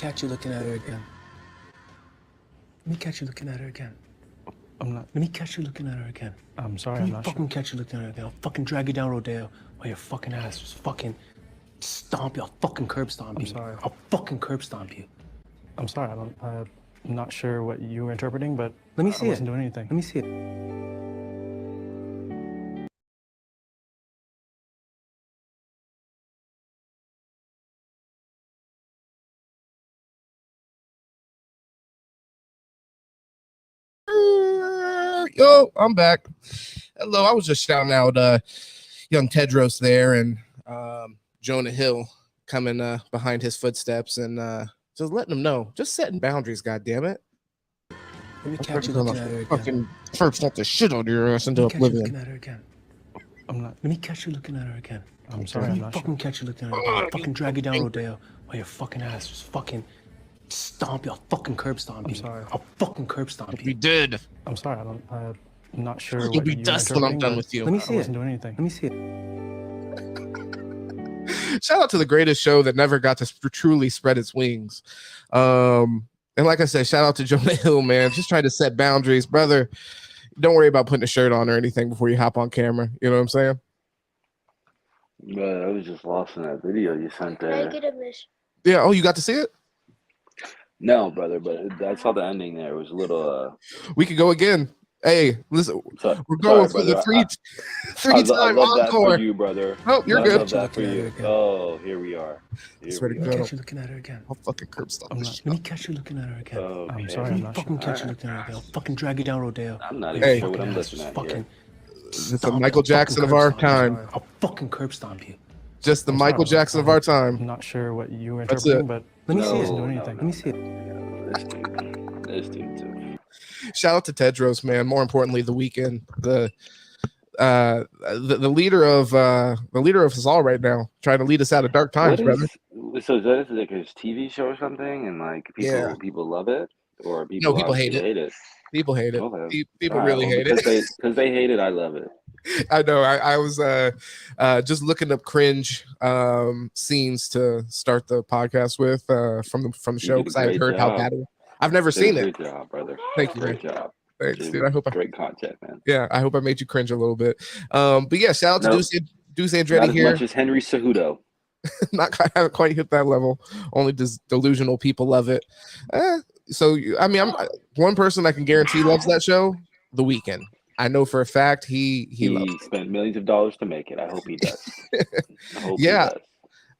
catch you looking at her again. Let me catch you looking at her again. I'm not. Let me catch you looking at her again. I'm sorry, Let I'm me not fucking sure. catch you looking at her again. I'll fucking drag you down Rodeo while your fucking ass just fucking stomp you. I'll fucking curb stomp you. I'm sorry. I'll fucking curb stomp you. I'm sorry, I'm not sure what you were interpreting, but Let me see I wasn't it. doing anything. Let me see it. Yo, I'm back. Hello, I was just shouting out young Tedros there and Jonah Hill coming behind his footsteps and just letting them know, just setting boundaries, goddammit. Let me catch you looking at her again. Fucking first off the shit out of your ass into Let me catch you oblivion. looking at her again. I'm not. Let me catch you looking at her again. I'm sorry, Let I'm me not fucking sure. catch you looking at her again. I'll fucking drag you down Rodeo while your fucking ass just fucking stomp you. I'll fucking curb stomp you. I'm sorry. I'll fucking curb stomp You you. did. I'm sorry, I'm not sure You'll what be you were dust when I'm interpreting, done but with you. Let me I see wasn't it. doing anything. Let me see it. Shout out to the greatest show that never got to truly spread its wings. And like I said, shout out to Jonah Hill, man. Just trying to set boundaries, brother. Don't worry about putting a shirt on or anything before you hop on camera. You know what I'm saying? But I was just lost in that video you sent there. Yeah. Oh, you got to see it? No, brother, but I saw the ending there. It was a little. We could go again. Hey, listen, So, we're going sorry, for the brother. I three-time love that for encore. you, brother. Oh, you're I good. love that for Looking at her you. again. Oh, here we are. Here Swear to we Let me God, are. catch you looking at her again. I'll fucking curb stop I'm this not. shit. Let me catch you looking at her again. Okay. I'm sorry, Let I'm me not fucking sure. catch you looking at her again. I'll fucking drag you down Rodeo. I'm not while even your sure what fucking I'm ass looking just at fucking here. It's the stomp you. Michael I'll fucking Jackson of curb our stomp you. time. I'll fucking curb stomp you. Just the I'm sorry, Michael Jackson of our I'm time. not sure what you were That's interpreting, it. but Let me I see it. wasn't doing anything. Let me see it. This dude too. Shout out to Tedros, man. More importantly, the weekend, the leader of us all right now, trying to lead us out of dark times, brother. So is that like his TV show or something, and like Yeah. people love it, or No, people people obviously hate it. People hate it. Okay. People All right, really well, hate it. because they hate it, I love it. I know. I was just looking up cringe scenes to start the podcast with from the show because I heard how bad it was. I've never seen it. Great job, brother. Thank you, Great man. job. Thanks, dude. I hope great content, man. I hope I made you cringe a little bit. But yeah, shout out to Deuce Andretti Not as here. much as Henry Cejudo. I haven't quite hit that level. Only delusional people love it. So I mean, I'm one person I can guarantee loves that show. The Weeknd. I know for a fact he spent millions of dollars to make it. I hope he does. He does.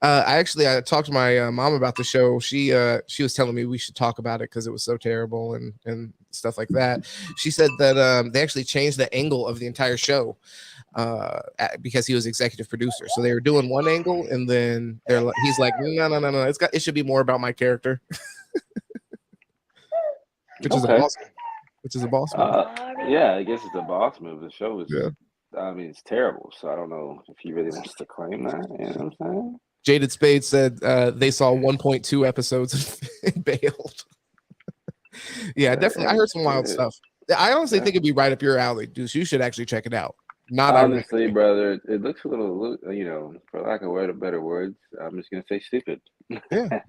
I talked to my mom about the show. She was telling me we should talk about it because it was so terrible and stuff like that. She said that they actually changed the angle of the entire show because he was executive producer. So they were doing one angle, and then he's like, no, it should be more about my character, which is a boss. Which is a boss move. Yeah, I guess it's a boss move. The show is, yeah. I mean, it's terrible. So I don't know if he really wants to claim that. You know what I'm saying? Jaded Spade said they saw 1.2 episodes and bailed. Yeah, definitely. I heard some wild stuff. I honestly think it'd be right up your alley, Deuce. You should actually check it out. Not honestly, brother. It looks a little, for lack of better words, I'm just gonna say stupid. Yeah.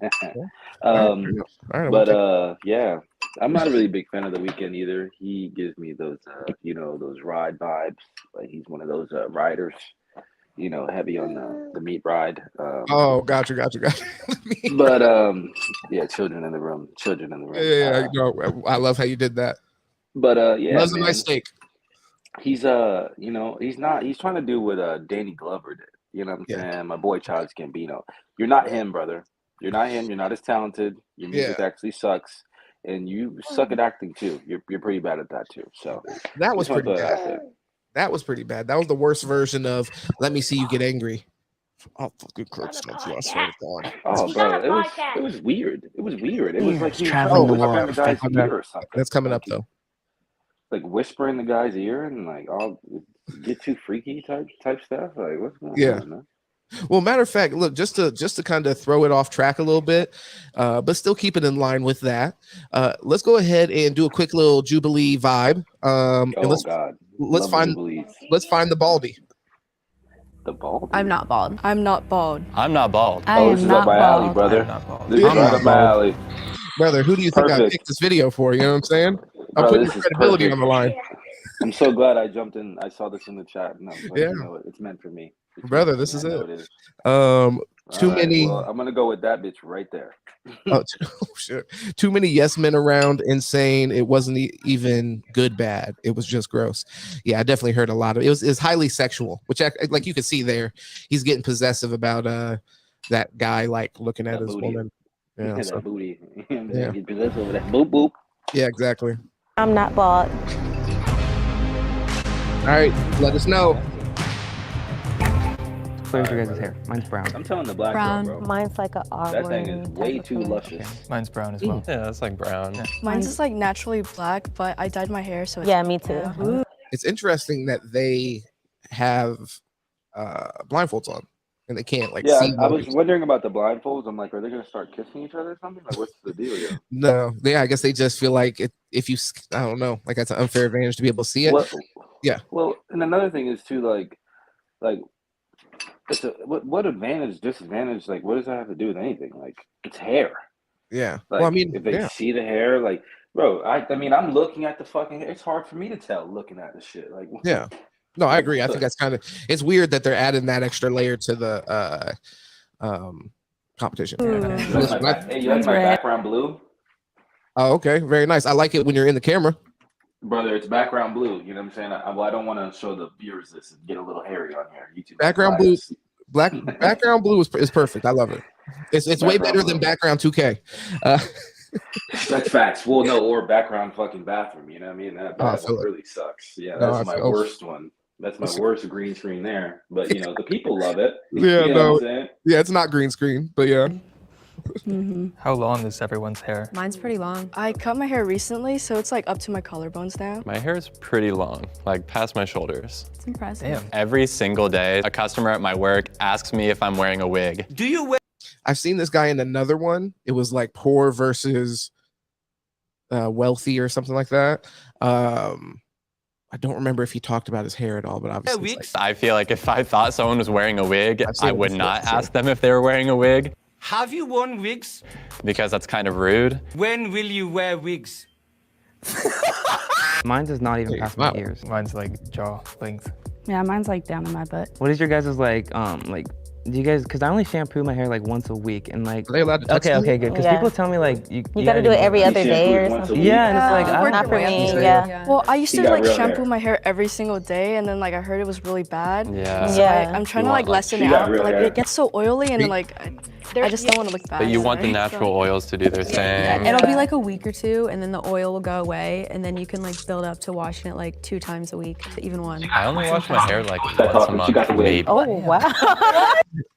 Yeah, I'm not a really big fan of The Weeknd either. He gives me those, those ride vibes. Like he's one of those riders, heavy on the meat ride. Gotcha. But yeah, children in the room. Yeah, I love how you did that. But yeah, loves a nice steak. He's he's trying to do what Danny Glover did. You know what I'm saying? My boy Childish Gambino. You're not him, brother. You're not him. You're not as talented. Your music actually sucks, and you suck at acting too. You're pretty bad at that too. So that was pretty bad. That was pretty bad. That was the worst version of "Let Me See You Get Angry." Oh, fucking curb stomp you! I swear to God. Oh, bro, it was weird. It was weird. It was like he was traveling the whispering world. the guy's ear or something. That's coming up though. Like whispering the guy's ear and like all get too freaky type stuff. Like what's going on, man? Well, matter of fact, look, just to kind of throw it off track a little bit, but still keep it in line with that. Let's go ahead and do a quick little Jubilee vibe. And let's find the Baldy. The bald? I'm not bald. I'm not bald. I'm not bald. I this am is up not my alley, bald. brother. I'm not bald. This is I'm right not up my bald. alley. Brother, who do you think I Perfect. picked this video for? You know what I'm saying? I'm Bro, putting this your is credibility perfect. on the line. I'm so glad I jumped in. I saw this in the chat. And I was like, Yeah. you know what? It's meant for me. It's Brother, meant this for me. is I know it. it is. Too All right, many. well, I'm gonna go with that bitch right there. Oh, shit. Too many yes men around. Insane. It wasn't even good bad. It was just gross. Yeah, I definitely heard a lot of it. It's highly sexual, which like you can see there, he's getting possessive about that guy like looking at That his booty. woman. Yeah, That so, booty. yeah. Get possessed over that. Boop boop. Yeah, exactly. I'm not bald. All right, let us know. Where's your guys' hair? Mine's brown. I'm telling the black Brown. girl, bro. Mine's like a That thing is way too luscious. Mine's brown as well. Yeah, that's like brown. Yeah. Mine's just like naturally black, but I dyed my hair, so it's Yeah, me too. Ooh. It's interesting that they have blindfolds on and they can't like Yeah, see. I was wondering about the blindfolds. I'm like, are they gonna start kissing each other or something? Like, what's the deal here? No, I guess they just feel like if you, I don't know, like that's an unfair advantage to be able to see it. Well, Yeah. Well, and another thing is too, like it's what advantage, disadvantage? Like, what does that have to do with anything? Like, it's hair. Yeah. Like, Well, I mean, if they yeah. see the hair, like, bro, I mean, I'm looking at the fucking hair. It's hard for me to tell looking at the shit. Like, Yeah. No, I agree. I think that's kind of, it's weird that they're adding that extra layer to the competition. Hey, you like my background blue? Oh, okay. Very nice. I like it when you're in the camera. Brother, it's background blue. You know what I'm saying? I don't want to show the viewers this and get a little hairy on here. YouTube Background blue, background blue is perfect. I love it. It's way better than background 2K. That's facts. Well, no, or background fucking bathroom. You know what I mean? That one really sucks. Yeah, that's my worst one. That's my worst green screen there. But you know, the people love it. Yeah, you know what I'm saying? Yeah, it's not green screen, but yeah. How long is everyone's hair? Mine's pretty long. I cut my hair recently, so it's like up to my collarbones now. My hair is pretty long, like past my shoulders. It's impressive. Damn. Every single day, a customer at my work asks me if I'm wearing a wig. Do you wear? I've seen this guy in another one. It was like poor versus wealthy or something like that. I don't remember if he talked about his hair at all, but obviously Like, I feel like if I thought someone was wearing a wig, I would not ask them if they were wearing a wig. Have you worn wigs? Because that's kind of rude. When will you wear wigs? Mine does not even pass my ears. Mine's like jaw length. Yeah, mine's like down in my butt. What is your guys' like do you guys, because I only shampoo my hair like once a week and like, are they allowed to touch okay, good. Because people tell me like, you gotta do it every other day or something. Yeah, and it's like, Not for me, yeah. Well, I used to like shampoo my hair every single day, and then like I heard it was really bad. Yeah. So I'm trying to like lessen it out, but like it gets so oily, and then like I just don't want to look bad. But you want the natural oils to do their thing. It'll be like a week or two, and then the oil will go away, and then you can like build up to washing it like 2 times a week to even 1. I only wash my hair like once a month, maybe. Oh, wow.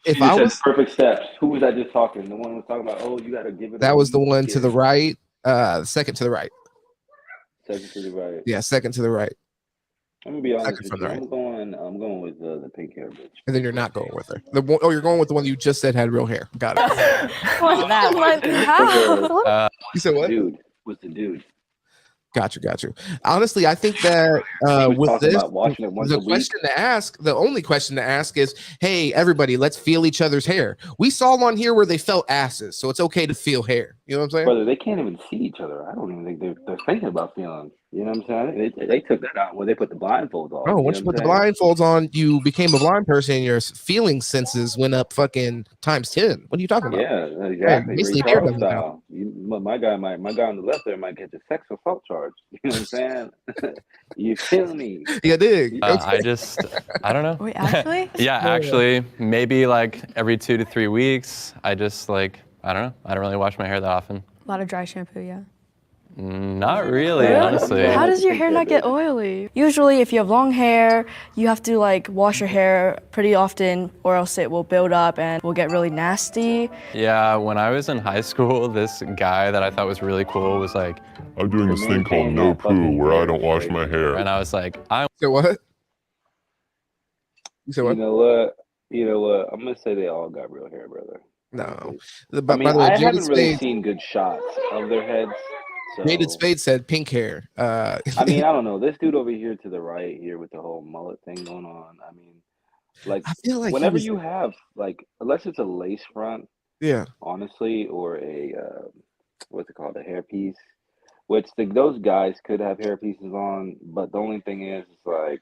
If I was perfect steps. Who was that just talking? The one who was talking about, oh, you got to give it. that was the one to the right, second to the right. Second to the right. Yeah, second to the right. I'm gonna be honest Second with from you. the right. I'm going with the pink hair bitch. And then you're not going with her. You're going with the one you just said had real hair. Got it. What's that? How? You said what? Dude, was the dude. Got you. Honestly, I think that with this, the only question to ask is, hey, everybody, let's feel each other's hair. We saw one here where they felt asses, so it's okay to feel hair. You know what I'm saying? Brother, they can't even see each other. I don't even think they're thinking about feeling. You know what I'm saying? They took that out when they put the blindfolds on. Oh, once you put the blindfolds on, you became a blind person, and your feeling senses went up fucking times 10. What are you talking about? Yeah, exactly. Basically, Ray Charles style. My guy on the left there might get the sex assault charge. You know what I'm saying? You feel me? Yeah, dig. I don't know. Wait, actually? Yeah, actually, maybe like every 2 to 3 weeks. I just like, I don't know. I don't really wash my hair that often. A lot of dry shampoo, yeah. Not really, honestly. How does your hair not get oily? Usually, if you have long hair, you have to like wash your hair pretty often, or else it will build up and will get really nasty. Yeah, when I was in high school, this guy that I thought was really cool was like, I'm doing this thing called no poo where I don't wash my hair. and I was like, I said what? You said what? You know what? I'm gonna say they all got real hair, brother. No. I haven't really seen good shots of their heads. So. David Spade said pink hair. I mean, I don't know. This dude over here to the right here with the whole mullet thing going on. I mean, Like I feel like he whenever was, you have like, unless it's a lace front, yeah. honestly, or a what's it called, a hairpiece, which those guys could have hairpieces on, but the only thing is like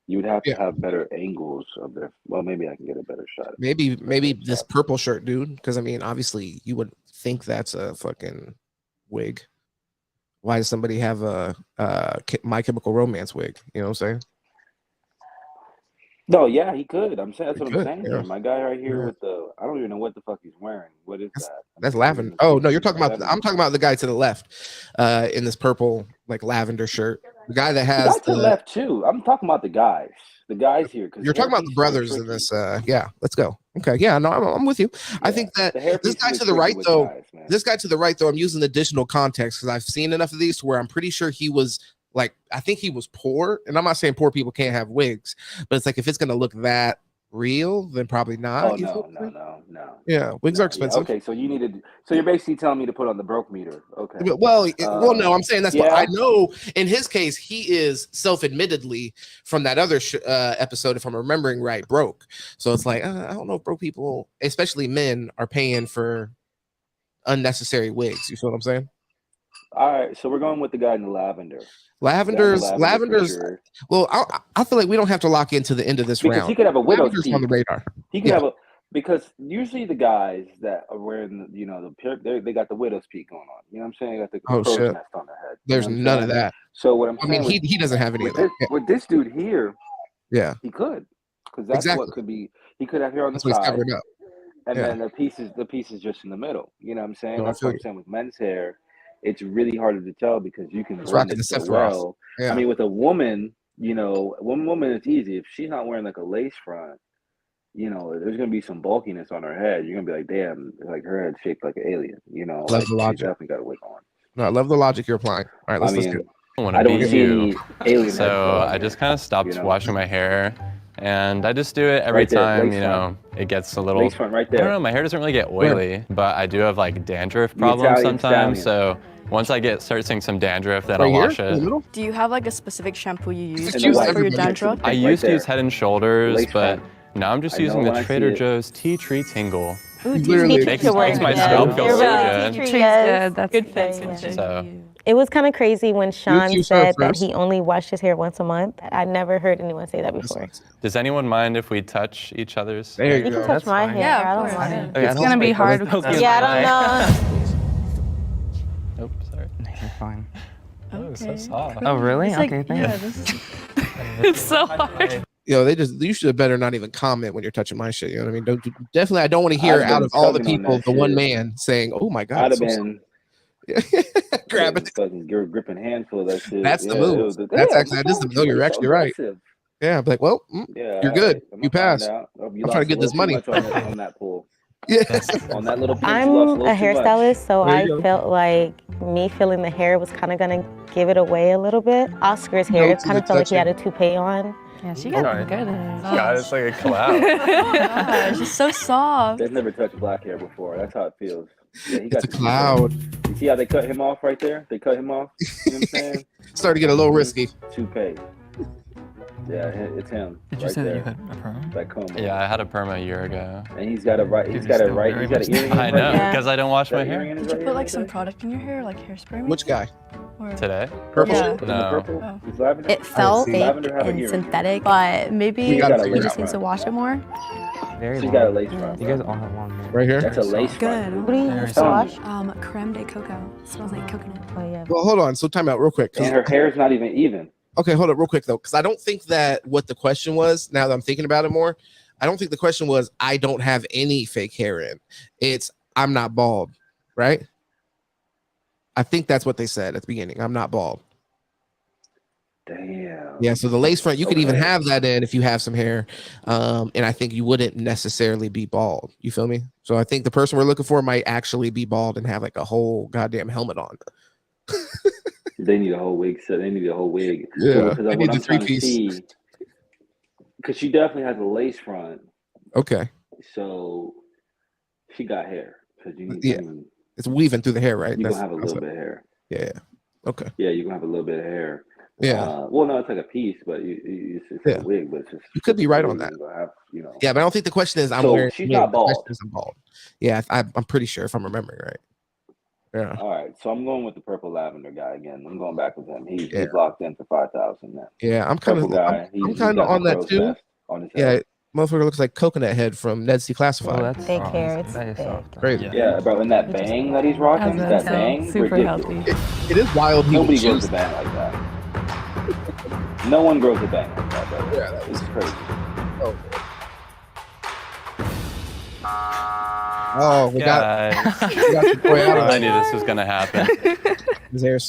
you would have to Yeah. have better angles of their. Well, maybe I can get a better shot. Maybe this purple shirt, dude. Because I mean, obviously, you would think that's a fucking wig. Why does somebody have a My Chemical Romance wig? You know what I'm saying? No, yeah, he could. I'm saying that's He what I'm could, saying yeah. here. My guy right here Yeah. with the, I don't even know what the fuck he's wearing. What is that? That's I'm lavender. using Oh the no, you're picture. talking about. Lavender. I'm talking about the guy to the left, in this purple like lavender shirt. The guy that The has guy to the left too. I'm talking about the guys. The guys here. You're talking about the brothers in this. Yeah, let's go. Okay, yeah, no, I'm with you. I think that the hairpiece this guy is to the tricky right, with though. guys, man. This guy to the right, though. I'm using additional context because I've seen enough of these to where I'm pretty sure he was like, I think he was poor, and I'm not saying poor people can't have wigs, but it's like if it's gonna look that real, then probably not. Oh You feel no. me? Yeah, wigs are Yeah, expensive. okay, so you needed. So you're basically telling me to put on the broke meter. Okay. Well, no, I'm saying that's what yeah. I know. In his case, he is self-admittedly from that other episode, if I'm remembering right, broke. So it's like I don't know if broke people, especially men, are paying for unnecessary wigs. You feel what I'm saying? All right, so we're going with the guy in the lavender. Lavender's. for sure. Well, I feel like we don't have to lock into the end of this Because round. he could have a widow's Lavender's peak on the radar. He could have a, because usually the guys that are wearing, they got the widow's peak going on. You know what I'm saying? They got the crow's shit. nest on their head. There's none of that. So what I'm I saying, mean, he doesn't have any of that. With this dude here, yeah, he could, because that's exactly what could be. He could have hair on that's the what he's side, covering up. and then the piece is just in the middle. You know what I'm saying? No, I That's feel what I'm saying with men's hair. It's really harder to tell because you can He's blend rocking it the so Sephiroth. well. Yeah. I mean, with a woman, one woman, it's easy. If she's not wearing like a lace front, there's gonna be some bulkiness on her head. You're gonna be like, damn, like her head's shaped like an alien. Love Like the logic. she definitely got a wig on. No, I love the logic you're applying. All right, let's I do it. I don't see any alien head So on I there, just kind of stopped washing my hair, and I just do it every Right there, time, lace front. it gets a little. Lace front right I don't there. know, my hair doesn't really get oily, but I do have like dandruff problems Italian sometimes. stallion. So once I start seeing some dandruff, then Right I'll here? wash In the it. middle? Do you have like a specific shampoo you use And the white- for your everybody- dandruff? I Right used to there. use Head and Shoulders, Lace but front. now I'm just I using know the when I see Trader it. Joe's Tea Tree Tingle. Ooh, Literally. tea Makes tree my scalp feel You're so right. good. Tea tree, Yes. good. That's Good very fix. good. So It was kind of crazy when Sean you, sir, said that first. he only washed his hair once a month. I never heard anyone say that before. does anyone mind if we touch each other's? There You you can go. touch my fine. hair. Yeah, I of don't course. mind. Okay, It's gonna be hard. Yeah, I don't know. Nope, sorry. You're fine. Oh, so soft. Oh, really? It's like, Okay, yeah, thanks. this is it's so hard. You should better not even comment when you're touching my shit. You know what I mean? Definitely, I don't want to hear I'd have out been of all the tugging on people, that the one shit. man saying, "Oh my god." I'd have it's so been soft." Grab it. fucking gripping handful of that shit. That's the Yeah, move. it was That's actually that is the no. You're actually right. aggressive. Yeah, I'm like, well, Yeah, you're good. I'm You gonna find passed. out. Oh, you I'm trying to lost get a this little money. too much on that pool. Yeah. On that little piece, I'm you lost a a little too much. hairstylist, so There I you go. felt like me feeling the hair was kind of gonna give it away a little bit. Oscar's hair, No it to kind the of felt like he had a touching. toupee on. Yeah, she got Sorry. good hair. God, it's like a cloud. gosh, it's so soft. They've never touched black hair before. That's how it feels. Yeah, he got It's a the deep hair. cloud. You see how they cut him off right there? They cut him off. You know what I'm saying? Starting to get a little risky. Toupee. Yeah, it's him. Did you right say there. that you had a perm? That comb. Yeah, I had a perma a year ago. And he's got a right. He's Dude, got a you're right. still He's got an very earring. in I his know, right ear. because I don't wash That my earring hair. in his Did you right put ear like right some there? product in your hair, like hairspray? maybe? Which guy? Or- Today? Purple Yeah. shit? Put in the No. purple. Oh. Is lavender? It felt see. fake Lavender have a and earring. synthetic, but maybe You He's got got a it. he lace just needs to front. wash it more. Very She's long. got a lace front. You guys all have long hair. Right here. That's a lace front. Good. What do you Very use to soft. wash? Creme de coco. Smells like coconut. Oh, yeah. Well, hold on. So time out real quick. 'Cause- And her hair's not even even. Okay, hold up real quick though, because I don't think that what the question was. Now that I'm thinking about it more, I don't think the question was I don't have any fake hair in. It's I'm not bald, right? I think that's what they said at the beginning. I'm not bald. Damn. Yeah. So the lace front, you could even Okay. have that in if you have some hair, and I think you wouldn't necessarily be bald. You feel me? So I think the person we're looking for might actually be bald and have like a whole goddamn helmet on. They need a whole wig set. They need a whole wig. Yeah, Because they need what the I'm trying to three-piece. see, because she definitely has a lace front, Okay. so she got hair. Because you need, Yeah. I mean, It's weaving through the hair, right? you're That's- gonna have a that's little what- bit of hair. Yeah. Okay. Yeah, you're gonna have a little bit of hair. Well, no, it's like a piece, but it's a wig, but it's just. You could be right on that. Yeah, but I don't think the question is I'm So wearing. she's not bald. The question is I'm bald. Yeah, I'm pretty sure if I'm remembering right. Yeah. All right, so I'm going with the purple lavender guy again. I'm going back with him. He's locked in for 5,000 now. Yeah, I'm kind of on that too. On his yeah, head. motherfucker looks like Coconut Head from Ned C. Classified. They care. It's big. Crazy. Yeah, bro, and that bang that he's rocking, that bang, super ridiculous. healthy. It is wild. Nobody grows a bang like that. No one grows a bang like that, bro. Yeah, that was crazy. Oh, we got your boy Adam. I knew this was gonna happen.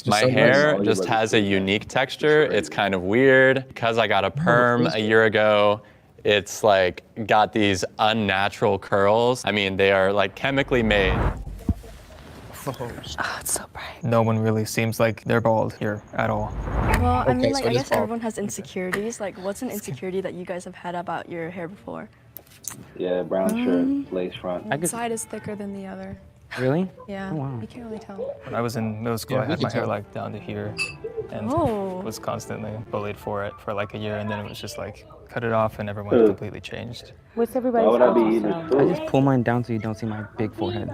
My hair just has a unique texture. It's kind of weird because I got a perm a year ago. It's like got these unnatural curls. I mean, they are like chemically made. Oh, it's so bright. No one really seems like they're bald here at all. Well, I mean, like, I guess everyone has insecurities. Like, what's an insecurity that you guys have had about your hair before? Yeah, brown shirt, lace front. One side is thicker than the other. Really? Yeah, Oh, wow. you can't really tell. When I was in middle school, Yeah, I we had can my hair tell. like down to here and was constantly bullied for it for like a year, and then it was just like cut it off and everyone completely changed. What's everybody's Why would I be fault? eating I food? just pull mine down so you don't see my big forehead.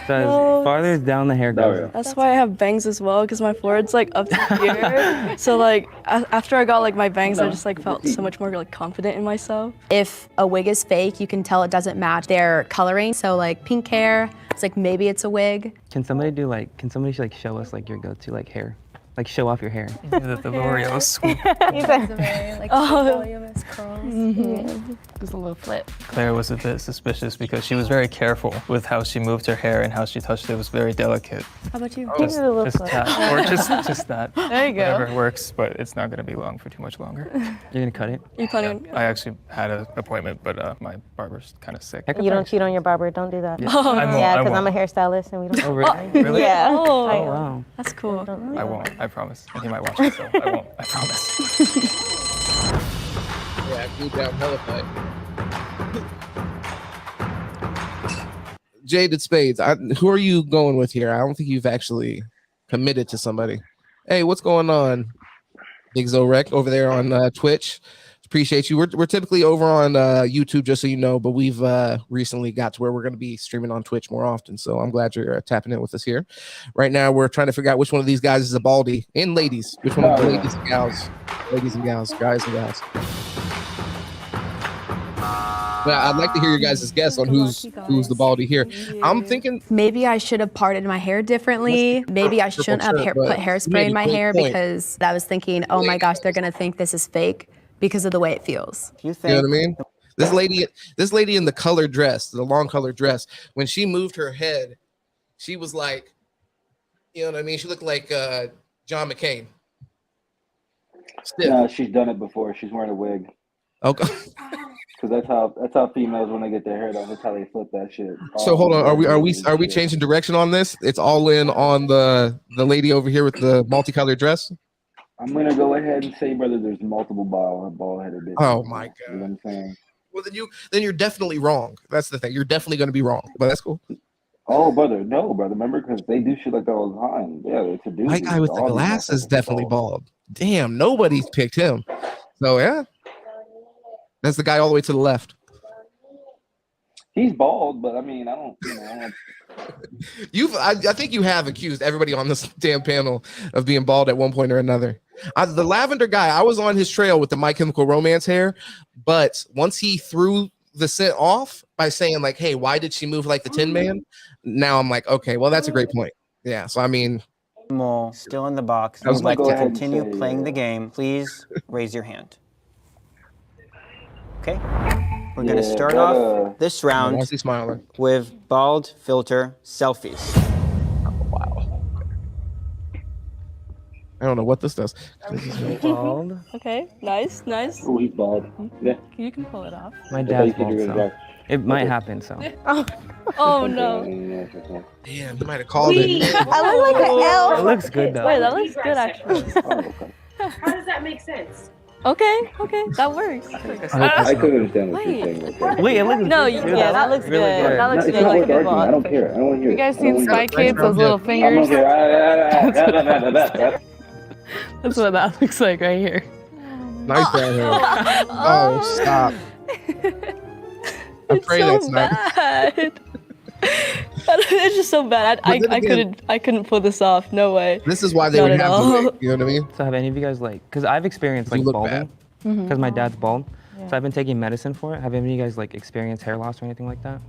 So as farther down the hair goes. That's why I have bangs as well, because my forehead's like up to here. So like after I got like my bangs, I just like felt so much more like confident in myself. If a wig is fake, you can tell it doesn't match their coloring. So like pink hair, it's like maybe it's a wig. Can somebody like show us like your go-to like hair? Like show off your hair. The L'Oreal swoop. Like voluminous curls. Just a little flip. Claire was a bit suspicious because she was very careful with how she moved her hair and how she touched it. It was very delicate. How about you? Just that, or just that. There you go. Whatever works, but it's not going to be long for too much longer. You're gonna cut it? You planning? I actually had an appointment, but my barber's kind of sick. You don't cheat on your barber. Don't do that. Yeah, I won't, Yeah, I because I'm a won't. hairstylist and we don't. Oh really? Really? Yeah. Oh, Oh wow. that's cool. I won't. I promise. And he might watch it, so I won't. I promise. Yeah, dude down hella fight. Jaded Spades, who are you going with here? I don't think you've actually committed to somebody. Hey, what's going on? Big Zorek over there on Twitch. Appreciate you. We're typically over on YouTube, just so you know, but we've recently got to where we're going to be streaming on Twitch more often. So I'm glad you're tapping in with us here. Right now, we're trying to figure out which one of these guys is a baldy, and ladies. Which one of the ladies and gals, guys and gals. Well, I'd like to hear your guys' guess on who's the baldy here. I'm thinking Maybe I should have parted my hair differently. Maybe I shouldn't have put hairspray in my hair because I was thinking, oh my gosh, they're gonna think this is fake because of the way it feels. You know what I mean? This lady in the colored dress, the long colored dress, when she moved her head, she was like, you know what I mean? She looked like John McCain. Stiff. No, she's done it before. She's wearing a wig. Okay. Because that's how females when they get their hair done. That's how they flip that shit. So hold on, are we changing direction on this? It's all in on the lady over here with the multicolored dress. I'm gonna go ahead and say, brother, there's multiple bald-headed bitches. Oh my god. You know what I'm saying? Well, then you're definitely wrong. That's the thing. You're definitely going to be wrong, but that's cool. Oh, brother, no, brother. Remember, because they do shit like that all the time. Yeah, it's a dude. My guy with the glasses definitely bald. Damn, nobody's picked him. So yeah, that's the guy all the way to the left. He's bald, but I mean, I don't. I think you have accused everybody on this damn panel of being bald at one point or another. The lavender guy, I was on his trail with the My Chemical Romance hair, but once he threw the scent off by saying like, "Hey, why did she move like the Tin Man?" Now I'm like, okay, well, that's a great point. Yeah, so I mean, still in the box. I was Would like gonna to go ahead and continue say, playing the game. Please raise your hand. Okay. We're going to start off this round with bald filter selfies. I don't know what this does. Bald. Okay, nice. Oh, he's bald. Yeah. You can pull it off. My dad's bald, so it might happen. So. Oh no. Damn, you might have called it. I look like an elf. It looks good though. Wait, that looks good actually. How does that make sense? Okay, that works. I couldn't understand what you're saying. Wait, it looks No, good. yeah, that looks really good. That looks It's good. not Like worth a arguing. I don't bald. care. I don't want to hear it. You guys I don't seen wanna hear Spy it. Kids? Those little I'm fingers. okay. That's what that looks like right here. Nice brown hair. Oh, stop. I pray that's not. Bad. It's just so bad. I couldn't pull this off. No way. This is why they Not would at have all. the wig. You know what I mean? So have any of you guys like, because I've experienced like You look balding, bad. because my dad's bald. So I've been taking medicine for it. Have any of you guys like experienced hair loss or anything like that?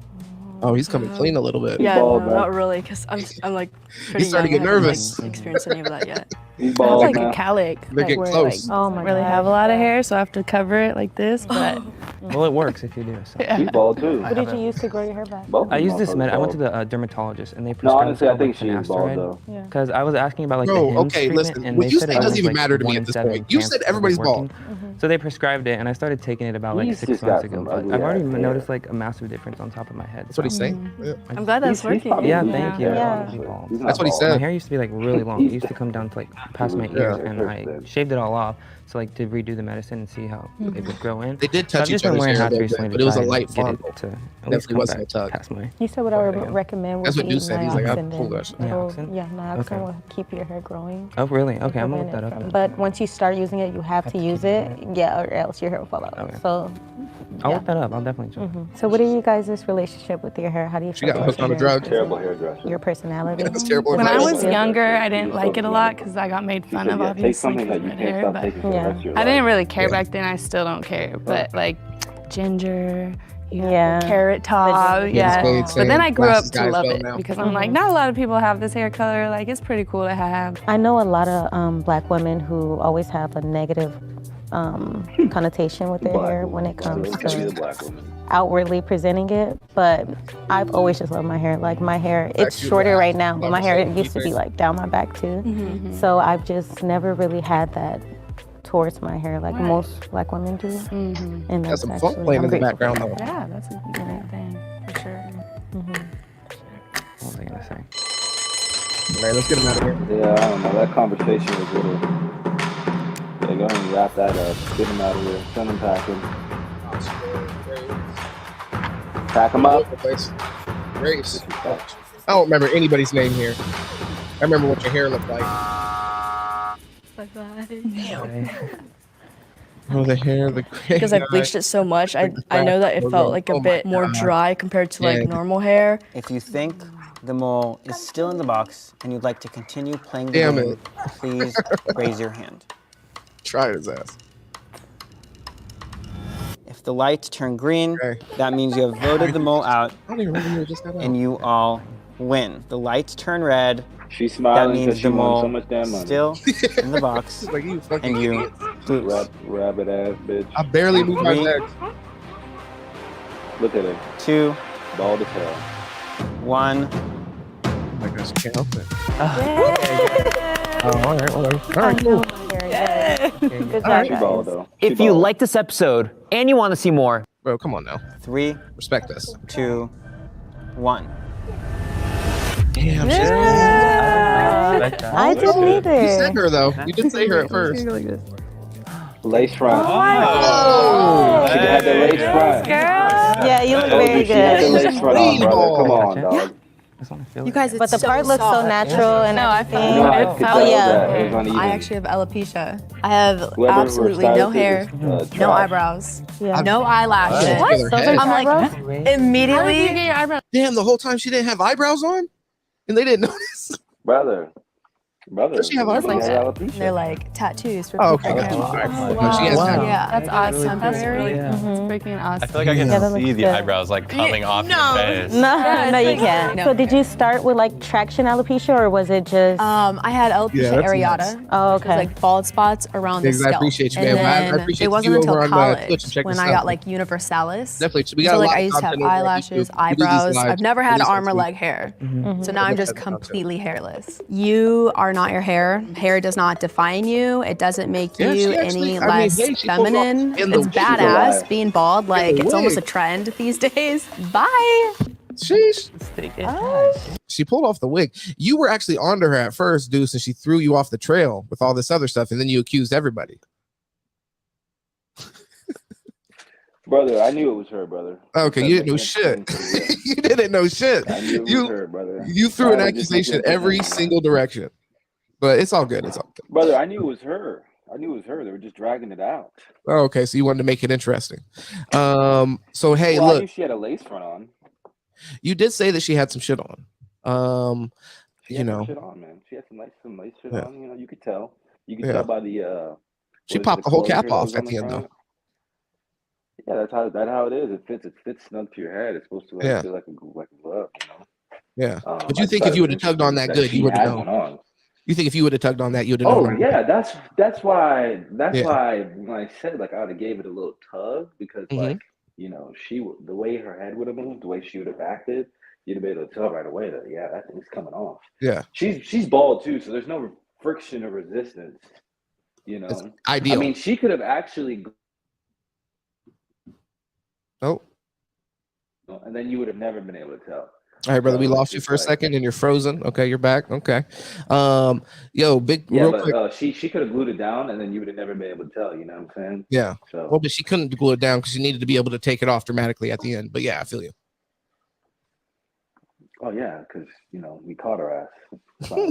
Oh, he's coming clean a little bit. Yeah, no, not really, because I'm like pretty starting to young. get I haven't, nervous. Like, experienced any of that yet. He's I bald have like now. a cowlick. They're getting where, close. Like, I don't really have a lot of hair, so I have to cover it like this. But Well, it works if you do. So. He's bald too. What did you use to grow your hair back? Both I of used them this are I went to bald. the dermatologist and they No, prescribed honestly, I stuff think like she's bald finasteride. though. Yeah. Because I was asking about like Bro, the Hims okay, treatment, listen. and What they you said say it was, doesn't even like, matter to me 1 at in this 7 point. You said chances of it everybody's bald. working. So they prescribed it, and I started taking it about like He's 6 just months got ago. some But ugly I've already ass hair. noticed like a massive difference on top of my head. That's what he's so- saying. Yeah. I'm glad that's working. probably Yeah, losing thank his you. hair, Yeah. honestly. Bald. He's not That's what he bald. said. My hair used to be like really long. It used to come down to like past my ears, and I Then. shaved it all off. So like to redo the medicine and see how it would grow in. They did So I've touch just each been other's wearing hair a hats little recently bit, to but it was try a and light get fondle. it to at Definitely least come wasn't back a tug. past my. He said what I would Yeah. recommend was That's what to Dude eat said. He's like, I'll nioxin pull then. that shit. Nioxin? Yeah, nioxin Okay. will keep your hair growing. Oh really? Okay, I'm gonna look prevent that it up. from- Then. But once you start using it, you have to use it. Yeah, or else your hair will fall out. Okay. So, I'll yeah. look that up. I'll definitely check. So what are you guys' relationship with your hair? How do you She feel got about hooked on your the drugs. Terrible hairdresser. Your personality? That's terrible. when I advice. was younger, I didn't like it a lot because I got made She fun said, of, yeah, take obviously, something because that you of can't hair. stop But taking for the Yeah. rest of your I didn't life. really care back then. I still don't care. But like ginger, Yeah. carrot top, Spade, yeah. same. But then I grew up Glasses to guys love fell it now. because I'm like, not a lot of people have this hair color. Like, it's pretty cool to have. I know a lot of black women who always have a negative connotation with their Black hair woman. when it comes She's a to black woman. outwardly presenting it, but I've always just loved my hair. Like my hair, it's Back to shorter your right now, but my hair back. used to be like down my back too. So I've just never really had that towards my hair like most black women do. And Got that's some funk actually, playing I'm in the grateful background for though. that. Yeah, that's a good thing for sure. What was I gonna say? Man, let's get him out of here. Yeah, I don't know. That conversation was a little. Yeah, go ahead and wrap that up. Get him out of here. Send him packing. Pack him up. Grace. I don't remember anybody's name here. I remember what your hair looked like. Oh, the hair, the gray Because I eye. bleached it so much, I know that it felt like a Oh my bit more God. dry compared to like Yeah. normal hair. If you think the mole is still in the box and you'd like to continue playing the Damn game, it. please raise your hand. Try his ass. If the lights turn green, Okay. that means you have voted the mole out I don't even remember who just got out. and you all win. The lights turn red, She's that smiling because means she the won mole so much damn money. still in the box Like you fucking and you idiot. lose. Rabbit ass bitch. I barely moved my 3, legs. Look at her. 2, Bald as hell. 1. Oh my gosh, I can't help it. Oh, all right, whatever. All right, cool. Good All right. job, She bald guys. though. She If you bald. like this episode and you want to see more, Bro, come on now. 3, Respect us. 2, 1. Damn, I didn't You either. said her though. You did say her at first. Lace front. Oh, She had the lace front. Yeah, you look Told you very she had the good. lace front on, brother. Come on, Gotcha. dog. That's what I feel You like. guys, it's But the so part looks so soft. natural and No, I everything. felt You know, I it could felt tell yeah. that it was uneven. I actually have alopecia. I have Whoever absolutely styled no it hair, is, no trash. eyebrows, Yeah. no eyelashes. What? Those are I'm like, eyebrows? How did you immediately. get your eyebrows? Damn, the whole time she didn't have eyebrows on? And they didn't notice? Brother. Does she have she eyebrows? has alopecia. They're like tattoos for Oh, people. okay, gotcha. All right. Oh, No, she has wow. that. Yeah. That's awesome. That's really Yeah. that's freaking awesome. I feel like I can Yeah, that see looks the good. eyebrows like coming off your face. No, Yeah, no, it's you like- can't. no. So did you start with like traction alopecia or was it just? I had Yeah, alopecia that's areata. nuts. Oh, Which was okay. like bald spots around the Thanks, I scalp. appreciate you, and man. I then appreciate it wasn't you until over on college Twitch and check when this I out. got like universalis. Definitely. We got So a like lot I of used to have content over on eyelashes, YouTube. We do these eyebrows. live. I've never We had do arm or some leg hair. So now I'm Look just at the content. completely hairless. You are not your hair. Hair does not define you. It doesn't make Yeah, you she actually- any I mean, less hey, she pulled off feminine. in the- It's she's badass alive. being bald. Like it's almost a wig. trend these days. Bye. Sheesh. She pulled off the wig. You were actually onto her at first, Deuce, and she threw you off the trail with all this other stuff, and then you accused everybody. Brother, I knew it was her, brother. Okay, you didn't know shit. You didn't know shit. I knew it was her, brother. You threw an I was just accusation making a every difference, man. single direction. But it's all good. It's all good. Brother, I knew it was her. They were just dragging it out. Oh, okay, so you wanted to make it interesting. So hey, well, I look, knew she had a lace front on. you did say that she had some shit on. She had some shit on, man. She had some lace shit on. You know, you could tell. You could Yeah. tell by the. She popped the whole cap off at on the end, front. though. Yeah, that's how it is. It fits snug to your head. It's supposed to feel like a glove, you know. Yeah, but you think if you would have tugged on that good, you would have known. You think if you would have tugged on that, you'd have known. Oh yeah, that's why when I said like I would have gave it a little tug because like you know the way her head would have moved, the way she would have acted, you'd have been able to tell right away that that thing's coming off. Yeah, she's bald too, so there's no friction or resistance. You know, it's ideal. I mean, she could have actually. Oh. And then you would have never been able to tell. All right, brother, we lost you for a second and you're frozen. Okay, you're back. Okay. Yo, real quick. She could have glued it down and then you would have never been able to tell, you know what I'm saying? Yeah. So. Well, but she couldn't glue it down because she needed to be able to take it off dramatically at the end. But yeah, I feel you. Oh yeah, because you know, we caught her ass. That's not a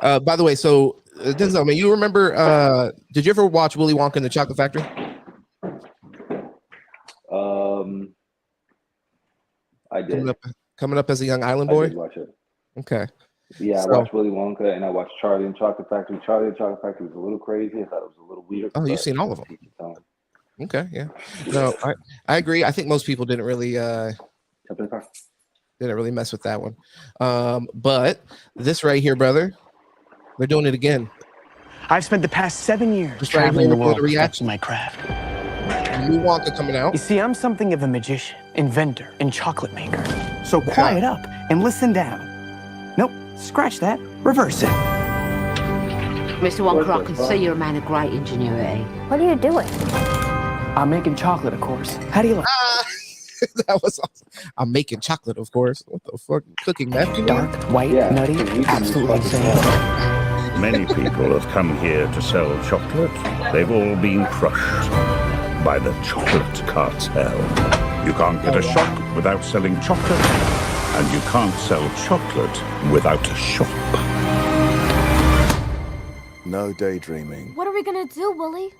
lie. By the way, so Denzel, man, you remember did you ever watch Willy Wonka and the Chocolate Factory? I did. Coming up as a young island boy? I did watch it. Okay. Yeah, I watched Willy Wonka and I watched Charlie and the Chocolate Factory. Charlie and the Chocolate Factory was a little crazy. I thought it was a little weird. Oh, you've seen all of them. Okay, yeah. No, I agree. I think most people didn't really mess with that one. But this right here, brother, they're doing it again. I've spent the past 7 years Just traveling the world reaction perfecting my craft. New Wonka coming out. You see, I'm something of a magician, inventor, and chocolate maker. So quiet up and listen down. Nope, scratch that. Reverse it. Mr. Wonka, I can see you're a man of great ingenuity. What are you doing? I'm making chocolate, of course. How do you like That was awesome. I'm making chocolate, of course. What the fuck? Cooking meth? Dark, white, nutty, absolutely insane. Many people have come here to sell chocolate. They've all been crushed by the chocolate cartel. You can't get a shop without selling chocolate, and you can't sell chocolate without a shop. No daydreaming. What are we gonna do, Willie?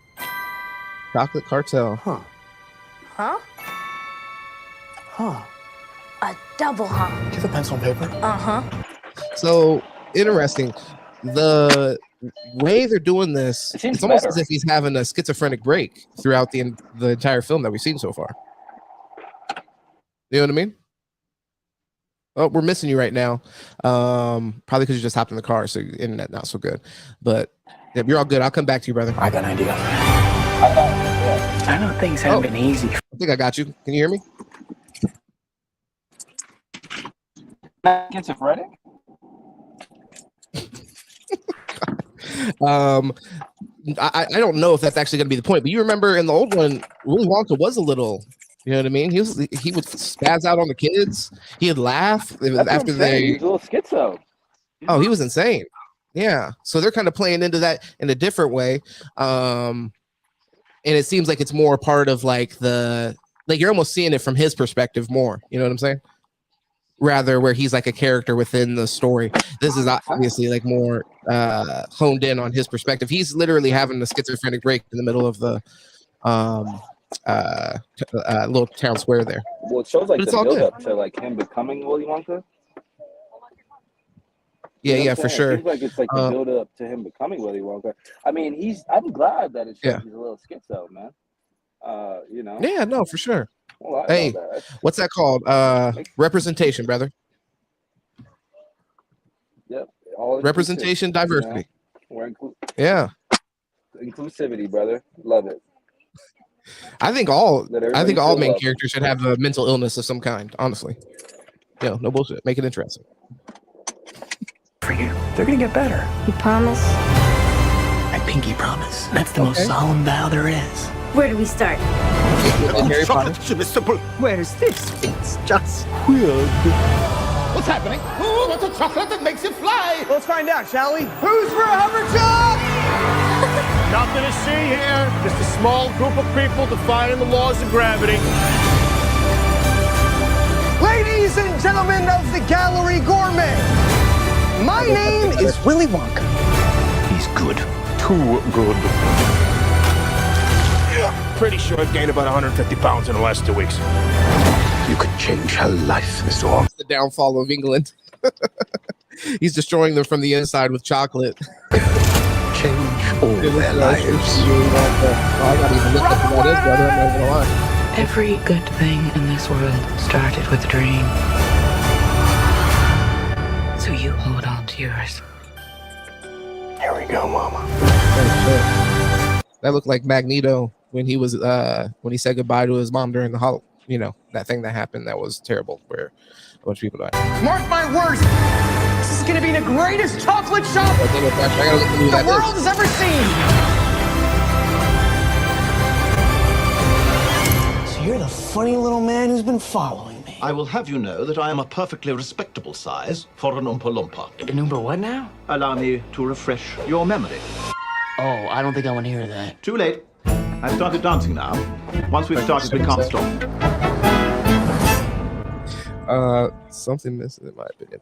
Chocolate cartel. Huh? A double huh? Do you have a pencil and paper? Uh-huh. So interesting. The way they're doing this, it's almost as if he's having a schizophrenic break throughout the entire film that we've seen so far. You know what I mean? Oh, we're missing you right now. Probably because you just hopped in the car, so your internet not so good. But yeah, you're all good. I'll come back to you, brother. I got an idea. I know things haven't been easy. I think I got you. Can you hear me? Schizophrenic? I don't know if that's actually going to be the point, but you remember in the old one, Willy Wonka was a little, you know what I mean? He would spaz out on the kids. He'd laugh after they. He was a little schizo. Oh, he was insane. Yeah. So they're kind of playing into that in a different way, and it seems like it's more part of like you're almost seeing it from his perspective more. You know what I'm saying? Rather where he's like a character within the story. This is obviously like more honed in on his perspective. He's literally having a schizophrenic break in the middle of the little town square there. Well, it shows like the build up to like him becoming Willy Wonka. Yeah, yeah, for sure. It seems like it's like the build up to him becoming Willy Wonka. I mean, I'm glad that it's he's a little schizo, man. You know. Yeah, no, for sure. Well, hey, what's that called? Representation, brother. Yep. Representation, diversity. You know? Yeah. Inclusivity, brother. Love it. I think all main characters should have a mental illness of some kind, honestly. Yeah, no bullshit. Make it interesting. For you. They're gonna get better. You promise? I pinky promise. That's the most solemn vow there is. Where do we start? Harry Potter. Simple. Where is this? It's just weird. What's happening? Oh, that's a chocolate that makes you fly. Let's find out, shall we? Who's for Hoverchuck? Nothing to see here. Just a small group of people defying the laws of gravity. Ladies and gentlemen of the Gallery Gourmet, my name is Willy Wonka. good. Too good. Pretty sure I've gained about 150 pounds in the last 2 weeks. You could change her life, Mr. Wong. The downfall of England. He's destroying them from the inside with chocolate. Change all their lives. I gotta even look up who that is, brother. I'm not gonna lie. Every good thing in this world started with a dream. So you hold on to yours. Here we go, Mama. That looked like Magneto when he was when he said goodbye to his mom during the that thing that happened that was terrible where a bunch of people died. Mark my words, this is gonna be the greatest chocolate shop I gotta look at who the that world is. has ever seen. So you're the funny little man who's been following me. I will have you know that I am a perfectly respectable size for an Oompa Loompa. An Oompa what now? Allow me to refresh your memory. Oh, I don't think I want to hear that. Too late. I've started dancing now. Once we've started, we can't stop. Something missing in my opinion.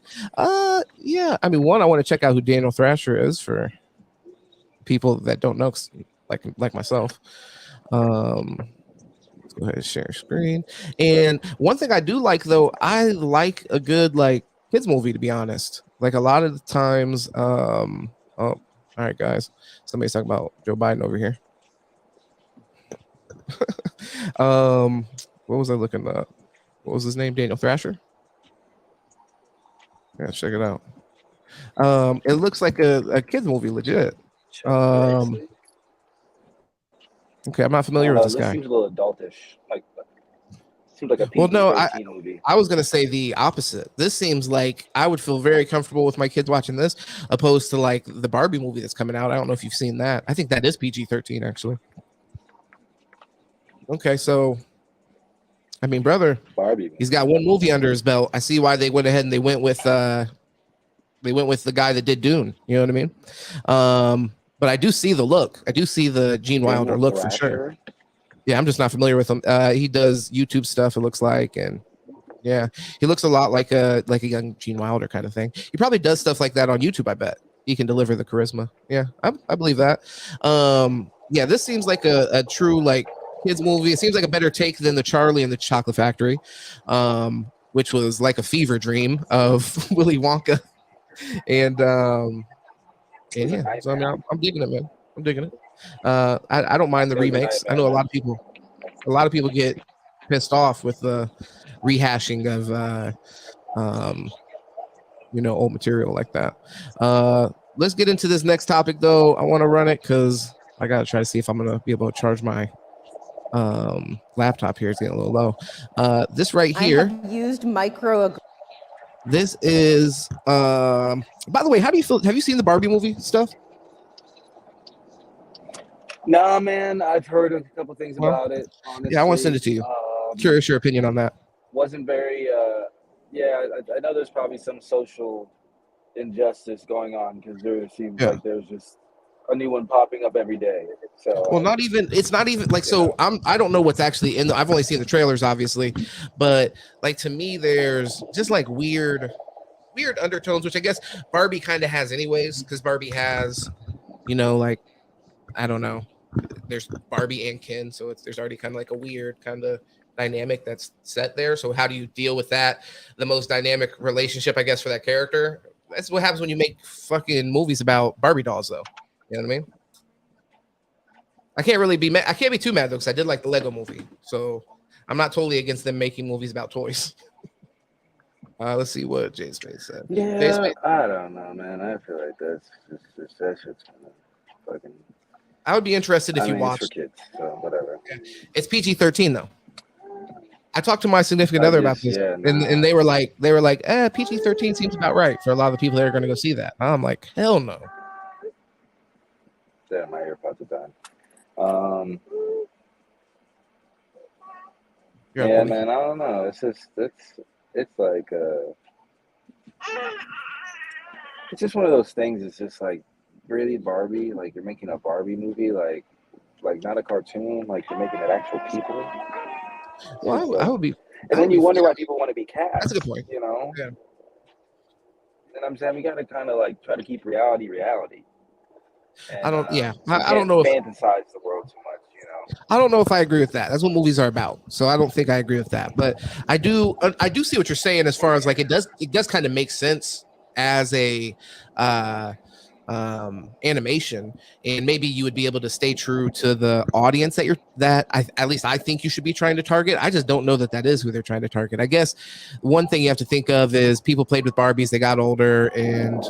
Yeah. I mean, one, I want to check out who Daniel Thrasher is for people that don't know, like myself. Let's go ahead and share screen. And one thing I do like, though, I like a good kids movie, to be honest. Like a lot of the times, oh, all right, guys. Somebody's talking about Joe Biden over here. What was I looking up? What was his name? Daniel Thrasher? Yeah, check it out. It looks like a kids movie, legit. Okay, I'm not familiar with this guy. Seems a little adultish. Seems like a PG-13 Well, no, movie. I was gonna say the opposite. This seems like I would feel very comfortable with my kids watching this, opposed to the Barbie movie that's coming out. I don't know if you've seen that. I think that is PG-13 actually. Okay, so I mean, brother, Barbie. He's got one movie under his belt. I see why they went ahead and they went with the guy that did Dune. You know what I mean? But I do see the look. I do see the Gene Wilder look for sure. Yeah, I'm just not familiar with him. He does YouTube stuff, it looks like, and yeah, he looks a lot like a young Gene Wilder kind of thing. He probably does stuff like that on YouTube. I bet he can deliver the charisma. Yeah, I believe that. Yeah, this seems like a true kids movie. It seems like a better take than the Charlie and the Chocolate Factory, which was like a fever dream of Willy Wonka. And yeah, so I mean, I'm digging it, man. I'm digging it. I don't mind the remakes. I know a lot of people get pissed off with the rehashing of old material like that. Let's get into this next topic though. I want to run it because I gotta try to see if I'm gonna be able to charge my laptop here. It's getting a little low. This right here, I have used micro. This is by the way, how do you feel? Have you seen the Barbie movie stuff? Nah, man, I've heard a couple things about it. Honestly. Yeah, I want to send it to you. Curious your opinion on that. Wasn't very yeah, I know there's probably some social injustice going on because there seems like there's just a new one popping up every day. So well, it's not even so I don't know what's actually in I've only seen the trailers obviously, but to me there's just weird undertones, which I guess Barbie kind of has anyways, because Barbie has I don't know, there's Barbie and Ken, so there's already kind of a weird kind of dynamic that's set there. So how do you deal with that? The most dynamic relationship, I guess, for that character. That's what happens when you make fucking movies about Barbie dolls, though. You know what I mean? I can't really be mad. I can't be too mad though, because I did like the Lego movie, so I'm not totally against them making movies about toys. Let's see what Jay Spade said. Yeah, I don't know, man. I feel like that shit's kind of fucking. I would be interested if you watched. It's for kids, so whatever. It's PG-13 though. I talked to my significant other about this, and they were like, PG-13 seems about right for a lot of the people that are going to go see that. I'm like, hell no. Yeah, my AirPods are done. Yeah, man, I don't know. It's just it's just one of those things. It's just really Barbie. You're making a Barbie movie, not a cartoon. You're making it actual people. Well, I would be. And then you wonder why people want to be cast. That's a good point. You know. Yeah. And I'm saying we got to kind of try to keep reality. And, I don't. Yeah, we I don't can't know if fantasize the world too much, you know. I don't know if I agree with that. That's what movies are about. So I don't think I agree with that. But I do see what you're saying as far as like it does kind of make sense as a animation, and maybe you would be able to stay true to the audience at least I think you should be trying to target. I just don't know that is who they're trying to target. I guess one thing you have to think of is people played with Barbies, they got older, and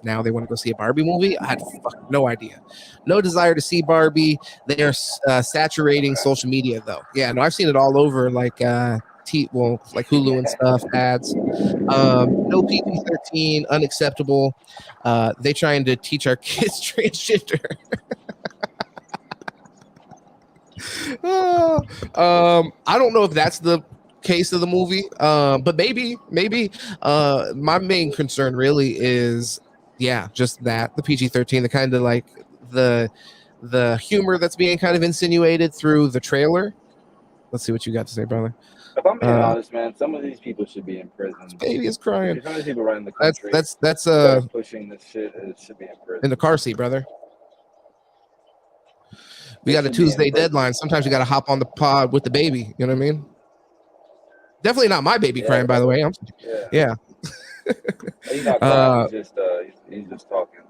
now they want to go see a Barbie movie. I had no idea, no desire to see Barbie. They are saturating social media though. Yeah, no, I've seen it all over, like like Hulu and stuff, ads. No PG-13, unacceptable. They trying to teach our kids transgender. I don't know if that's the case of the movie, but maybe. My main concern really is, just that the PG-13, the kind of like the humor that's being kind of insinuated through the trailer. Let's see what you got to say, brother. If I'm being honest, man, some of these people should be in prison. This baby is crying. Some of these people running the country. That's pushing this shit. It should be in prison. in the car seat, brother. We got a Tuesday deadline. Sometimes you got to hop on the pod with the baby. You know what I mean? Definitely not my baby crying, by the way. Yeah. He's not crying. He's just talking.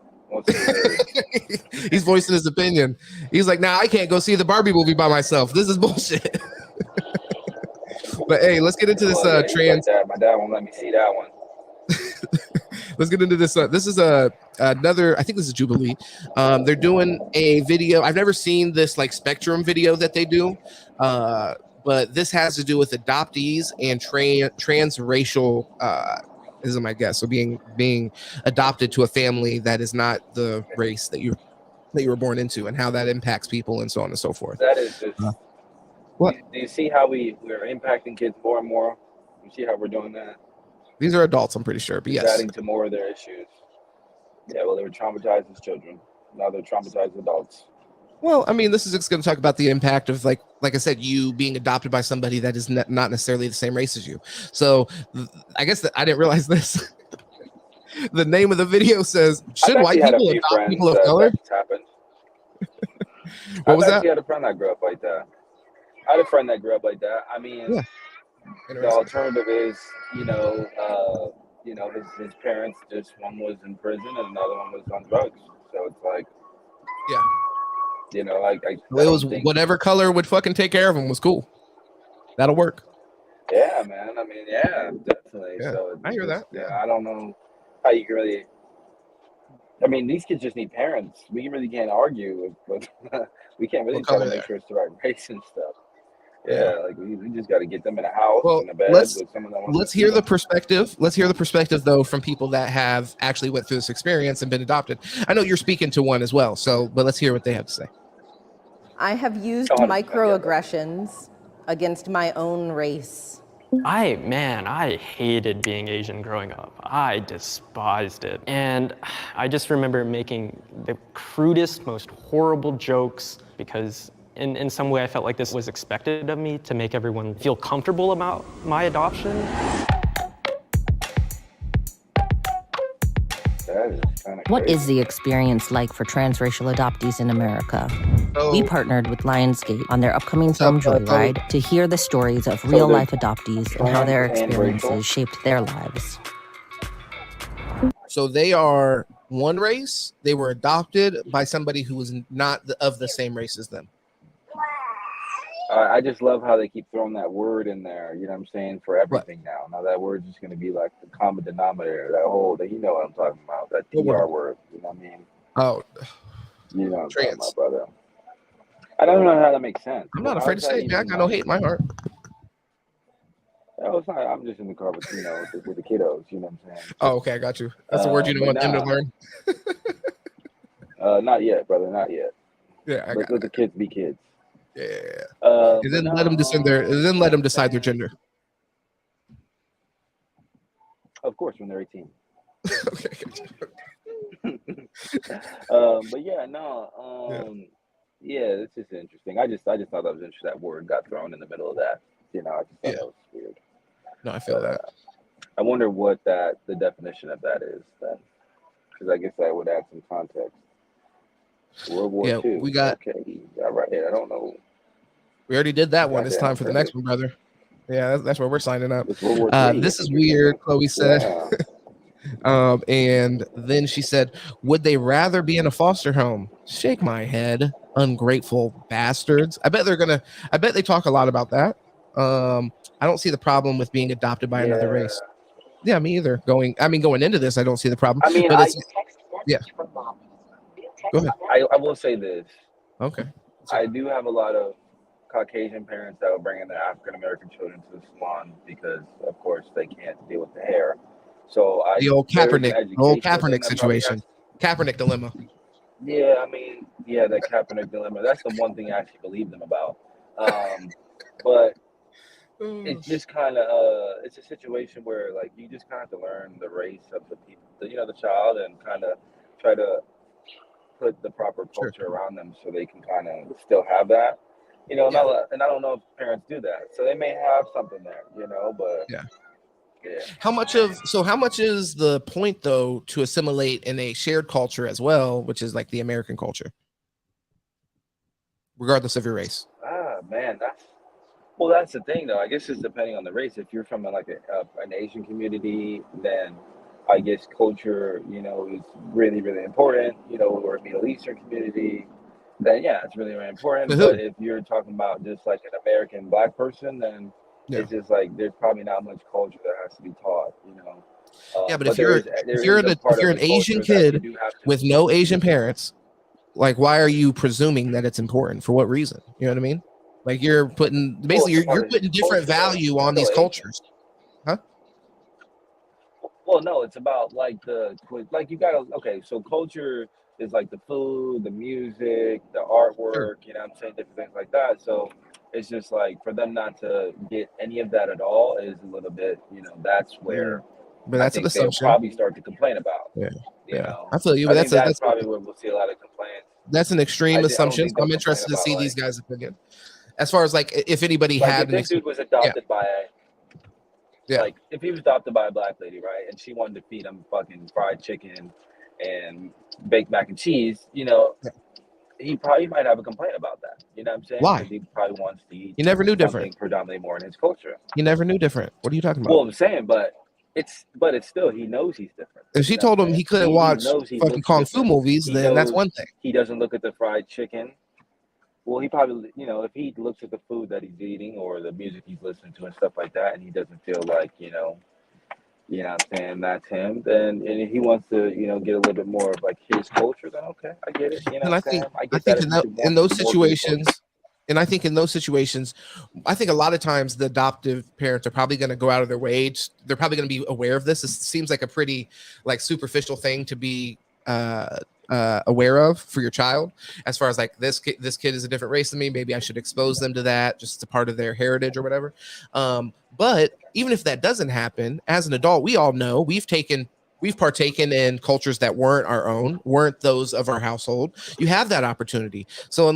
He's voicing his opinion. He's like, "Nah, I can't go see the Barbie movie by myself. This is bullshit." But hey, let's get into this trans. Like my dad won't let me see that one. Let's get into this. This is another. I think this is Jubilee. They're doing a video. I've never seen this like Spectrum video that they do, but this has to do with adoptees and transracial. This is my guess. So being adopted to a family that is not the race that you were born into, and how that impacts people, and so on and so forth. That is just. What? Do you see how we're impacting kids more and more? You see how we're doing that? These are adults, I'm pretty sure, but yes. Adding to more of their issues. Yeah, well, they were traumatized as children. Now they're traumatized adults. Well, I mean, this is just going to talk about the impact of, like I said, you being adopted by somebody that is not necessarily the same race as you. So I guess that I didn't realize this. The name of the video says, "Should white people adopt people of color?" What was that? I had a friend that grew up like that. I had a friend that grew up like that. I mean, the alternative is, his parents, just one was in prison and another one was on drugs. So it's like, it was whatever color would fucking take care of him was cool. That'll work. Yeah, man. I mean, yeah, definitely. Yeah, so I hear that. Yeah, I don't know how you can really. I mean, these kids just need parents. We really can't argue with we can't really try to make sure it's the right race and stuff. Yeah, like we just got to get them in a house, in a bed. Let's hear the perspective. Let's hear the perspective though from people that have actually went through this experience and been adopted. I know you're speaking to one as well, but let's hear what they have to say. I have used microaggressions against my own race. I hated being Asian growing up. I despised it. And I just remember making the crudest, most horrible jokes because in some way I felt like this was expected of me to make everyone feel comfortable about my adoption. What is the experience like for transracial adoptees in America? We partnered with Lionsgate on their upcoming film Joyride to hear the stories of real-life adoptees and how their experiences shaped their lives. So they are one race. They were adopted by somebody who was not of the same race as them. I just love how they keep throwing that word in there, you know what I'm saying, for everything now. Now that word's just going to be like the common denominator, you know what I'm talking about, that TR word, you know what I mean? Oh. You know what I'm talking about, brother. I don't know how that makes sense. I'm not afraid to say it, man. I got no hate in my heart. No, it's not. I'm just in the car with, with the kiddos, you know what I'm saying? Oh, okay, I got you. That's the word you don't want them to learn? Not yet, brother, not yet. Yeah, let the kids be kids. Yeah. And then let them decide their gender. Of course, when they're 18. Okay. But it's just interesting. I just thought that was interesting. That word got thrown in the middle of that. I just thought that was weird. No, I feel that. I wonder what the definition of that is then, because I guess that would add some context. World War Yeah, II. we got. Okay, all right. I don't know. We already did that one. It's Goddamn, time for the next one, brother. Yeah, that's where we're signing up. It's World War III. This is weird, Chloe said. Yeah. And then she said, would they rather be in a foster home? Shake my head, ungrateful bastards. I bet they talk a lot about that. I don't see the problem with being adopted by another race. Yeah, me either. Going into this, I don't see the problem. I mean, but yeah. Go ahead. I will say this. Okay. I do have a lot of Caucasian parents that will bring in their African American children to the salon because, of course, they can't deal with the hair. So the old Kaepernick situation, Kaepernick dilemma. Yeah, I mean, the Kaepernick dilemma. That's the one thing I actually believe them about. But it's just kind of it's a situation where like you just kind of have to learn the race of the people, the child, and kind of try to put the proper culture around them so they can kind of still have that. And I don't know if parents do that, so they may have something there, but yeah. How much is the point though to assimilate in a shared culture as well, which is like the American culture, regardless of your race? Man, that's the thing though. I guess it's depending on the race. If you're from like an Asian community, then I guess culture, is really, really important. Or a Middle Eastern community, then yeah, it's really, really important. But if you're talking about just like an American Black person, then it's just like there's probably not much culture that has to be taught, but if you're an Asian kid with no Asian parents, like why are you presuming that it's important? For what reason? You know what I mean? Like you're putting you're putting different value on these cultures, huh? Well, no, it's about like you gotta so culture is like the food, the music, the artwork, I'm saying, different things like that. So it's just like for them not to get any of that at all is a little bit, that's where but that's an assumption. They'll probably start to complain about. Yeah. I feel you, but that's probably where we'll see a lot of complaints. That's an extreme assumption. So I'm interested to see these guys' opinion. As far as like if anybody had this dude was adopted by like if he was adopted by a Black lady, right, and she wanted to feed him fucking fried chicken and baked mac and cheese, he probably might have a complaint about that. You know what I'm saying? Why? He probably wants to eat. You never knew different. Predominantly more in his culture. You never knew different. What are you talking about? Well, I'm saying, but it's still he knows he's different. If she told him he couldn't watch fucking kung fu movies, then that's one thing. He doesn't look at the fried chicken. Well, he probably, if he looks at the food that he's eating or the music he's listening to and stuff like that, and he doesn't feel like, what I'm saying, that's him, then and he wants to, get a little bit more of like his culture, then okay, I get it. And I think in those situations, I think a lot of times the adoptive parents are probably going to go out of their way. They're probably going to be aware of this. It seems like a pretty like superficial thing to be aware of for your child, as far as like this kid is a different race than me, maybe I should expose them to that, just a part of their heritage or whatever. But even if that doesn't happen, as an adult, we all know we've partaken in cultures that weren't our own, weren't those of our household. You have that opportunity. So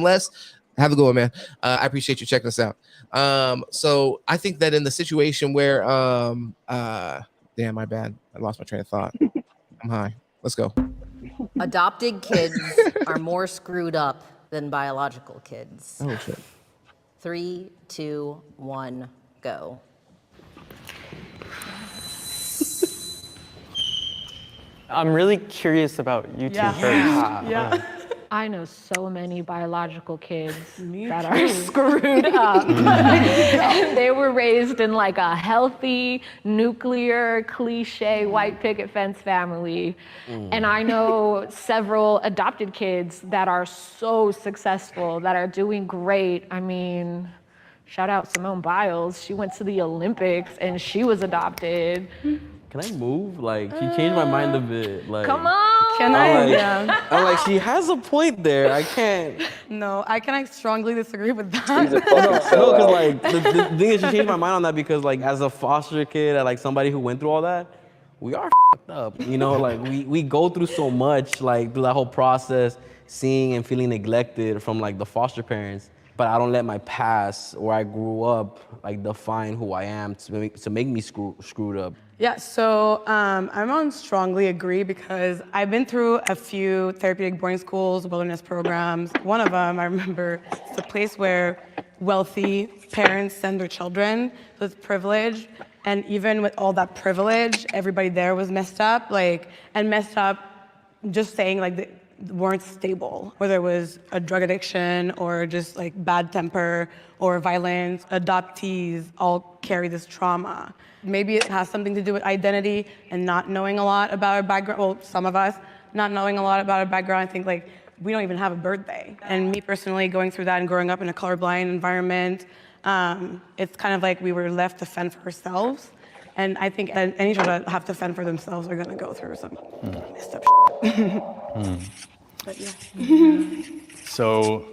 have a good one, man. I appreciate you checking us out. So I think that in the situation where damn, my bad, I lost my train of thought. I'm high. Let's go. Adopted kids are more screwed up than biological kids. Oh, shit. 3, 2, 1, go. I'm really curious about you two first. Yeah. I know so many biological kids that are screwed up. And they were raised in like a healthy, nuclear, cliche, white picket fence family. And I know several adopted kids that are so successful, that are doing great. I mean, shout out Simone Biles. She went to the Olympics and she was adopted. Can I move? Like, she changed my mind a bit. Like, come on! Can I? I'm like, she has a point there. I can't. No, I strongly disagree with that. No, because like the thing is, she changed my mind on that because like as a foster kid and like somebody who went through all that, we are f***ed up. Like we go through so much like through that whole process, seeing and feeling neglected from like the foster parents. But I don't let my past, where I grew up, like define who I am to make me screwed up. Yeah, so I'm on strongly agree because I've been through a few therapeutic boarding schools, wilderness programs. One of them, I remember, it's a place where wealthy parents send their children, so it's privilege. And even with all that privilege, everybody there was messed up, just saying like they weren't stable, whether it was a drug addiction or just like bad temper or violence. Adoptees all carry this trauma. Maybe it has something to do with identity and not knowing a lot about our background. Well, some of us not knowing a lot about our background. I think like we don't even have a birthday. And me personally going through that and growing up in a colorblind environment, it's kind of like we were left to fend for ourselves. And I think any children that have to fend for themselves are gonna go through some messed up shit. But yeah. So,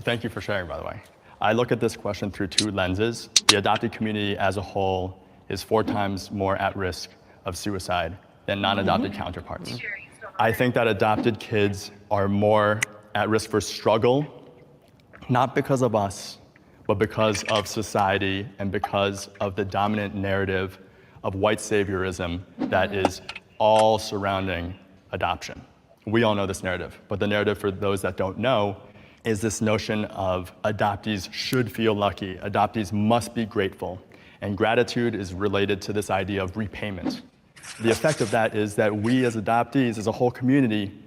thank you for sharing, by the way. I look at this question through two lenses. The adopted community as a whole is 4 times more at risk of suicide than non-adopted counterparts. I think that adopted kids are more at risk for struggle, not because of us, but because of society and because of the dominant narrative of white saviorism that is all surrounding adoption. We all know this narrative, but the narrative for those that don't know is this notion of adoptees should feel lucky, adoptees must be grateful, and gratitude is related to this idea of repayment. The effect of that is that we as adoptees, as a whole community,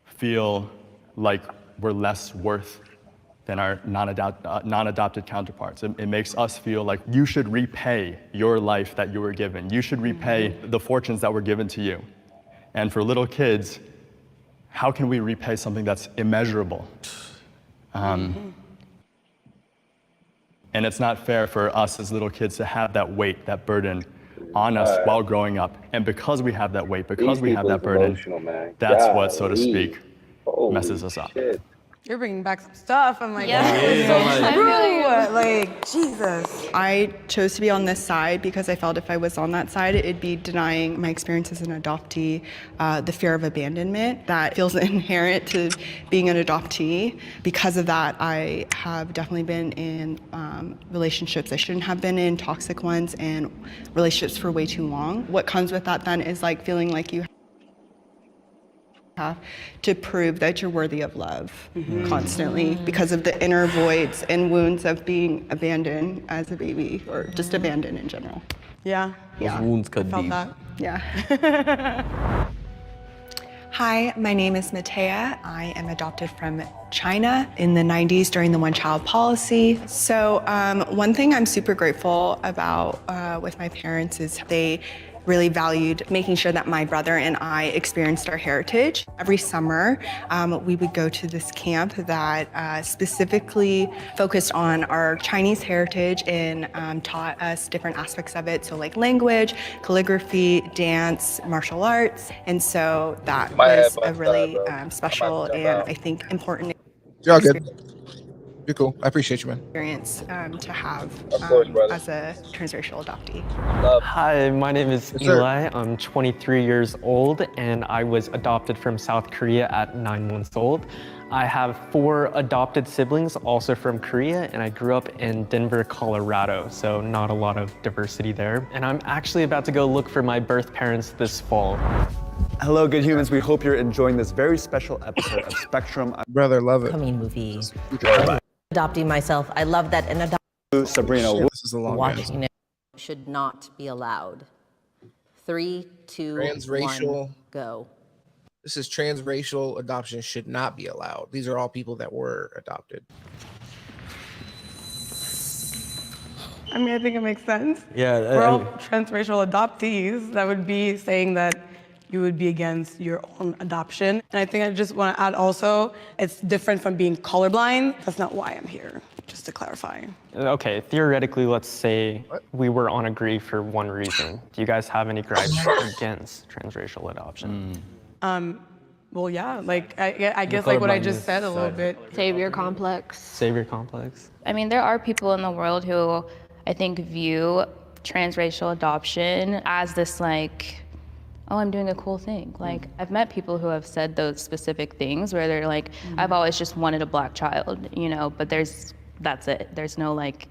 feel like we're less worth than our non-adopted counterparts. It makes us feel like you should repay your life that you were given. You should repay the fortunes that were given to you. And for little kids, how can we repay something that's immeasurable? And it's not fair for us as little kids to have that weight, that burden on us while growing up. And because we have that weight, because we have that burden, that's what, so to speak, messes us up. You're bringing back some stuff. I'm like, Jesus. I chose to be on this side because I felt if I was on that side, it'd be denying my experience as an adoptee, the fear of abandonment that feels inherent to being an adoptee. Because of that, I have definitely been in relationships I shouldn't have been in, toxic ones, and relationships for way too long. What comes with that then is like feeling like you have to prove that you're worthy of love constantly because of the inner voids and wounds of being abandoned as a baby or just abandoned in general. Yeah. Those wounds cut deep. That. Yeah. Hi, my name is Matea. I am adopted from China in the 90s during the one-child policy. So one thing I'm super grateful about with my parents is they really valued making sure that my brother and I experienced our heritage. Every summer, we would go to this camp that specifically focused on our Chinese heritage and taught us different aspects of it. So like language, calligraphy, dance, martial arts. And so that was a really special and I think important You're all good. You're cool. I appreciate you, man. Experience to have as a transracial adoptee. Hi, my name is Eli. I'm 23 years old and I was adopted from South Korea at 9 months old. I have 4 adopted siblings, also from Korea, and I grew up in Denver, Colorado, so not a lot of diversity there. And I'm actually about to go look for my birth parents this fall. Hello, good humans. We hope you're enjoying this very special episode of Spectrum. Brother, love it. Coming movie. Adopting myself. I love that an Sabrina, this is a long watching it should not be allowed. 3, 2, Transracial. 1, go. This is transracial adoption should not be allowed. These are all people that were adopted. I mean, I think it makes sense. Yeah. We're all transracial adoptees. That would be saying that you would be against your own adoption. And I think I just want to add also, it's different from being colorblind. That's not why I'm here, just to clarify. Okay, theoretically, let's say we were on agree for one reason. Do you guys have any gripes against transracial adoption? Well, yeah, like I guess like what I just said a little bit. Savior complex. Savior complex. I mean, there are people in the world who I think view transracial adoption as this like, oh, I'm doing a cool thing. Like, I've met people who have said those specific things where they're like, I've always just wanted a black child, you know, but that's it. There's no like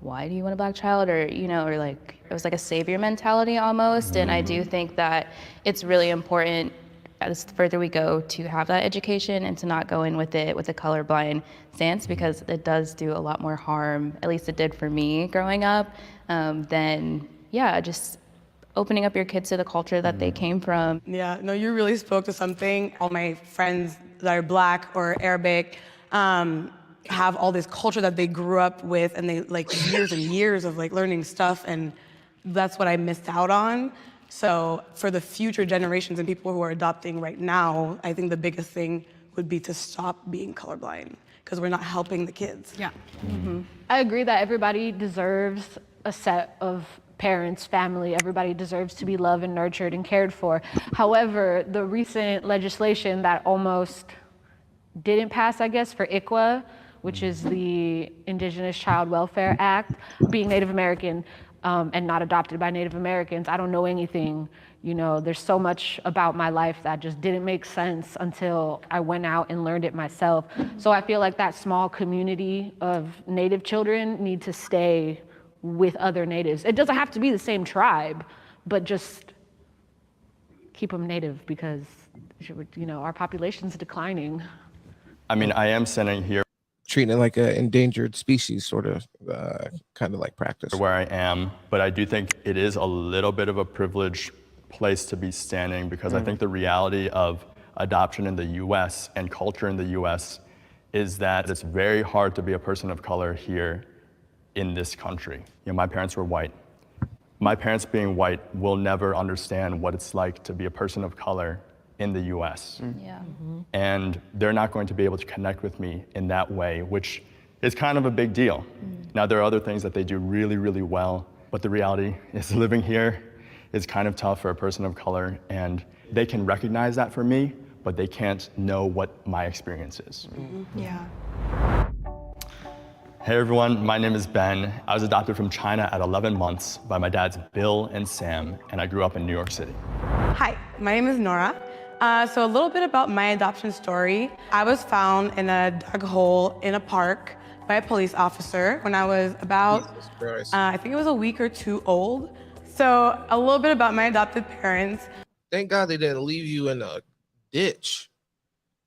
why do you want a black child? Or, you know, or like, it was like a savior mentality almost. And I do think that it's really important as the further we go to have that education and to not go in with it with a colorblind stance, because it does do a lot more harm, at least it did for me growing up, than, yeah, just opening up your kids to the culture that they came from. Yeah, no, you really spoke to something. All my friends that are black or Arabic have all this culture that they grew up with, and they like years and years of like learning stuff, and that's what I missed out on. So for the future generations and people who are adopting right now, I think the biggest thing would be to stop being colorblind, because we're not helping the kids. Yeah. I agree that everybody deserves a set of parents, family. Everybody deserves to be loved and nurtured and cared for. However, the recent legislation that almost didn't pass, I guess, for ICWA, which is the Indigenous Child Welfare Act, being Native American, and not adopted by Native Americans, I don't know anything. You know, there's so much about my life that just didn't make sense until I went out and learned it myself. So I feel like that small community of Native children need to stay with other Natives. It doesn't have to be the same tribe, but just keep them Native, because, you know, our population's declining. I mean, I am sitting here treating it like an endangered species sort of kind of like practice. Where I am, but I do think it is a little bit of a privileged place to be standing, because I think the reality of adoption in the US and culture in the US is that it's very hard to be a person of color here in this country. You know, my parents were white. My parents being white will never understand what it's like to be a person of color in the US. Yeah. And they're not going to be able to connect with me in that way, which is kind of a big deal. Now, there are other things that they do really, really well, but the reality is living here is kind of tough for a person of color, and they can recognize that for me, but they can't know what my experience is. Yeah. Hey everyone, my name is Ben. I was adopted from China at 11 months by my dads Bill and Sam, and I grew up in New York City. Hi, my name is Nora. So a little bit about my adoption story. I was found in a dug hole in a park by a police officer when I was about, I think it was a week or two old. So a little bit about my adopted parents. Thank God they didn't leave you in a ditch.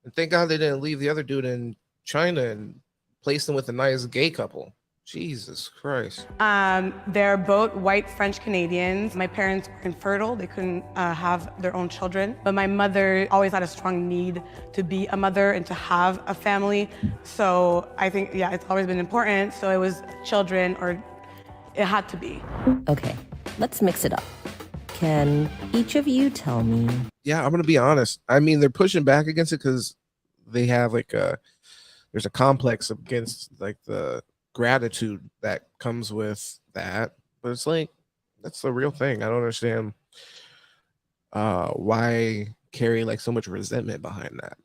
And thank God they didn't leave the other dude in China and place them with a nice gay couple. Jesus Christ. They're both white French Canadians. My parents were infertile. They couldn't have their own children. But my mother always had a strong need to be a mother and to have a family. So I think, yeah, it's always been important. So it was children, or it had to be. Okay, let's mix it up. Can each of you tell me? Yeah, I'm gonna be honest. I mean, they're pushing back against it because they have like there's a complex against like the gratitude that comes with that, but it's like that's the real thing. I don't understand why carry like so much resentment behind that.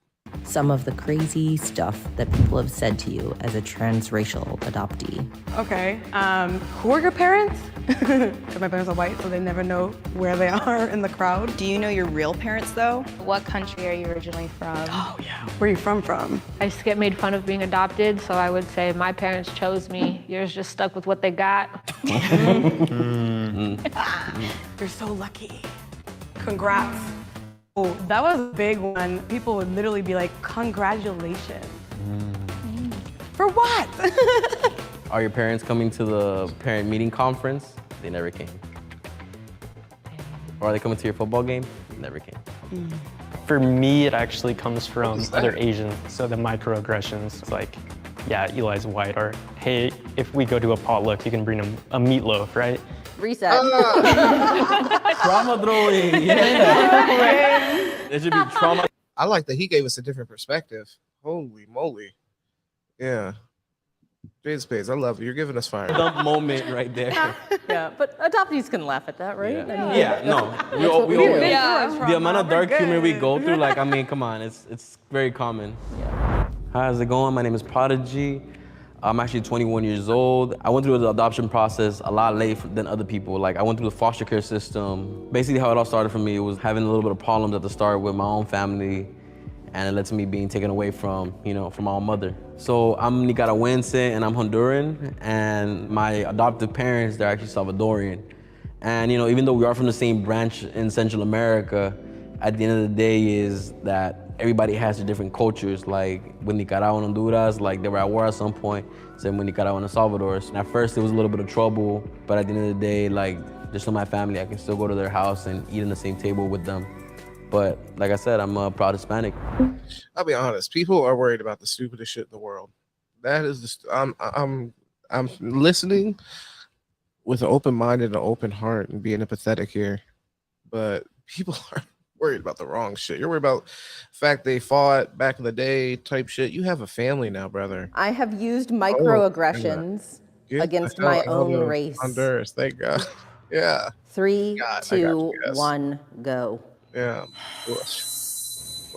Some of the crazy stuff that people have said to you as a transracial adoptee. Okay, who are your parents? My parents are white, so they never know where they are in the crowd. Do you know your real parents though? What country are you originally from? Oh yeah, where are you from? I just get made fun of being adopted, so I would say my parents chose me. Yours just stuck with what they got. You're so lucky. Congrats. Oh, that was a big one. People would literally be like, congratulations. For what? Are your parents coming to the parent meeting conference? They never came. Or are they coming to your football game? They never came. For me, it actually comes from other Asians, so the microaggressions, like, yeah, Eli's white, or hey, if we go to a potluck, you can bring them a meatloaf, right? Reset. Trauma throwing. Yeah. It should be trauma. I like that he gave us a different perspective. Holy moly. Yeah. Jade Spades, I love you. You're giving us fire. Dump moment right there. Yeah, but adoptees can laugh at that, right? Yeah, no. We the amount of dark humor we go through, like, I mean, come on, it's very common. Yeah. Hi, how's it going? My name is Prodigy. I'm actually 21 years old. I went through the adoption process a lot later than other people. Like, I went through the foster care system. Basically, how it all started for me was having a little bit of problems at the start with my own family. and it led to me being taken away from, from my own mother. So I'm Nicaraguense and I'm Honduran, and my adoptive parents, they're actually Salvadorian. And even though we are from the same branch in Central America, at the end of the day is that everybody has their different cultures. Like with Nicaragua and Honduras, like they were at war at some point, same with Nicaragua and El Salvador. And at first it was a little bit of trouble, but at the end of the day, like they're still my family. I can still go to their house and eat in the same table with them. But like I said, I'm a proud Hispanic. I'll be honest. People are worried about the stupidest shit in the world. That is I'm listening with an open mind and an open heart and being empathetic here. But people are worried about the wrong shit. You're worried about the fact they fought back in the day type shit. You have a family now, brother. I have used microaggressions against my own race. Honduras, thank God. Yeah. 3, 2, 1, go. Yeah. What's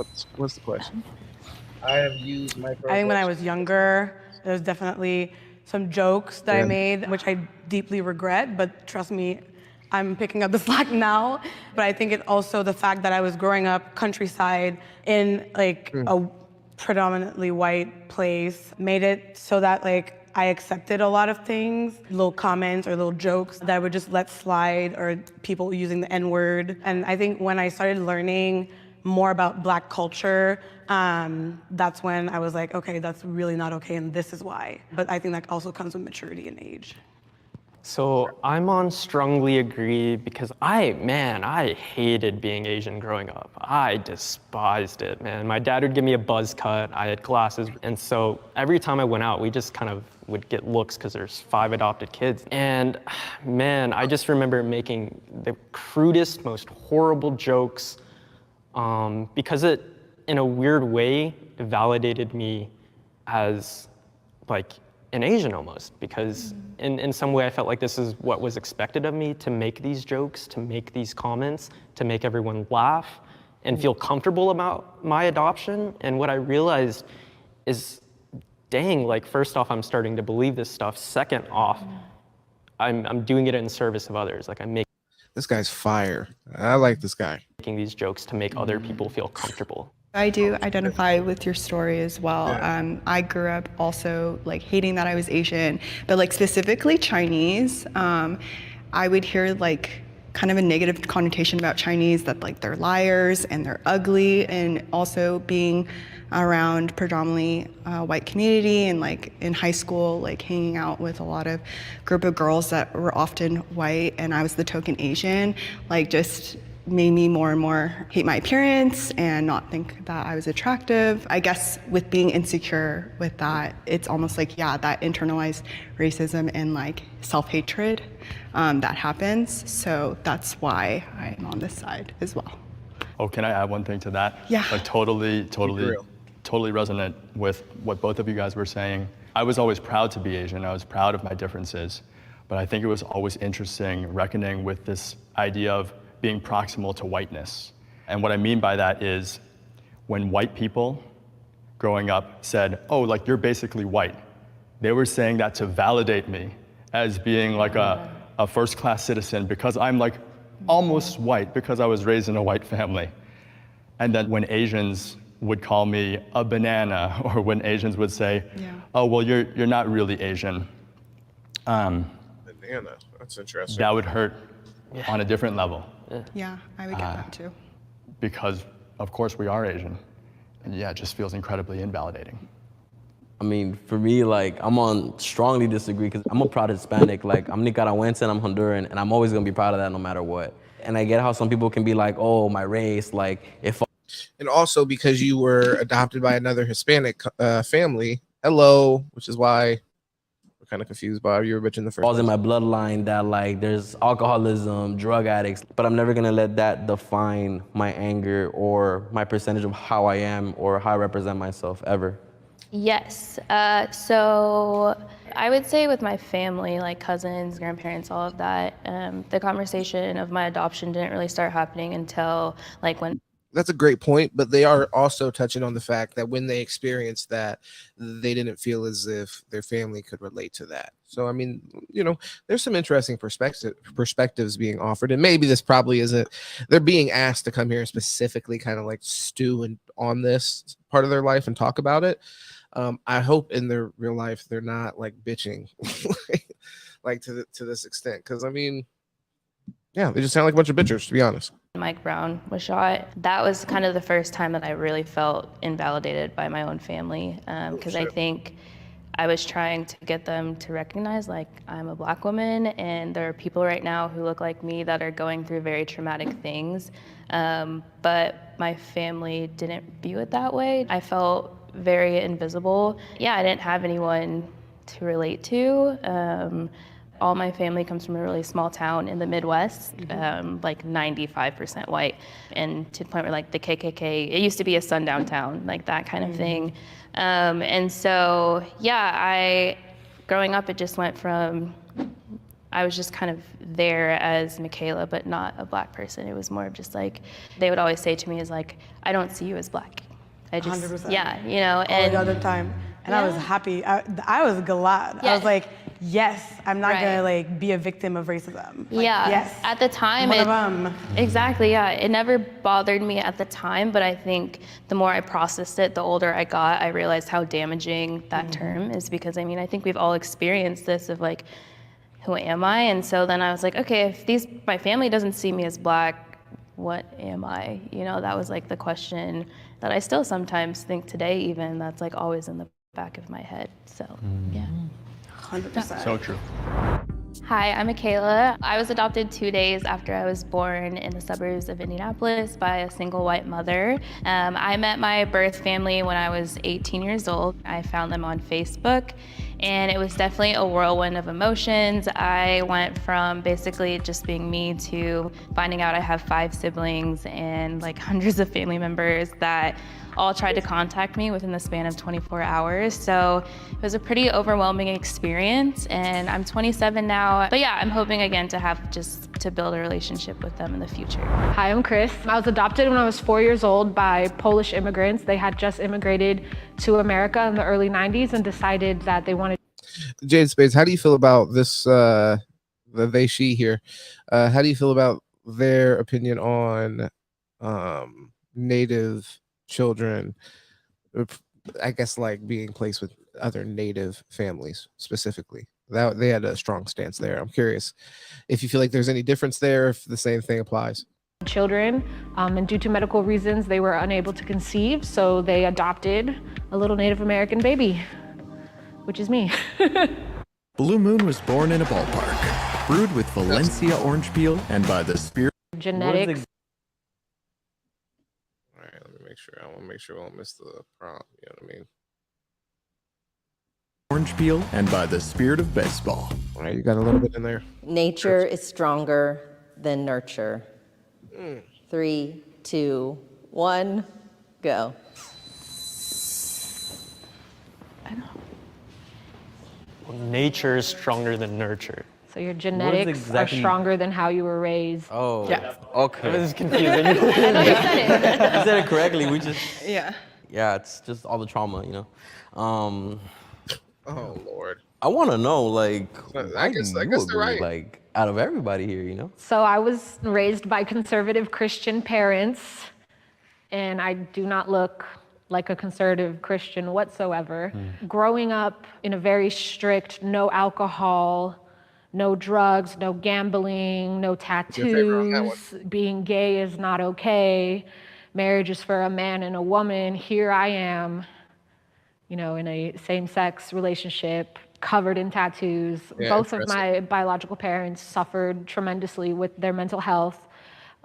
the question? I have used microaggressions. I think when I was younger, there was definitely some jokes that I made, which I deeply regret, but trust me, I'm picking up the slack now. But I think it also the fact that I was growing up countryside in like a predominantly white place made it so that like I accepted a lot of things, little comments or little jokes that I would just let slide, or people using the N-word. And I think when I started learning more about Black culture, that's when I was like, okay, that's really not okay, and this is why. But I think that also comes with maturity and age. So I'm on strongly agree because I hated being Asian growing up. I despised it, man. My dad would give me a buzz cut, I had glasses, and so every time I went out, we just kind of would get looks because there's 5 adopted kids. And man, I just remember making the crudest, most horrible jokes because it, in a weird way, validated me as like an Asian almost, because in some way I felt like this is what was expected of me, to make these jokes, to make these comments, to make everyone laugh and feel comfortable about my adoption. And what I realized is, dang, like first off, I'm starting to believe this stuff. Second off, I'm doing it in service of others. Like I'm making this guy's fire. I like this guy. Making these jokes to make other people feel comfortable. I do identify with your story as well. I grew up also like hating that I was Asian, but like specifically Chinese. I would hear like kind of a negative connotation about Chinese, that like they're liars and they're ugly, and also being around predominantly white community and like in high school, like hanging out with a lot of group of girls that were often white and I was the token Asian, like just made me more and more hate my appearance and not think that I was attractive. I guess with being insecure with that, it's almost like, yeah, that internalized racism and like self-hatred that happens. So that's why I'm on this side as well. Oh, can I add one thing to that? Yeah. Like totally resonant with what both of you guys were saying. I was always proud to be Asian. I was proud of my differences, but I think it was always interesting reckoning with this idea of being proximal to whiteness. And what I mean by that is when white people growing up said, oh, like you're basically white, they were saying that to validate me as being like a first-class citizen because I'm like almost white because I was raised in a white family. And then when Asians would call me a banana, or when Asians would say, oh, well, you're not really Asian. Banana, that's interesting. That would hurt on a different level. Yeah, I would get that too. Because, of course, we are Asian. And yeah, it just feels incredibly invalidating. I mean, for me, like, I'm on strongly disagree because I'm a proud Hispanic. Like, I'm Nicaraguense and I'm Honduran, and I'm always gonna be proud of that no matter what. And I get how some people can be like, oh, my race, like, if. And also because you were adopted by another Hispanic family, hello, which is why we're kind of confused by you were bitching the first falls in my bloodline that like there's alcoholism, drug addicts, but I'm never gonna let that define my anger or my percentage of how I am or how I represent myself ever. Yes, so I would say with my family, like cousins, grandparents, all of that, the conversation of my adoption didn't really start happening until like when that's a great point, but they are also touching on the fact that when they experienced that, they didn't feel as if their family could relate to that. So, I mean, there's some interesting perspectives being offered, and maybe this probably isn't. They're being asked to come here and specifically kind of like stew on this part of their life and talk about it. I hope in their real life they're not like bitching, like to this extent, because I mean, yeah, they just sound like a bunch of bitchers, to be honest. Mike Brown was shot. That was kind of the first time that I really felt invalidated by my own family, because I think I was trying to get them to recognize, like, I'm a Black woman, and there are people right now who look like me that are going through very traumatic things, but my family didn't view it that way. I felt very invisible. Yeah, I didn't have anyone to relate to. All my family comes from a really small town in the Midwest, like 95% white, and to the point where like the KKK, it used to be a sundown town, like that kind of thing. And so, yeah, growing up, it just went from, I was just kind of there as Michaela, but not a Black person. It was more of just like, they would always say to me is like, I don't see you as Black. I just, 100%. Yeah, All the other time. And I was happy. I was glad. Yeah. I was like, yes, I'm not gonna like be a victim of racism. Like, yeah. Yes. At the time, One of them. Exactly. Yeah. It never bothered me at the time, but I think the more I processed it, the older I got, I realized how damaging that term is, because I mean, I think we've all experienced this of like, who am I? And so then I was like, okay, if my family doesn't see me as Black, what am I? That was like the question that I still sometimes think today, even, that's like always in the back of my head. So, yeah. 100%. So true. Hi, I'm Michaela. I was adopted 2 days after I was born in the suburbs of Indianapolis by a single white mother. I met my birth family when I was 18 years old. I found them on Facebook, and it was definitely a whirlwind of emotions. I went from basically just being me to finding out I have 5 siblings and like hundreds of family members that all tried to contact me within the span of 24 hours. So it was a pretty overwhelming experience, and I'm 27 now. But yeah, I'm hoping again to build a relationship with them in the future. Hi, I'm Chris. I was adopted when I was 4 years old by Polish immigrants. They had just immigrated to America in the early 90s and decided that they wanted. Jade Spades, how do you feel about this, the they, she here? How do you feel about their opinion on Native children, I guess, like being placed with other Native families specifically? That they had a strong stance there. I'm curious if you feel like there's any difference there, if the same thing applies. Children, and due to medical reasons, they were unable to conceive, so they adopted a little Native American baby, which is me. Blue Moon was born in a ballpark, brewed with Valencia orange peel, and by the spirit genetics. All right, let me make sure. I want to make sure I won't miss the prompt. You know what I mean? Orange peel, and by the spirit of baseball. All right, you got a little bit in there. Nature is stronger than nurture. 3, 2, 1, go. Nature is stronger than nurture. So your genetics are stronger than how you were raised. Oh, yeah. Okay. This is confusing. I know you said it. You said it correctly. We just Yeah, it's just all the trauma, Oh Lord. I want to know, like, I guess they're right. Like, out of everybody here, So I was raised by conservative Christian parents, and I do not look like a conservative Christian whatsoever. Growing up in a very strict, no alcohol, no drugs, no gambling, no tattoos, being gay is not okay, marriage is for a man and a woman. Here I am, in a same-sex relationship, covered in tattoos. Yeah, both of my biological parents suffered tremendously with their mental health.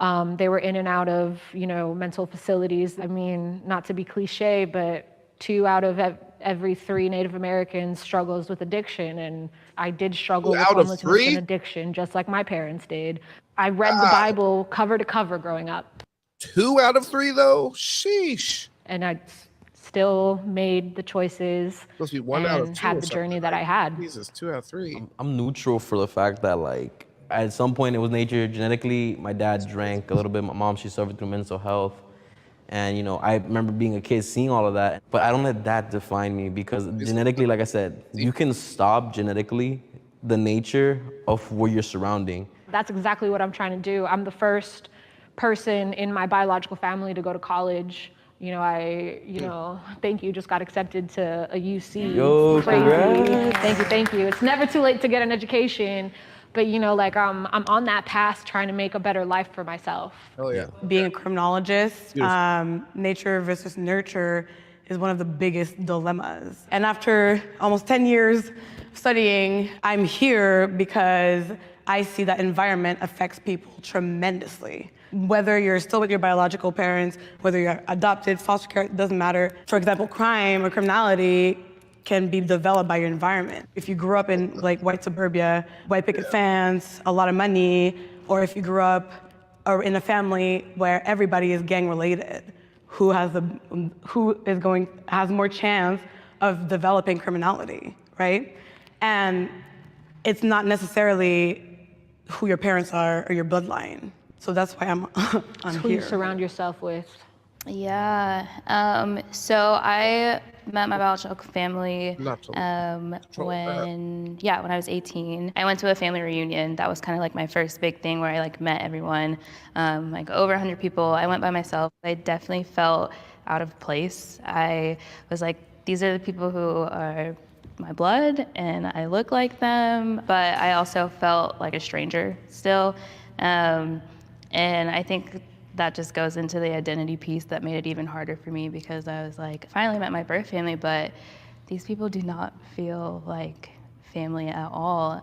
They were in and out of, mental facilities. I mean, not to be cliche, but 2 out of every 3 Native Americans struggles with addiction. And I did struggle with homelessness and addiction, just like my parents did. I read the Bible cover to cover growing up. 2 out of 3 though? Sheesh. And I still made the choices Supposed to be 1 out of 2 and had the journey that I had. Jesus, 2 out of 3. I'm neutral for the fact that, like, at some point it was nature. Genetically, my dad drank a little bit. My mom, she suffered through mental health. And, you know, I remember being a kid seeing all of that, but I don't let that define me because genetically, like I said, you can stop genetically the nature of what you're surrounding. That's exactly what I'm trying to do. I'm the first person in my biological family to go to college. You know, thank you, just got accepted to a UC. Yo, Crazy. congrats. Thank you. It's never too late to get an education. But you know, like I'm on that path trying to make a better life for myself. Oh yeah. Being a criminologist, nature versus nurture is one of the biggest dilemmas. And after almost 10 years studying, I'm here because I see that environment affects people tremendously. Whether you're still with your biological parents, whether you're adopted, foster care, it doesn't matter. For example, crime or criminality can be developed by your environment. If you grew up in like white suburbia, white picket fence, a lot of money, or if you grew up in a family where everybody is gang related, has more chance of developing criminality, right? And it's not necessarily who your parents are or your bloodline. So that's why I'm Who here. you surround yourself with. Yeah. So I met my biological family when I was 18. I went to a family reunion. That was kind of like my first big thing where I like met everyone, like over 100 people. I went by myself. I definitely felt out of place. I was like, these are the people who are my blood and I look like them, but I also felt like a stranger still. And I think that just goes into the identity piece that made it even harder for me because I was like, I finally met my birth family, but these people do not feel like family at all.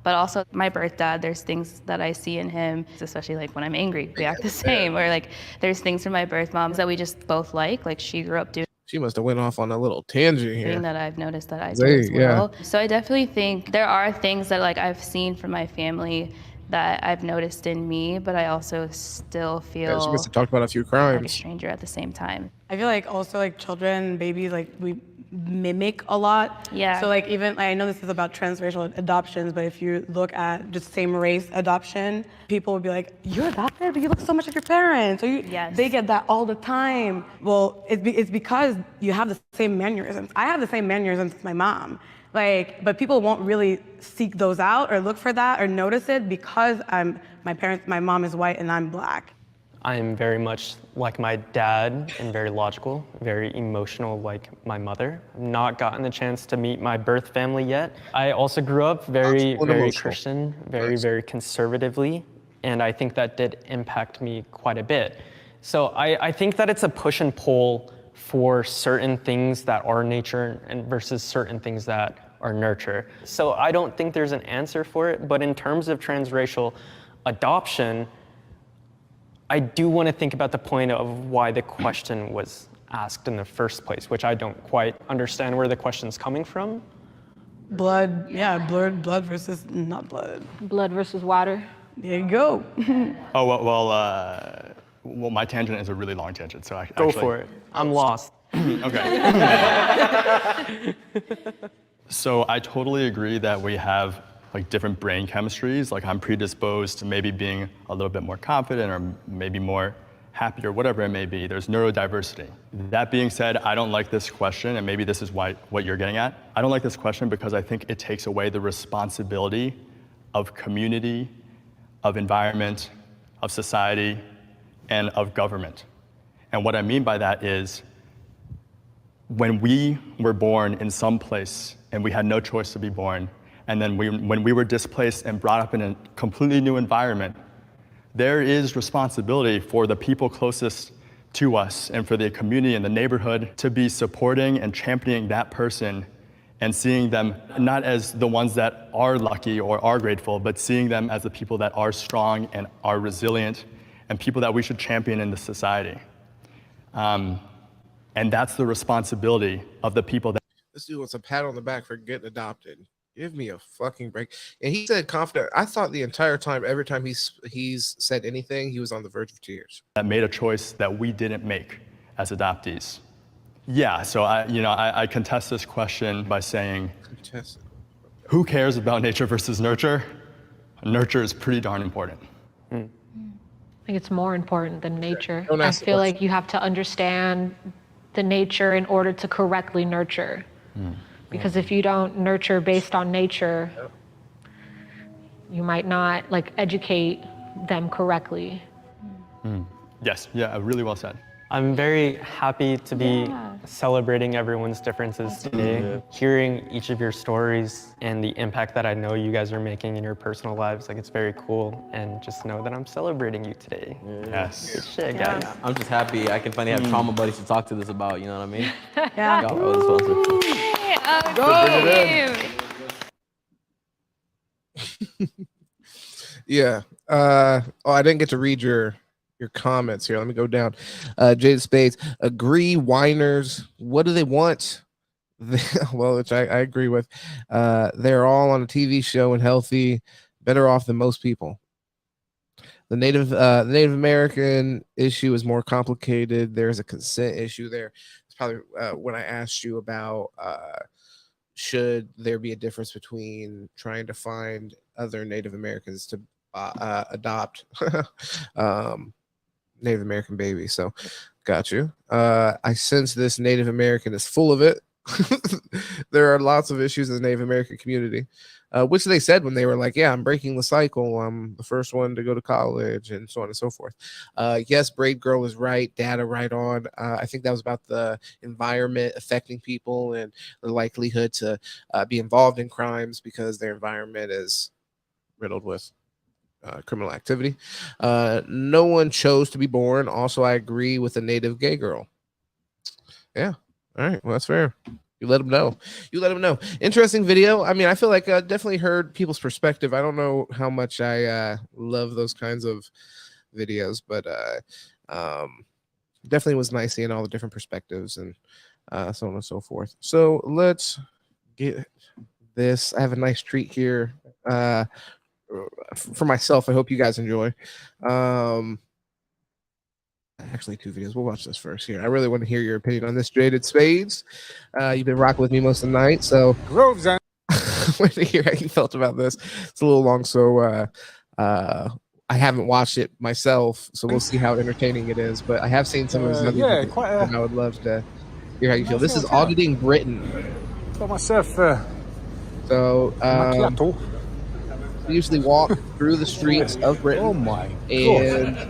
But also my birth dad, there's things that I see in him, especially like when I'm angry, we act the same. Or like there's things from my birth mom that we just both like she grew up doing. She must have went off on a little tangent here. That I've noticed that I do as well. So I definitely think there are things that like I've seen from my family that I've noticed in me, but I also still feel she must have talked about a few crimes. like a stranger at the same time. I feel like also like children, babies, like we mimic a lot. Yeah. So like even, I know this is about transracial adoptions, but if you look at just same race adoption, people would be like, you're adopted, but you look so much like your parents. Or Yes. They get that all the time. Well, it's because you have the same mannerisms. I have the same mannerisms as my mom. But people won't really seek those out or look for that or notice it because my mom is white and I'm black. I am very much like my dad and very logical, very emotional like my mother. I've not gotten the chance to meet my birth family yet. I also grew up very Christian, very conservatively, and I think that did impact me quite a bit. So I think that it's a push and pull for certain things that are nature and versus certain things that are nurture. So I don't think there's an answer for it, but in terms of transracial adoption, I do want to think about the point of why the question was asked in the first place, which I don't quite understand where the question's coming from. Blood versus not blood. Blood versus water. There you go. Oh, well, my tangent is a really long tangent, so Go for it. I'm lost. Okay. So I totally agree that we have like different brain chemistries. Like I'm predisposed to maybe being a little bit more confident or maybe more happy or whatever it may be. There's neurodiversity. That being said, I don't like this question, and maybe this is what you're getting at. I don't like this question because I think it takes away the responsibility of community, of environment, of society, and of government. And what I mean by that is when we were born in some place and we had no choice to be born, and then when we were displaced and brought up in a completely new environment, there is responsibility for the people closest to us and for the community and the neighborhood to be supporting and championing that person and seeing them not as the ones that are lucky or are grateful, but seeing them as the people that are strong and are resilient and people that we should champion in the society. And that's the responsibility of the people that. This dude wants a pat on the back for getting adopted. Give me a fucking break. And he said confident. I thought the entire time, every time he's said anything, he was on the verge of tears. That made a choice that we didn't make as adoptees. Yeah, so I contest this question by saying, who cares about nature versus nurture? Nurture is pretty darn important. think it's more important than nature. Don't I ask the feel question. like you have to understand the nature in order to correctly nurture. Because if you don't nurture based on nature, you might not like educate them correctly. Yes, yeah, really well said. I'm very happy to be celebrating everyone's differences today, hearing each of your stories and the impact that I know you guys are making in your personal lives. Like, it's very cool, and just know that I'm celebrating you today. Yes. Good shit, guys. I'm just happy I can finally have trauma buddies to talk to this about, you know what I mean? Yeah. Y'all are the sponsor. Yeah. I didn't get to read your comments here. Let me go down. Jade Spades, agree, whiners. What do they want? Well, which I agree with. They're all on a TV show and healthy, better off than most people. The Native American issue is more complicated. There's a consent issue there. It's probably when I asked you about should there be a difference between trying to find other Native Americans to adopt Native American babies. So got you. I sense this Native American is full of it. There are lots of issues in the Native American community, which they said when they were like, yeah, I'm breaking the cycle. I'm the first one to go to college and so on and so forth. Yes, Braid Girl is right. Data right on. I think that was about the environment affecting people and the likelihood to be involved in crimes because their environment is riddled with criminal activity. No one chose to be born. Also, I agree with the Native gay girl. Yeah. All right. Well, that's fair. You let them know. Interesting video. I mean, I feel like I definitely heard people's perspective. I don't know how much I love those kinds of videos, but definitely was nice seeing all the different perspectives and so on and so forth. So let's get this. I have a nice treat here. For myself, I hope you guys enjoy. Actually, 2 videos. We'll watch this first here. I really want to hear your opinion on this, Jaded Spades. You've been rocking with me most of the night, so I want to hear how you felt about this. It's a little long, so I haven't watched it myself, so we'll see how entertaining it is. But I have seen some of his other videos, and I would love to hear how you feel. This is Auditing Britain. Got myself so we usually walk through the streets of Britain. Oh my and God.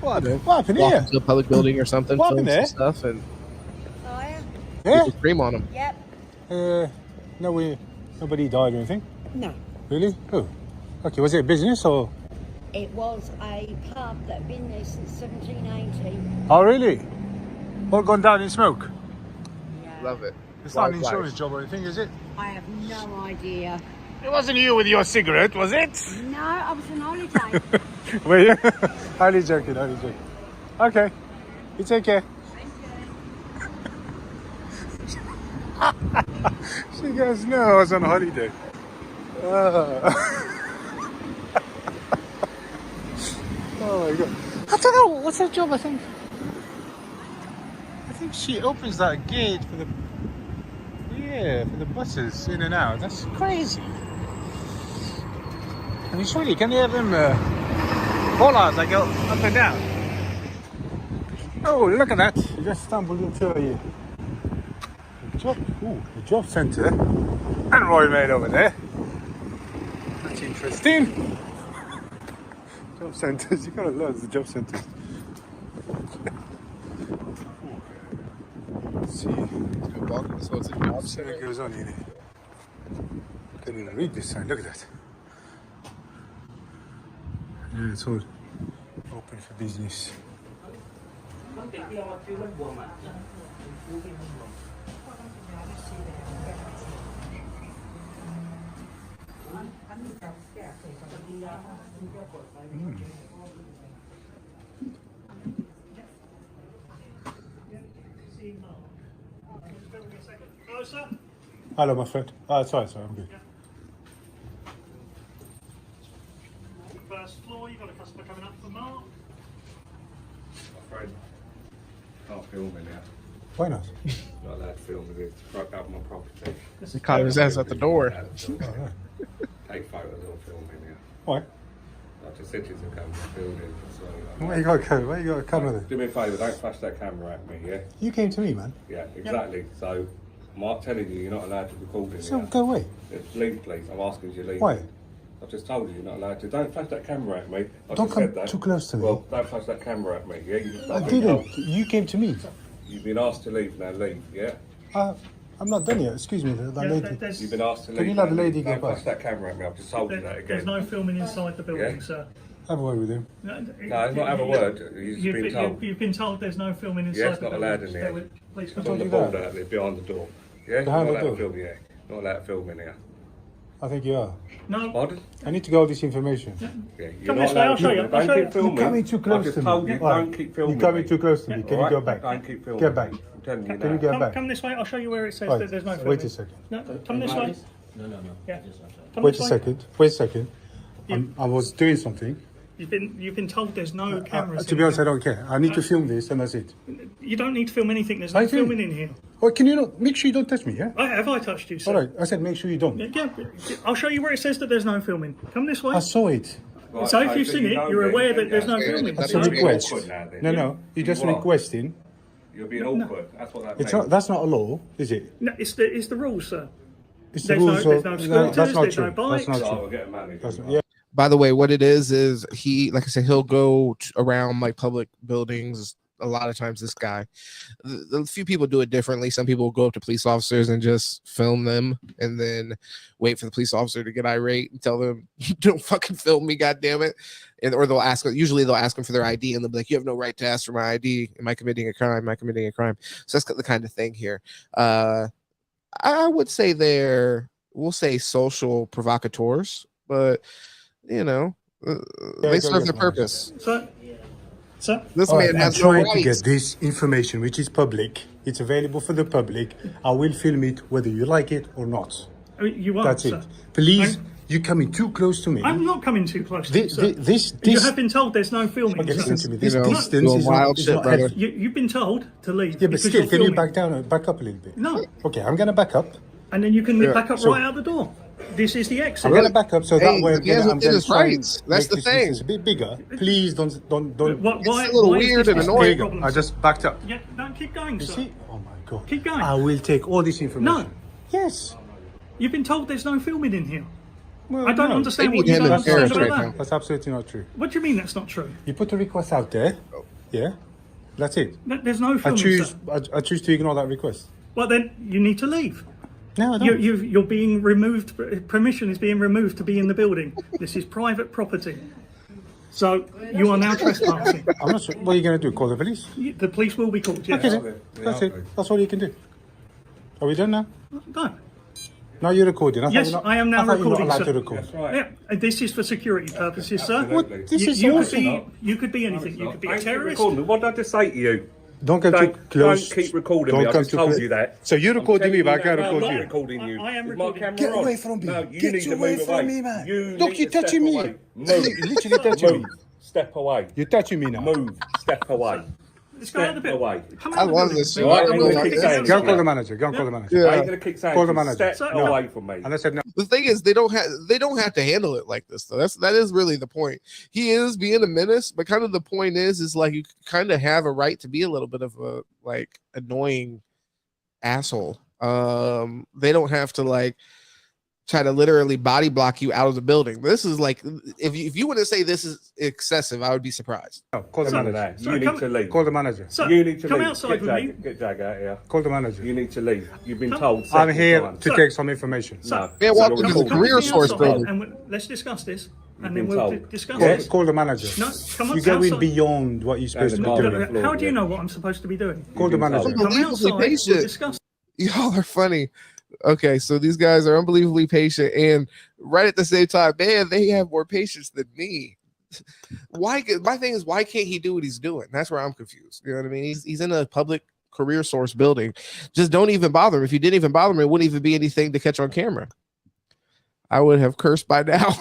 What happened walk here? into a public building or something, What film happened some there? stuff, and Yeah? people scream on them. Yep. Nobody died or anything? No. Really? Oh. Okay, was it a business or? It was a pub that had been there since 1780. Oh, really? All gone down in smoke? Love it. It's not an insurance job or anything, is it? I have no idea. It wasn't you with your cigarette, was it? No, I was on holiday. Were you? Only joking. Okay. You take care. She goes, no, I was on holiday. Oh my God. I don't know, what's her job, I think she opens that gate for the buses in and out. That's crazy. I mean, surely, can you have them bollards that go up and down? Oh, look at that. You just stumbled into the job centre. And Roy made over there. That's interesting. Job centres, you gotta learn the job centres. Let's see. What goes on here? Can't even read this sign. Look at that. Yeah, it's all open for business. Hello, my friend. Sorry, I'm good. First floor, you've got a customer coming up for Mark. I'm afraid I can't film in here. Why not? Not allowed to film with it. It's broke up my property. He caught his ass at the door. Take photos or film in here. Why? I just said to come to the building. Where you got a camera then? Do me a favour, don't flash that camera at me, yeah? You came to me, man. Yeah, exactly. So, I'm telling you, you're not allowed to record it. So go away. Leave, please. I'm asking you to leave. Why? I've just told you you're not allowed to. Don't flash that camera at me. Don't come too close to me. Well, don't flash that camera at me, yeah? I didn't. You came to me. You've been asked to leave, now leave, yeah? I'm not done yet. Excuse me, that lady. You've been asked to leave. Can you let the lady don't go back? flash that camera at me. I've just told you that again. There's no filming inside the building, sir. Have a word with him. No, it's not have a word. You've been told there's no filming inside Yeah, it's the not building. allowed in here. Please It's come on the board out there behind the door. Yeah, Behind not the allowed door? to film, yeah. Not allowed to film in here. I think you are. No. Pardon? I need to get all this information. Yeah, you're Come not this way, I'll allowed show to you. film. Don't keep filming. You're coming too close I've just to me. told you, Right. don't keep filming. You're coming too close to me. Can you go back? Don't keep filming. Get back. I'm telling you Can now. you get back? Come this way, I'll show you where it says Right. that there's no filming. Wait a second. No, come this way. No. Yeah. Come Wait this a way. second. Wait a second. I was doing something. You've been told there's no cameras. To be honest, I don't care. I need to film this, and that's it. You don't need to film anything. There's no filming in here. Oh, can you not make sure you don't touch me? Yeah. Have I touched you, sir? All right. I said make sure you don't. Yeah, I'll show you where it says that there's no filming. Come this way. I saw it. So if you've seen it, you're aware that there's no filming. That's a request. No. You're just requesting. You're being awkward. That's what that It's means. not. That's not a law, is it? No, it's the rules, sir. It's the There's rules. there's no scooters, That's not there's true. no bikes. That's not Oh, true. we'll get a manager. That's, yeah. By the way, what it is he, like I said, he'll go around like public buildings. A lot of times, this guy, a few people do it differently. Some people will go up to police officers and just film them, and then wait for the police officer to get irate and tell them, "Don't fucking film me, goddammit." And or they'll ask. Usually, they'll ask them for their ID, and they'll be like, "You have no right to ask for my ID. Am I committing a crime? Am I committing a crime?" So that's the kind of thing here. I would say we'll say social provocateurs, but they serve their purpose. So this All man right, has I'm no trying to rights. get this information, which is public. It's available for the public. I will film it whether you like it or not. I mean, you are, That's sir. it. Please, you're coming too close to me. I'm not coming too close to you, sir. This You have been told there's no filming. Okay, sir. listen to me. This distance is not healthy. You've been told to leave. Yeah, but because still, you're can you filming. back up a little bit? No. Okay, I'm gonna back up. And then you can Yeah, back up so- right out the door. This is the exit. I'm gonna back up so that way he has I'm within gonna his try and rights. That's make the this thing. distance a bit bigger. Please don't. Why, It's a little why is weird this and a annoying. problem, I sir? just backed up. Yeah, no, keep going, You sir. see? Oh my god. Keep going. I will take all this information. No. Yes. You've been told there's no filming in here. Well, I don't no. understand They what need you him don't in understand Paris about right that. now. That's absolutely not true. What do you mean that's not true? You put a request out there. Yeah. That's it. There's no I filming, choose. sir. I choose to ignore that request. Well, then you need to leave. No, I don't. You're being removed. Permission is being removed to be in the building. This is private property. So you are now trespassing. I'm not sure. What are you going to do? Call the police? The police will be called, yes. Okay, then. That's it. That's all you can do. Are we done now? No. Now you're recording. Yes, I am now recording, You're not allowed sir. to record. Yeah, and this is for security purposes, sir. What? This is you awesome. you could be anything. You could be a terrorist. What did I just say to you? Don't come too close. Don't keep recording me. Don't I come just too told close. you that. So you're recording me, but I can't No, I'm record not you. recording you. I am Is my recording. camera Get on? away from me. No, you Get need to away move from away. me, man. You Look, need you're to step touching me. away. Move. Literally touching me. Move. Step away. You're touching me now. Move. Step away. Let's go out the Step bit. away. Come I out the love building. this. No, I ain't gonna keep saying Go and call it. the manager. Go and call the manager. Yeah. I ain't gonna keep saying Call the it. manager. Step No. away from me. And I said no. The thing is, they don't have to handle it like this though. That is really the point. He is being a menace, but kind of the point is like you kind of have a right to be a little bit of a like annoying asshole. They don't have to like try to literally body block you out of the building. This is like if you were to say this is excessive, I would be surprised. No, call the None of manager. that. You need to leave. Call the manager. Sir, You need to come leave. outside with me. Get Jag out here. Call the manager. You need to leave. You've been Come- told. I'm several here times. to Sir. take some information. No. Yeah, So welcome you're to the recording. career with me source outside building. and let's discuss this, and You've then been we'll told. discuss Call, it. call the manager. No, come on, You're going outside. beyond what you're supposed to be Stand in the doing. floor, How do you yeah. know what I'm supposed to be doing? Call the manager. Come Unbelievably outside. We'll patient. discuss. Y'all are funny. Okay, so these guys are unbelievably patient, and right at the same time, man, they have more patience than me. Why? My thing is, why can't he do what he's doing? That's where I'm confused. You know what I mean? He's in a public career source building. Just don't even bother him. If you didn't even bother him, it wouldn't even be anything to catch on camera. I would have cursed by now.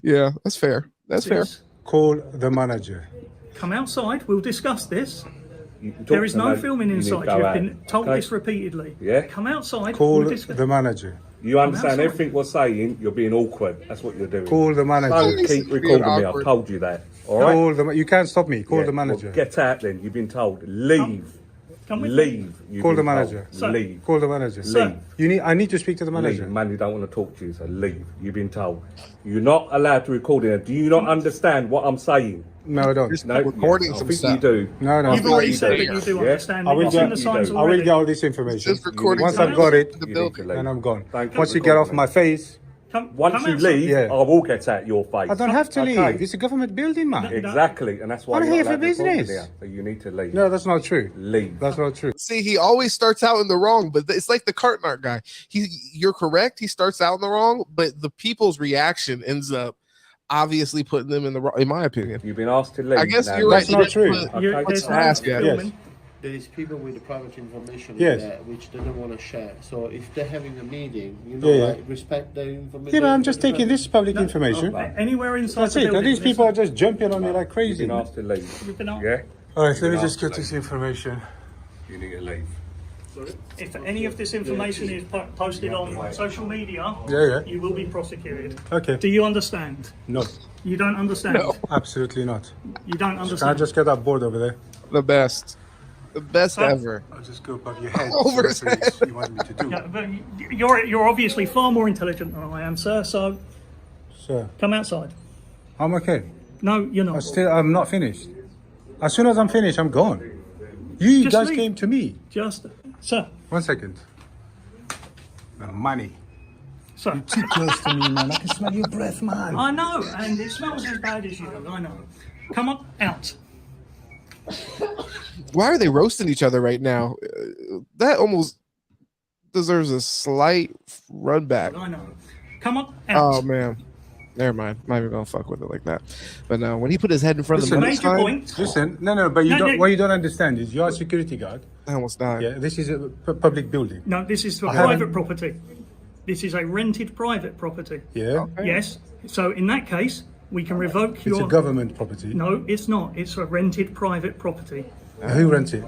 Yeah, that's fair. That's fair. Call the manager. Come outside. We'll discuss this. You can talk There is to no them. filming You need to inside. go You've out. been told Okay? this repeatedly. Yeah. Come outside. Call We'll discuss. the manager. You understand everything we're saying, you're being awkward. That's what you're doing. Call the manager. Don't keep recording me. I've told you that. All right? You can't stop me. Call the manager. Well, get out then. You've been told. Leave. Leave. Call the manager. Leave. Call the manager. Leave. I need to speak to the manager. Leave. Man, you don't want to talk to you, so leave. You've been told. You're not allowed to record it. Do you not understand what I'm saying? No, I don't. No, recording I some think stuff. you do. No. You've already said that you do understand. I will get all this information. Once I've got it, then I'm gone. Once you get off my face. Once you leave, I will get out your face. I don't have to leave. It's a government building, man. Exactly, and that's why I'm you're here not for allowed to record business. here, so you need to leave. No, that's not true. Leave. That's not true. See, he always starts out in the wrong, but it's like the Cartnart guy. You're correct. He starts out in the wrong, but the people's reaction ends up obviously putting them in the wrong, in my opinion. You've been asked to leave. I guess now. you're right. That's not true. Yes. There is people with the private information Yes. there which they don't want to share. So if they're having a meeting, Yeah. respect their information. Yeah, but I'm just taking this public information. Anywhere inside That's the it. Now building. these people are just jumping on me like crazy. You've been asked to leave. You've been asked. Yeah? All right, let me just get this information. You need to leave. If any of this information is posted on social media, you will be prosecuted. Okay. Do you understand? No. You don't understand? No. Absolutely not. You don't Can I understand? just get that board over there? The best. The best ever. I'll just go above your head. Over his head. You want me to do? Yeah, but you're obviously far more intelligent than I am, sir. So Sir, come outside. I'm okay. No, you're not. I'm not finished. As soon as I'm finished, I'm gone. You Just guys leave. came to me. Sir. 1 second. The money. Sir. You're too close to me, man. I can smell your breath, man. I know, and it smells as bad as you. I know. Come on, out. Why are they roasting each other right now? That almost deserves a slight run back. I know. Come on, out. Oh man, never mind. I'm not even gonna fuck with it like that. But no, when he put his head in front of the money sign, Listen, no, but what you don't understand is you're a security guard. I almost died. Yeah, this is a public building. No, this is for private property. This is a rented private property. Yeah. Yes. So in that case, we can revoke your. It's a government property. No, it's not. It's a rented private property. Who rents it?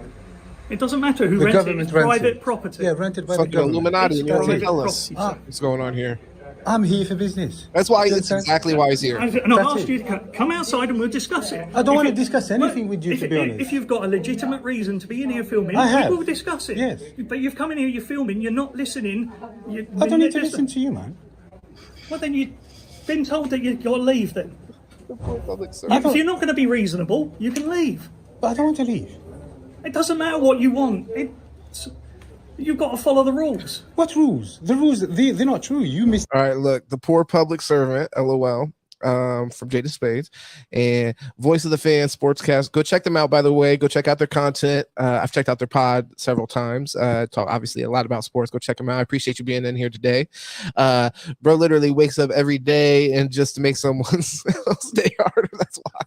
It doesn't matter who The rents it. government It's rents private it. property. Yeah, rented by the fucking government. Illuminati. And you want to private tell us property, what's going on here? I'm here for business. That's why. That's exactly why he's here. And I've asked you to come outside and we'll discuss it. I don't want to discuss anything with you, to be honest. If you've got a legitimate reason to be in here filming, I have. we will discuss it. Yes. But you've come in here, you're filming, you're not listening. I don't need to listen to you, man. Well, then you've been told that you've got to leave then. If you're not going to be reasonable, you can leave. But I don't want to leave. It doesn't matter what you want. You've got to follow the rules. What rules? The rules, they're not true. You missed. All right, look, the poor public servant, LOL, from Jada Spades, and Voice of the Fan Sportscast. Go check them out, by the way. Go check out their content. I've checked out their pod several times. Talk obviously a lot about sports. Go check them out. I appreciate you being in here today. Bro literally wakes up every day and just to make someone else day harder. That's wild.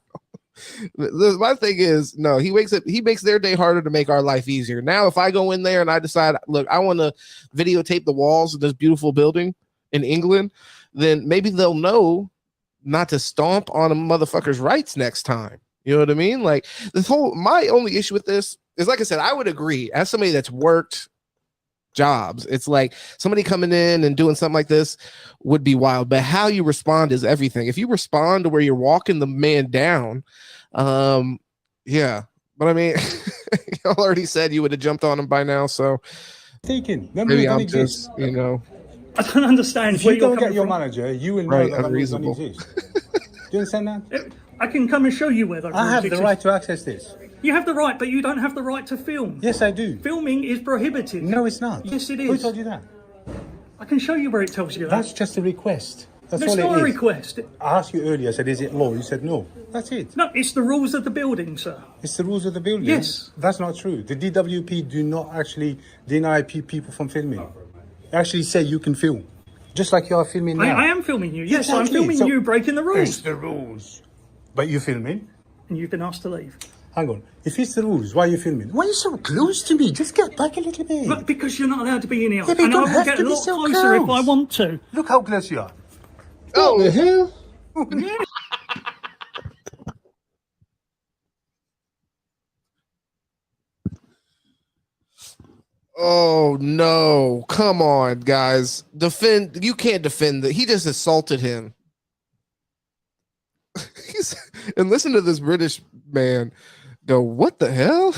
My thing is, no, he wakes up, he makes their day harder to make our life easier. Now, if I go in there and I decide, look, I want to videotape the walls of this beautiful building in England, then maybe they'll know not to stomp on a motherfucker's rights next time. You know what I mean? Like my only issue with this is, like I said, I would agree as somebody that's worked jobs. It's like somebody coming in and doing something like this would be wild, but how you respond is everything. If you respond to where you're walking the man down, yeah. But I mean, y'all already said you would have jumped on him by now, so maybe I'm just, you know. I don't understand. If you don't get your manager, you will know that rules don't exist. Do you understand that? I can come and show you where that I have the right to access this. You have the right, but you don't have the right to film. Yes, I do. Filming is prohibited. No, it's not. Yes, it is. Who told you that? I can show you where it tells you that. That's just a request. That's It's all not it a is. request. I asked you earlier, I said, is it law? You said no. That's it. No, it's the rules of the building, sir. It's the rules of the building? Yes. That's not true. The DWP do not actually deny people from filming. They actually say you can film. Just like you are filming now. I am filming you. Yes, Exactly. I'm filming So- you breaking the rules. It's the rules. But you're filming? And you've been asked to leave. Hang on. If it's the rules, why are you filming? Why are you so close to me? Just get back a little bit. But because you're not allowed to be in here. Yeah, but you and I don't will have get to a be lot so closer if close. I want to. Look how close you are. Oh, the hell? Oh no! Come on, guys. Defend. You can't defend that. He just assaulted him. And listen to this British man go, "What the hell?"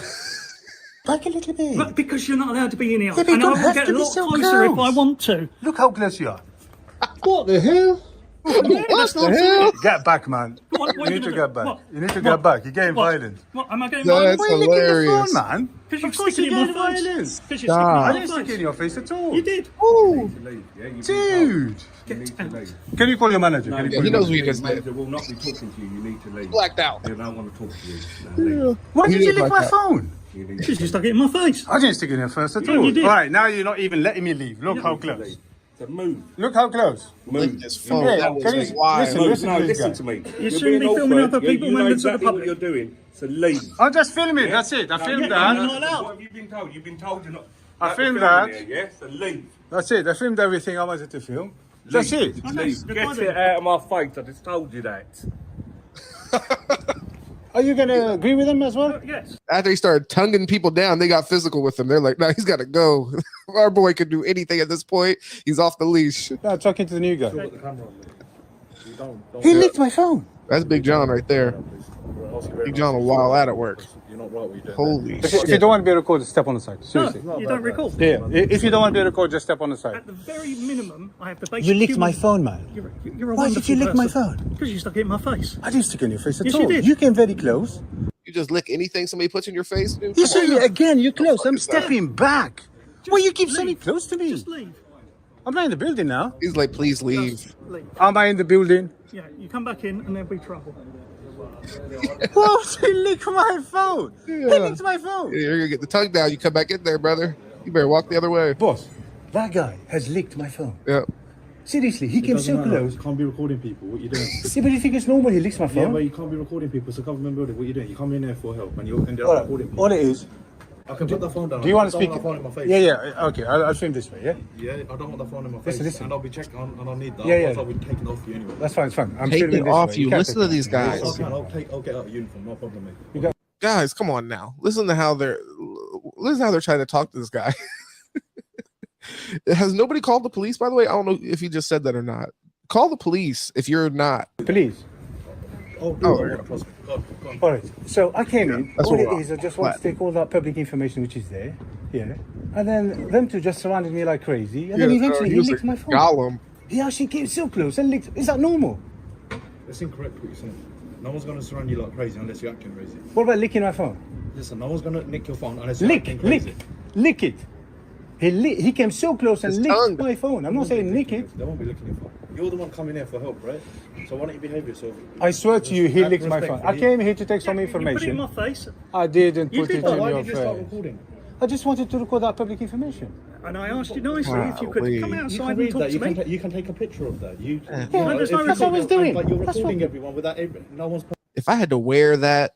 Like a little bit. Look, because you're not allowed to be in here, Yeah, but you and I don't will have get to a be lot so closer if I close. want to. Look how close you are. What the hell? Yeah, that's the not hell? Get back, man. What You are need you to gonna get do? back. What? You need to What? get back. You're getting What? violent. What? Am I getting That's violent? Why are you licking the hilarious. phone, man? Because you're Of course sticking you're it in my getting face. violence. Because you're Stop. I sticking didn't it in stick it in your face at all. You did. Ooh. Dude. Can you call your manager? Can you Yeah, call he your knows what manager? you just did. Manager will not be talking to you. You need to leave. Blacked out. They don't want to talk to you. Now, Why did you lick my blacked out. phone? leave. Because you stuck it in my face. I didn't stick it in your face at Yeah, all. you did. All right, now you're not even letting me leave. Look how close. So move. Look how close. Lick this phone. Yeah, That can was you- wild. listen, No, listen no, to this listen guy. to me. You You're shouldn't being be old filming bird. other people, You know members of the exactly what public. you're doing. So leave. I'll just film it. That's it. I filmed you're that. not allowed. What have you been told? You've been told you're not. I allowed to filmed film that. in here, yeah? So leave. That's it. I filmed everything I wanted to film. That's it. Leave. Get it out of my face. I just told you that. Are you going to agree with him as well? Yes. After he started tonguing people down, they got physical with him. They're like, "No, he's got to go." Our boy could do anything at this point. He's off the leash. No, talking to the new guy. Put the camera on me. You don't He licked my phone. That's Big John right there. Big John will wild out at work. You're not right what you're doing. Holy If you shit. don't want to be recorded, step on the side. Seriously. No, you don't record. Yeah. If you don't want to be recorded, just step on the side. At the very minimum, I have the basic. You licked my human- phone, man. You're a Why did you wonderful lick my person. phone? Because you stuck it in my face. I didn't stick it in your face at Yes, all. you did. You came very close. You just lick anything somebody puts in your face, dude? You Come on see, now. again, you're close. I'm stepping back. Why you keep standing leave. close to me? Just leave. I'm not in the building now. He's like, "Please leave." Just leave. Am I in the building? Yeah, you come back in and there'll be trouble. What? He licked my phone. He Yeah. licked my phone. You're gonna get the tongue down. You come back in there, brother. You better walk the other way. Boss, that guy has licked my phone. Yeah. Seriously, he came so close. You can't be recording people. What you doing? See, but you think it's normal he licks my Yeah, phone? but you can't be recording people. It's a government building. What you doing? You come in there for help, and you end up All right, recording people. all it is. I can put the phone down. Do you want to I speak? don't want the phone in my face. Yeah. Okay, I'll film this way. Yeah. Yeah, I don't want the phone in my face. Listen. And I'll be checking on, and I'll need that. Yeah. Otherwise I'll be taken off you anyway. That's fine. It's fine. I'm Take filming it this off way. you. can't Listen take to it. these guys. I'll get out of uniform. No problem, mate. Guys, come on now. Listen to how they're trying to talk to this guy. Has nobody called the police, by the way? I don't know if you just said that or not. Call the police if you're not. Police. Oh, trust me. Go on. All right. So I came in. That's All what it we're is, I just on. want to take all that public information which is there. Yeah. And then them two just surrounded me like crazy. And then eventually he licked my phone. Gollum. He actually came so close and licked. Is that normal? It's incorrect what you're saying. No one's going to surround you like crazy unless you're acting crazy. What about licking my phone? Listen, no one's going to nick your phone unless you're acting crazy. Lick it. He came so close and His licked tongue. my phone. I'm not saying lick it. They won't be licking your phone. You're the one coming here for help, right? So why don't you behave yourself? I swear to you, he Act licked my phone. I respectfully. came here to take some You put it in information. my face, I didn't You put did it that. in Why your did you start face. recording? I just wanted to record that public information. and I asked you nicely if you could Golly. come You outside can and read talk that. to You me. can, you can take a picture of that. You Yeah, know, there's no that's what I was doing. But you're That's recording what- everyone without no one's. If I had to wear that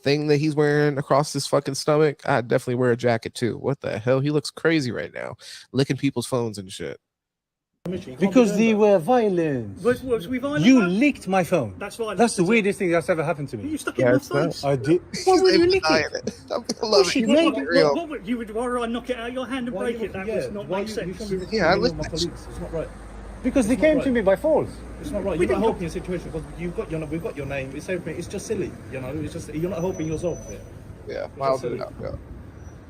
thing that he's wearing across his fucking stomach, I'd definitely wear a jacket too. What the hell? He looks crazy right now, licking people's phones and shit. Because they were violent. Was we violent? You though? licked my phone. That's violent. That's the weirdest thing that's ever happened to me. You stuck it in my face. I did. Why would you lick I love She it. made Keep it it real. What would you would rather I knock it out of your hand and break it? That does not make sense. Yeah, I licked my that colleagues. It's not right. Because they It's not came right. to me by force. It's not right. We You're not didn't helping a situation because we've got your name. It's everything. It's just silly. You know, it's just you're not helping yourself here. Yeah, It's mild just silly. it out. Yeah.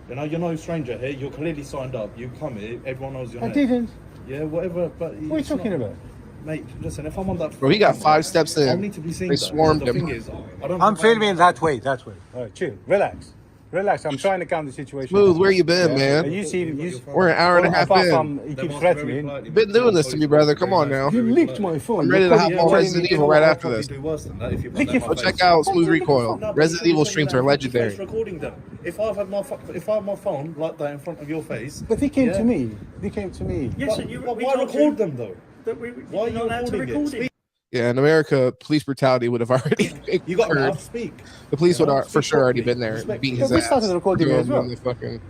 You know, you're no stranger here. You're clearly signed up. You come here. Everyone knows your I name. didn't. Yeah, whatever. But What are you talking about? Mate, listen. If I'm on that, Bro, he got 5 steps in. I need to be seen. They that. swarmed The him. thing is, I don't. I'm filming that way. All right, chill. Relax. I'm trying to calm the situation. Smooth, where you been, Yeah. man? And you see, We're an hour and a half apart in. from he keeps threatening. You've been doing this to me, brother. Come on now. You licked my phone. I'm ready to hop on Resident Evil right after this. Lick Go check out Smooth Recoil. Resident Evil streams are legendary. Recording them. If I had my phone like that in front of your face. But they came to me. They came to me. Yes, But- and you. but we why told record you them though? that we Why are you're you not allowed to recording record it? it. Yeah, in America, police brutality would have already You got occurred. to speak. The police would You know, have for speak sure already properly. been there and Respect. beat Yeah, his we ass. started recording Doing as well. the fucking...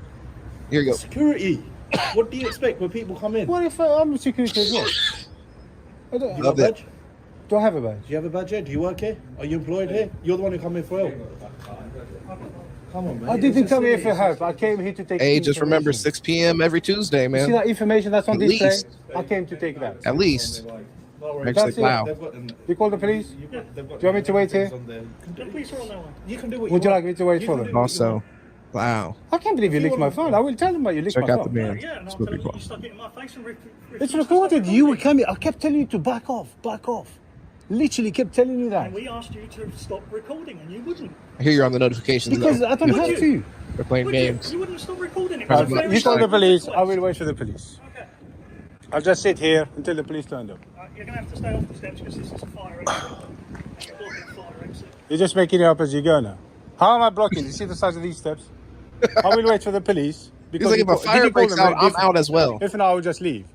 Here you go. Security. What do you expect when people come in? What if I'm a security as well? I don't, You Love got a it. badge? do I have a badge? Do you have a badge here? Do you work here? Are you employed here? You're the one who come in for help. Come on, man. I didn't come here for help. I came here to take. Hey, just remember information. 6 p.m. every Tuesday, You man. see that information that's on At display? least. I came to take that. At least. That's it. Wow. You call the police? Do you want me to wait here? The police are on their way. You can do what Would you want. like me to wait for them? Also, wow. I can't believe you licked my phone. I will tell them that you licked Check my out the phone. man. Yeah, and It's I'll gonna tell be them cool. you stuck it in my face and It's recorded. You were coming. I kept telling you to back off. Back off. Literally kept telling you that. And we asked you to stop recording, and you wouldn't. I hear you're on the notifications. Because though. I don't have to. They're playing Would games. You wouldn't stop recording it. Right, You call the police. I will wait for the police. I'll just sit here until the police turn up. You're going to have to stay off the steps because this is a fire exit. You're blocking a fire exit. You're just making it up as you go now. How am I blocking? You see the size of these steps? I will wait for the police. He's like, if a fire breaks out, I'm out as well. If not, I will just leave.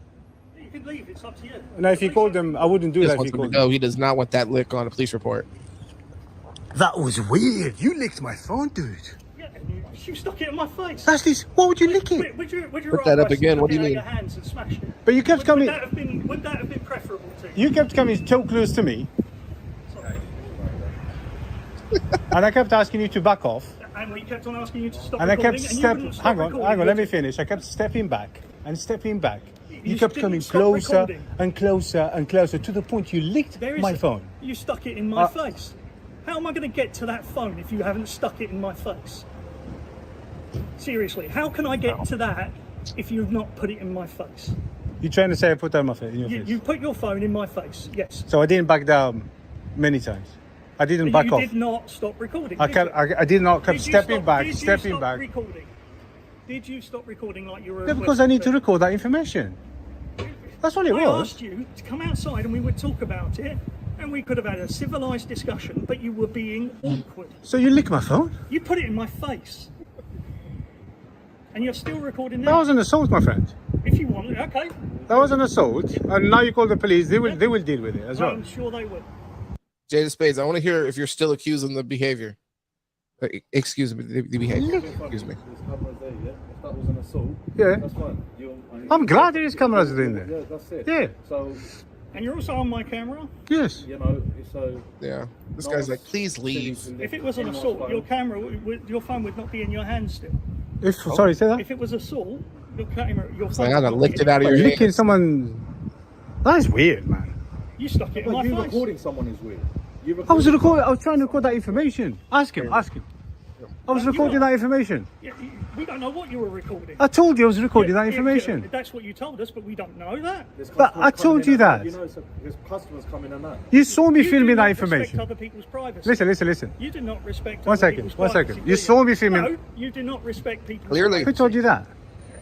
You can leave. It's up to you. No, if you called them, I wouldn't do He that just if wants you him to called them. go. He does not want that lick on a police report. That was weird. You licked my phone, dude. Yeah, you stuck it in my face. That's this. Why would you lick it? Would you Put that up again. What do you out mean? your hands and smashed it? But you kept coming. Would that have been preferable to you? You kept coming so close to me. And I kept asking you to back off. And we kept on asking you to stop And I recording. kept and you wouldn't stop recording, let me would finish. I kept stepping back and stepping back. You You kept didn't coming stop closer recording. and closer and closer to the point you licked There is my phone. You stuck it in my face. How am I going to get to that phone if you haven't stuck it in my face? Seriously, how can I get to that if you've not put it in my face? You're trying to say I put that in my face, in your face. You put your phone in my face, yes. So I didn't back down many times. I didn't back you off. did not stop recording. I did kept. you? I did not kept Did you stepping stop- back, did you stepping stop back. Recording? Did you stop recording like you were? Yeah, because I need to record that information. That's all it I was. asked you to come outside and we would talk about it, and we could have had a civilized discussion. But you were being awkward. So you licked my phone? You put it in my face, and you're still recording That now. was an assault, my friend. If you want it, okay. That was an assault, and now you call the police. They will deal with it as well. I'm sure they will. Jada Spades, I want to hear if you're still accusing the behavior. Excuse me, the behavior. Excuse me. There's cameras there, yeah? If that was an assault, Yeah. that's fine. I'm glad there is cameras in there. Yeah, that's it. Yeah. So, And you're also on my camera. Yes. you know, so... Yeah. This guy's like, please leave. If it was an assault, your camera, your phone would not be in your hand still. If sorry, say that. If it was assault, your camera, your phone. Like, I would done not licked be it out of But your licking hand. someone. That is weird, man. You stuck it in But my you face. recording someone is weird. You I was trying to record that information. Ask him. I was recording that information. Yeah, we don't know what you were recording. I told you I was recording that Yeah, information. that's what you told us, but we don't know that. But I told you that. You know, there's customers coming and that. You saw me You filming do that not information. respect other people's privacy. Listen. You do not respect. One other second. people's One privacy, second. do You saw me filming. No, you do not respect people's. Clearly. Who told you that?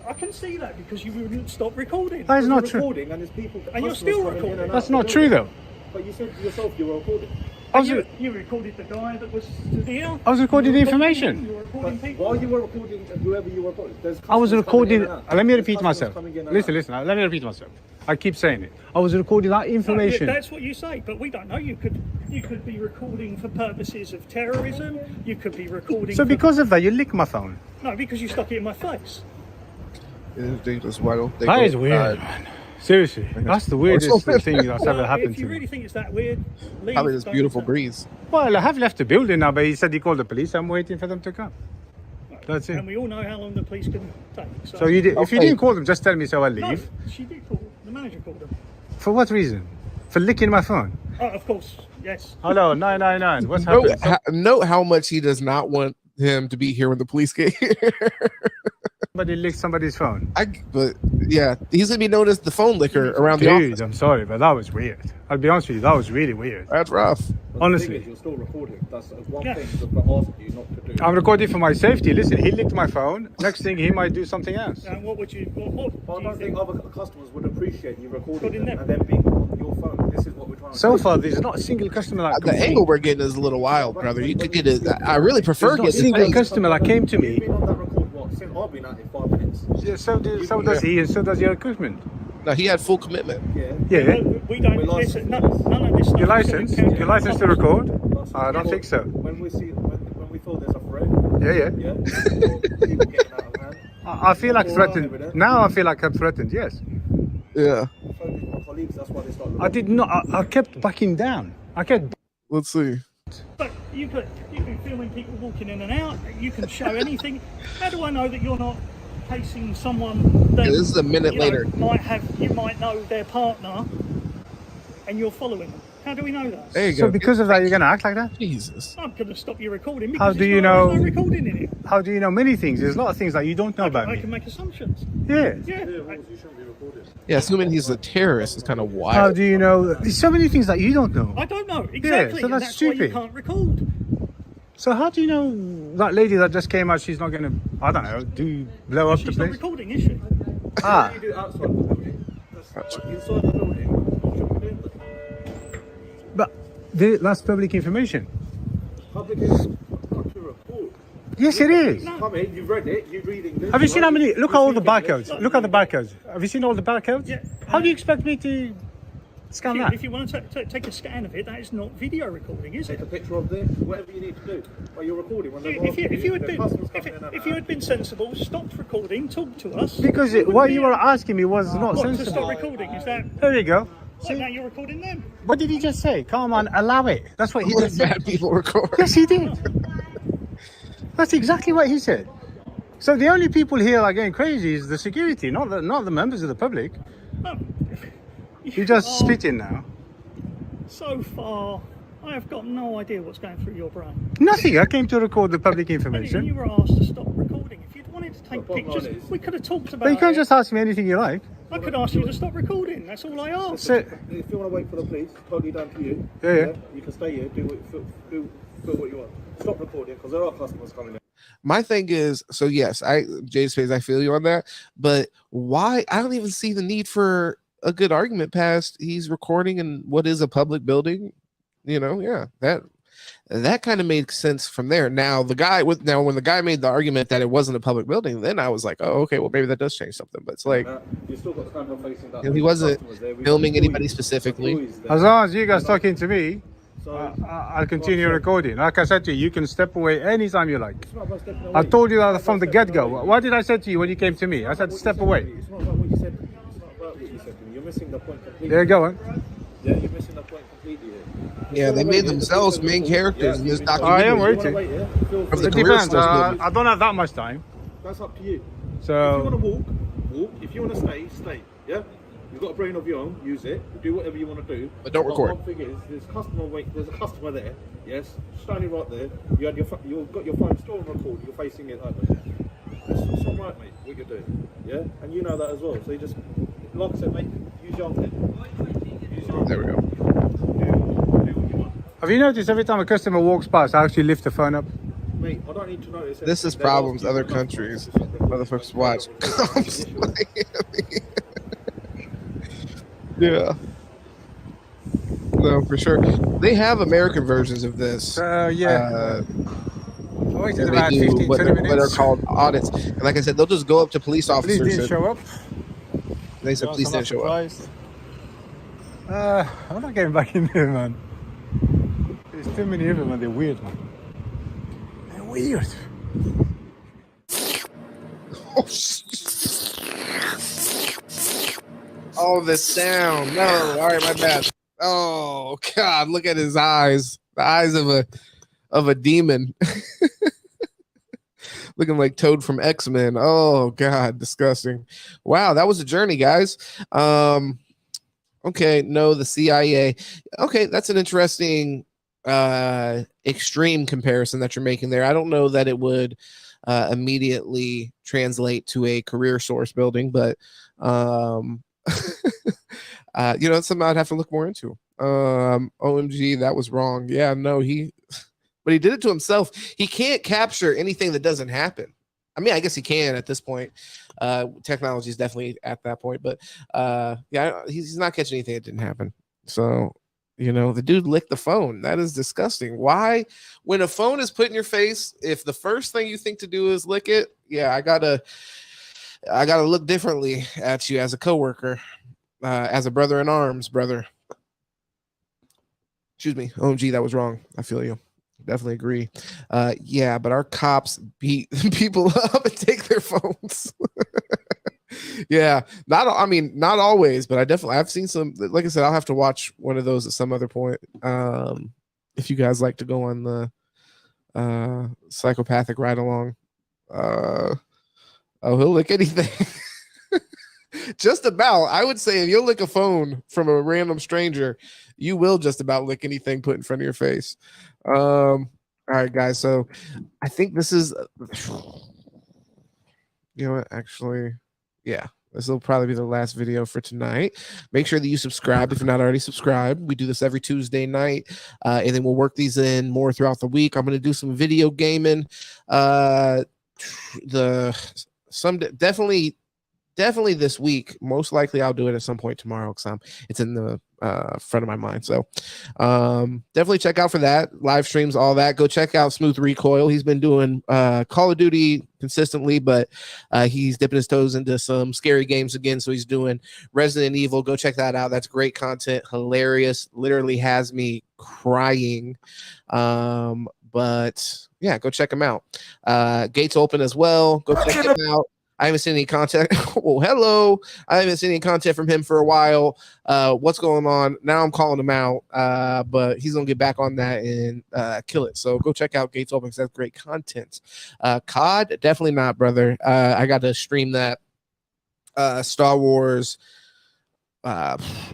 I can see that because you wouldn't stop recording. That is not true. Recording and there's people. And you're customers still coming in recording. and out That's the not true building. though. But you said yourself you were recording. You recorded the guy that was here. I was recording the information. You were recording people. While you were recording, whoever you were recording, there's I was customers coming recording. in and out. Let me There's repeat customers myself. coming in and Listen. Let me repeat myself. I keep saying it. I was recording that information. No, that's what you say, but we don't know. You could be recording for purposes of terrorism. You could be recording. So for, because of that, you licked my phone. no, because you stuck it in my face. That is weird, man. Seriously, that's the weirdest thing that's ever happened If you to me. really think it's that weird, leave. Probably this don't beautiful return. breeze. Well, I have left the building now, but he said he called the police. I'm waiting for them to come. That's it. And we all know how long the police can take. So you did. If you didn't call them, just tell me so I'll No, leave. she did call. The manager called them. For what reason? For licking my phone. Oh, of course, yes. Hello, 999. What's happening? Note how much he does not want him to be here when the police get here. Somebody licked somebody's phone. But yeah, he's gonna be known as the phone licker around the Dude, office. I'm sorry, but that was weird. I'll be honest with you, that was really weird. That's rough. But Honestly. the thing is, you're still recording. That's one thing that I asked you not to do. I'm recording for my safety. Listen, he licked my phone. Next thing, he might do something else. And what would you? But I don't think other customers would appreciate you recording Recording them them. and then being on your phone. This is what we're trying to So do. far, there's not a single customer that The angle we're getting is a little wild, brother. You could get it. I really prefer There's not a getting single it. customer that came to me. You've been on that record, what, since I've been at it 5 minutes. Yeah, so does he, and so does your equipment. No, he had full commitment. Yeah. We don't. Listen, none of this stuff. Your license? Your license to record? I don't think so. When we see, when we feel there's a threat, Yeah. or people getting out of hand, I feel like threatened. Now I feel like I'm threatened. Yes. Yeah. so did my colleagues. That's why they started. I did not. I kept backing down. I kept. Let's see. But you can filming people walking in and out. You can show anything. How do I know that you're not casing someone that this is a minute later. You might know their partner, and you're following them? How do we know that? There you So go. because of that, you're going to act like that? Jesus. I'm going to stop you recording because How do you there's know? no recording in it. How do you know many things? There's a lot of things that you don't know about I me. can make assumptions. Yeah. Yeah. Yeah, assuming he's a terrorist is kind of wild. How do you know? There's so many things that you don't know. I don't know exactly. Yeah, so and that's that's stupid. why you can't record. So how do you know that lady that just came out, she's not going to, I don't know, blow up the She's not place? recording, is she? Ah. You do it outside the building. That's inside the building. You shouldn't be doing that. But that's public information. Public is not to report. Yes, it is. Come in, you've read it, you're reading this. Have you seen how many? Look at all the You're speaking barcodes. Look at the barcodes. Have you seen all the barcodes? Yeah. How do you expect me to scan that? If you want to take a scan of it, that is not video recording, is it? Take a picture of it, whatever you need to do. While you're recording, when If you had been sensible, stopped recording, talk to us. Because what you were asking me was not What, to sensible. stop recording? Is that? There you go. What, now you're recording them? What did he just say? Come on, allow it. That's what he just said. Bad people record. Yes, he did. That's exactly what he said. So the only people here are going crazy is the security, not the members of the public. You're just spitting now. So far, I have got no idea what's going through your brain. Nothing. I came to record the public And information. you were asked to stop recording. If you'd wanted to take pictures, we could have talked about But you can't it. just ask me anything you like. I could ask you to stop recording. That's all I asked. So, If you want to wait for the police, totally down to you. Yeah. You can stay here, do what you want. Stop recording because there are customers coming in. My thing is, so yes, Jade Space, I feel you on that, but why? I don't even see the need for a good argument past he's recording in what is a public building. Yeah, that kind of made sense from there. Now when the guy made the argument that it wasn't a public building, then I was like, oh, okay, well maybe that does change something. But it's like you still got camera facing that. he wasn't filming anybody specifically. as long as you guys talking to me, I'll continue recording. Like I said to you, you can step away anytime you like. I told you that from the get-go. What did I say to you when you came to me? I said step away. It's not about what you said. It's not about what you said to me. You're missing the point completely. There you go. Huh? Yeah, you're missing the point completely. Yeah, they made themselves main characters in this documentary. I am waiting. Of the It career depends. source building. I don't have that much time. That's up to you. So if you want to walk. If you want to stay. Yeah. You've got a brain of your own. Use it. Do whatever you want to do. But don't record. One thing is, there's a customer there. Yes, standing right there. You've got your phone still on record. You're facing it like that. It's not right, mate. What you're doing. Yeah, and you know that as well. So you just, like I said, mate, use your own head. There we go. have you noticed every time a customer walks past, I actually lift the phone up? Mate, I don't need to notice. This is problems other countries motherfuckers watch. Yeah. No, for sure. They have American versions of this. Yeah. They about do 15, what 20 are minutes. called audits. And like I said, they'll just go up to police officers. Police didn't and show up. They said police didn't show up. I'm not getting back in there, man. There's too many of them and they're weird, man. They're weird. Oh, the sound. No, all right, my bad. Oh God, look at his eyes. The eyes of a demon. Looking like Toad from X-Men. Oh God, disgusting. Wow, that was a journey, guys. Okay, no, the CIA. Okay, that's an interesting extreme comparison that you're making there. I don't know that it would immediately translate to a career source building, but it's something I'd have to look more into. OMG, that was wrong. Yeah, no, but he did it to himself. He can't capture anything that doesn't happen. I mean, I guess he can at this point. Technology is definitely at that point, but yeah, he's not catching anything that didn't happen. So, the dude licked the phone. That is disgusting. Why, when a phone is put in your face, if the first thing you think to do is lick it, yeah, I gotta look differently at you as a coworker, as a brother in arms, brother. Excuse me. OMG, that was wrong. I feel you. Definitely agree. Yeah, but our cops beat people up and take their phones. Yeah, not always, but I've seen some. Like I said, I'll have to watch one of those at some other point. If you guys like to go on Psychopathic ride along. Oh, he'll lick anything. Just about. I would say if you'll lick a phone from a random stranger, you will just about lick anything put in front of your face. All right, guys. So I think this is, you know what? Actually, yeah. This will probably be the last video for tonight. Make sure that you subscribe if you're not already subscribed. We do this every Tuesday night, and then we'll work these in more throughout the week. I'm going to do some video gaming. Definitely this week. Most likely I'll do it at some point tomorrow because it's in the front of my mind. So definitely check out for that. Live streams, all that. Go check out Smooth Recoil. He's been doing Call of Duty consistently, but he's dipping his toes into some scary games again. So he's doing Resident Evil. Go check that out. That's great content. Hilarious. Literally has me crying. But yeah, go check him out. Gates open as well. Go check him out. I haven't seen any content. Oh, hello. I haven't seen any content from him for a while. What's going on? Now I'm calling him out. But he's going to get back on that and kill it. So go check out Gates Open because that's great content. COD, definitely not, brother. I got to stream that Star Wars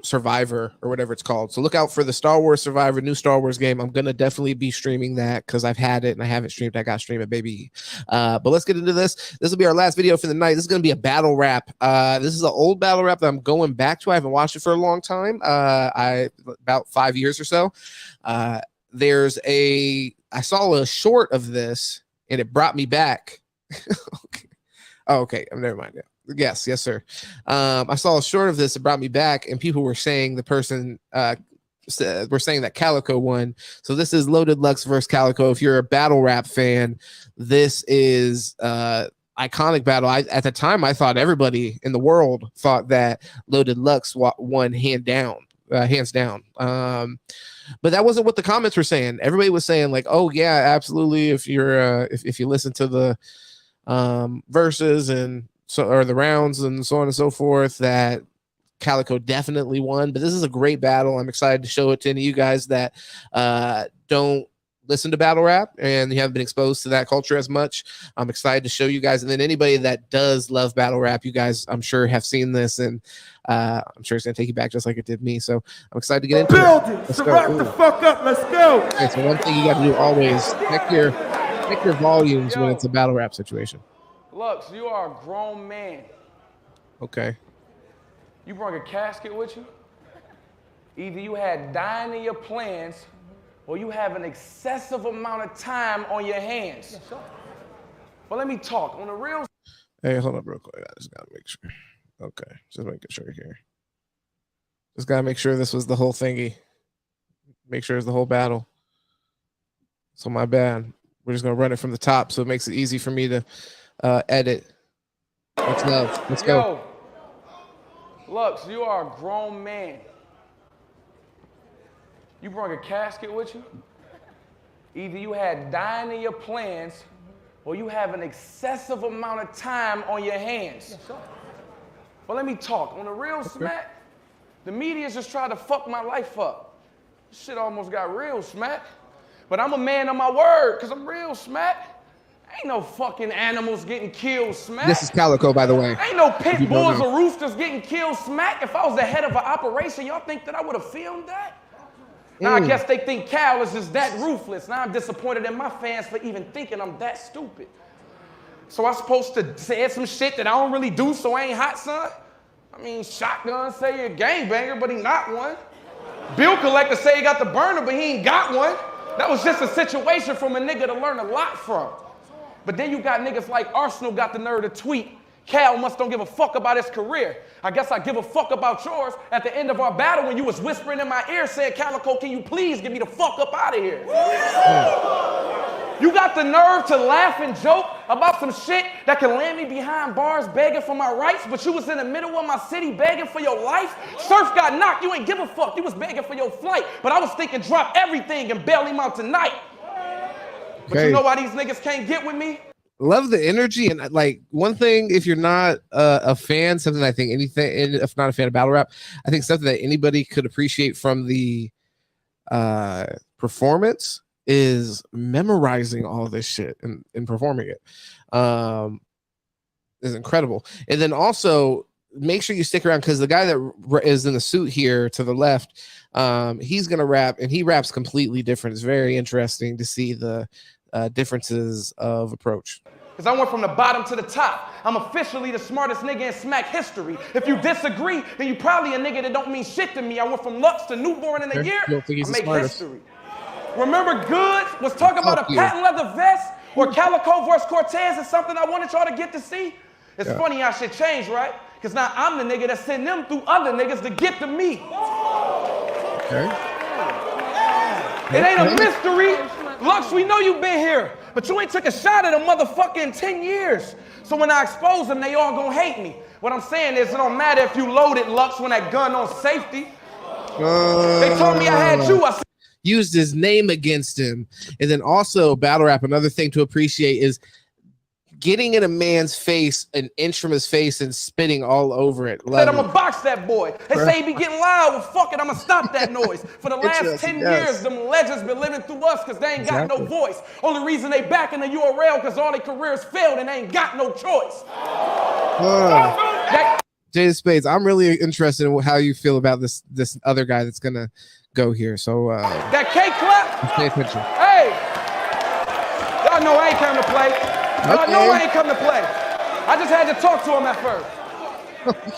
Survivor or whatever it's called. So look out for the Star Wars Survivor, new Star Wars game. I'm gonna definitely be streaming that because I've had it and I haven't streamed. I got to stream it, baby. But let's get into this. This will be our last video for the night. This is gonna be a battle rap. This is an old battle rap that I'm going back to. I haven't watched it for a long time. About 5 years or so. I saw a short of this and it brought me back. Okay. Oh, okay. Never mind. Yeah. Yes, sir. I saw a short of this. It brought me back, and people were saying the person were saying that Calico won. So this is Loaded Lux versus Calico. If you're a battle rap fan, this is iconic battle. At the time, I thought everybody in the world thought that Loaded Lux won hands down. But that wasn't what the comments were saying. Everybody was saying like, "Oh yeah, absolutely." If you're if you listen to the verses and or the rounds and so on and so forth, that Calico definitely won. But this is a great battle. I'm excited to show it to any of you guys that don't listen to battle rap and you haven't been exposed to that culture as much. I'm excited to show you guys, and then anybody that does love battle rap, you guys I'm sure have seen this, and I'm sure it's gonna take you back just like it did me. So I'm excited to get into it. Let's go. Wrap the fuck up. Let's go. Okay, so one thing you got to do always, check your volumes when it's a battle rap situation. Lux, you are a grown man. Okay. You brought a casket with you? Either you had dying in your plans or you have an excessive amount of time on your hands. Yes, sir. But let me talk. On the real... Hey, hold up real quick. I just got to make sure. Okay. Just making sure here. Just got to make sure this was the whole thingy. Make sure it's the whole battle. So my bad. We're just going to run it from the top so it makes it easy for me to... edit. Let's go. Lux, you are a grown man. You brought a casket with you? Either you had dying in your plans or you have an excessive amount of time on your hands. Yes, sir. But let me talk. On the real smack, the media's just tried to fuck my life up. This shit almost got real smack. But I'm a man of my word because I'm real smack. Ain't no fucking animals getting killed, smack. This is Calico, by the way. Ain't no pit bulls or roosters getting killed, smack. If I was the head of an operation, y'all think that I would have filmed that? Now, I guess they think Cal is just that ruthless. Now I'm disappointed in my fans for even thinking I'm that stupid. So I'm supposed to say some shit that I don't really do, so I ain't hot, son? I mean, Shotgun say you're a gangbanger, but he not one. Bill Collector say he got the burner, but he ain't got one. That was just a situation from a nigga to learn a lot from. But then you got niggas like Arsenal got the nerve to tweet, Cal must don't give a fuck about his career. I guess I give a fuck about yours. At the end of our battle, when you was whispering in my ear, said, Calico, can you please get me the fuck up out of here? You got the nerve to laugh and joke about some shit that can land me behind bars begging for my rights, but you was in the middle of my city begging for your life? Surf got knocked, you ain't give a fuck. You was begging for your flight, but I was thinking drop everything and bail him out tonight. But you know why these niggas can't get with me? Love the energy. And like one thing, if you're not a fan, something I think anything, if not a fan of battle rap, I think something that anybody could appreciate from the performance is memorizing all this shit and performing it. Is incredible. And then also make sure you stick around because the guy that is in the suit here to the left, he's gonna rap, and he raps completely different. It's very interesting to see the differences of approach. Because I went from the bottom to the top. I'm officially the smartest nigga in smack history. If you disagree, then you probably a nigga that don't mean shit to me. I went from Lux to newborn in a year. You don't think he's I the make smartest? history. Remember Goods was talking about a patent leather vest or Calico versus Cortez is something I wanted y'all to get to see? It's funny how shit changed, right? Because now I'm the nigga that's sending them through other niggas to get to me. Okay. It ain't a mystery. Lux, we know you've been here, but you ain't took a shot at a motherfucker in 10 years. So when I expose them, they all gonna hate me. What I'm saying is it don't matter if you loaded, Lux, when that gun on safety. They told me I had you. I said, used his name against him. And then also battle rap, another thing to appreciate is getting in a man's face, an inch from his face, and spitting all over it. I'm gonna box that boy. They say he be getting loud. Well, fuck it, I'm gonna stop that noise. For the last 10 years, them legends been living through us because they ain't got no voice. Only reason they back in the URL because all their careers failed and they ain't got no choice. Jada Spades, I'm really interested in how you feel about this other guy that's gonna go here. So that K clap. Pay attention. Hey, y'all know I ain't come to play. Y'all know I ain't come to play. I just had to talk to him at first.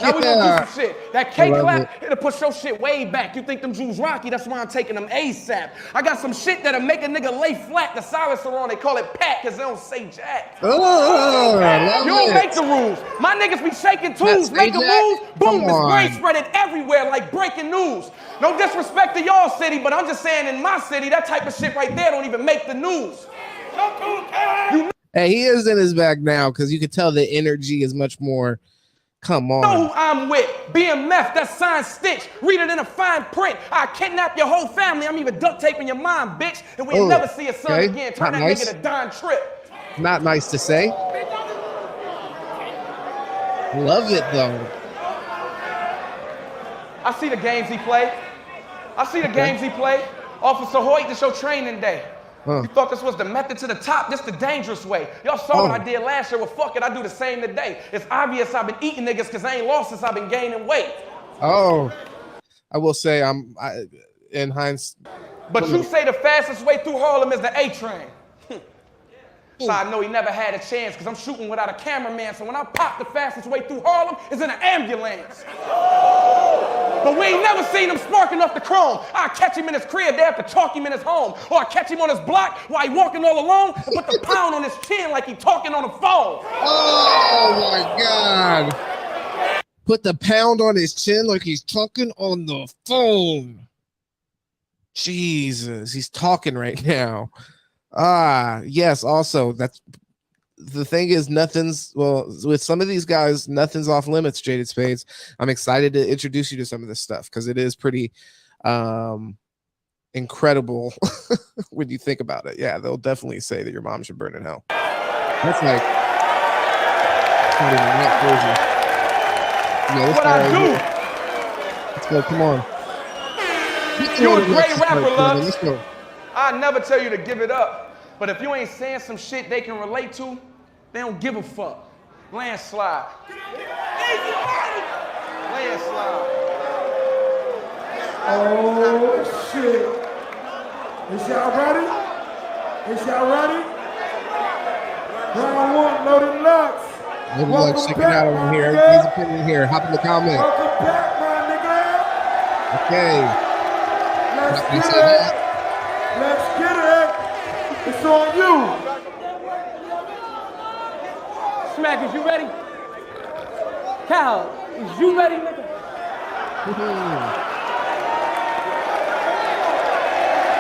Now we gonna do some shit. That K clap, it'll push your shit way back. You think them Jews rocky? That's why I'm taking them ASAP. I got some shit that'll make a nigga lay flat. The silencer on, they call it pat because they don't say jack. You don't make the rules. My niggas be shaking tools, make a move, boom, it's brain spread it everywhere like breaking news. No disrespect to y'all city, but I'm just saying in my city, that type of shit right there don't even make the news. Hey, he is in his bag now because you can tell the energy is much more. Come on. Know who I'm with. BMF, that's signed Stitch. Read it in a fine print. I kidnap your whole family. I'm even duct taping your mom, bitch. And we'll never see a son again. Turn that nigga to Don Tripp. Not nice to say. Love it though. I see the games he played. Officer Hoyt, this your training day. You thought this was the method to the top? This the dangerous way. Y'all saw what I did last year. Well, fuck it, I do the same today. It's obvious I've been eating niggas because I ain't lost since I've been gaining weight. I will say in hindsight. But you say the fastest way through Harlem is the A train. So I know he never had a chance because I'm shooting without a cameraman. So when I pop, the fastest way through Harlem is in an ambulance. But we ain't never seen him spark enough to chrome. I catch him in his crib, they have to chalk him in his home. Or I catch him on his block while he walking all alone and put the pound on his chin like he talking on the phone. Oh my God. Put the pound on his chin like he's talking on the phone. Jesus, he's talking right now. Yes, also that's the thing is with some of these guys, nothing's off limits, Jaded Spades. I'm excited to introduce you to some of this stuff because it is pretty incredible when you think about it. Yeah, they'll definitely say that your mom should burn in hell. That's like not even that crazy. Yeah, what I do. Let's go, come on. You're a great rapper, love. Let's go. I never tell you to give it up, but if you ain't saying some shit they can relate to, they don't give a fuck. Landslide. Landslide. Oh shit. Is y'all ready? Round one, loaded Lux. Loaded Lux, check it out over here. Everybody's opinion here. Hop in the comment. Welcome back, my nigga. Okay. Let's get it. It's on you. Smack, is you ready? Cal, is you ready, nigga?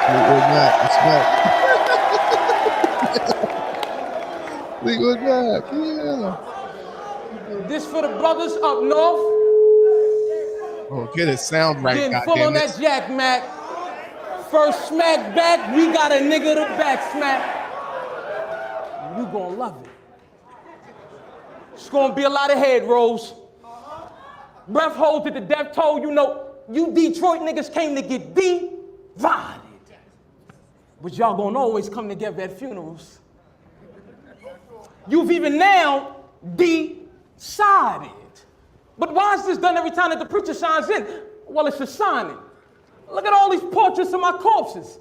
We're back. We're back. Yeah. This for the brothers up north. Oh, get his sound right. Getting full on that Jack Mac. First smack back, we got a nigga to back smack. You gonna love it. It's gonna be a lot of head rolls. Breath holds at the death toll. You know, you Detroit niggas came to get divided. but y'all gonna always come together at funerals. You've even now decided. But why is this done every time that the preacher signs in? Well, it's a signing. Look at all these portraits of my corpses.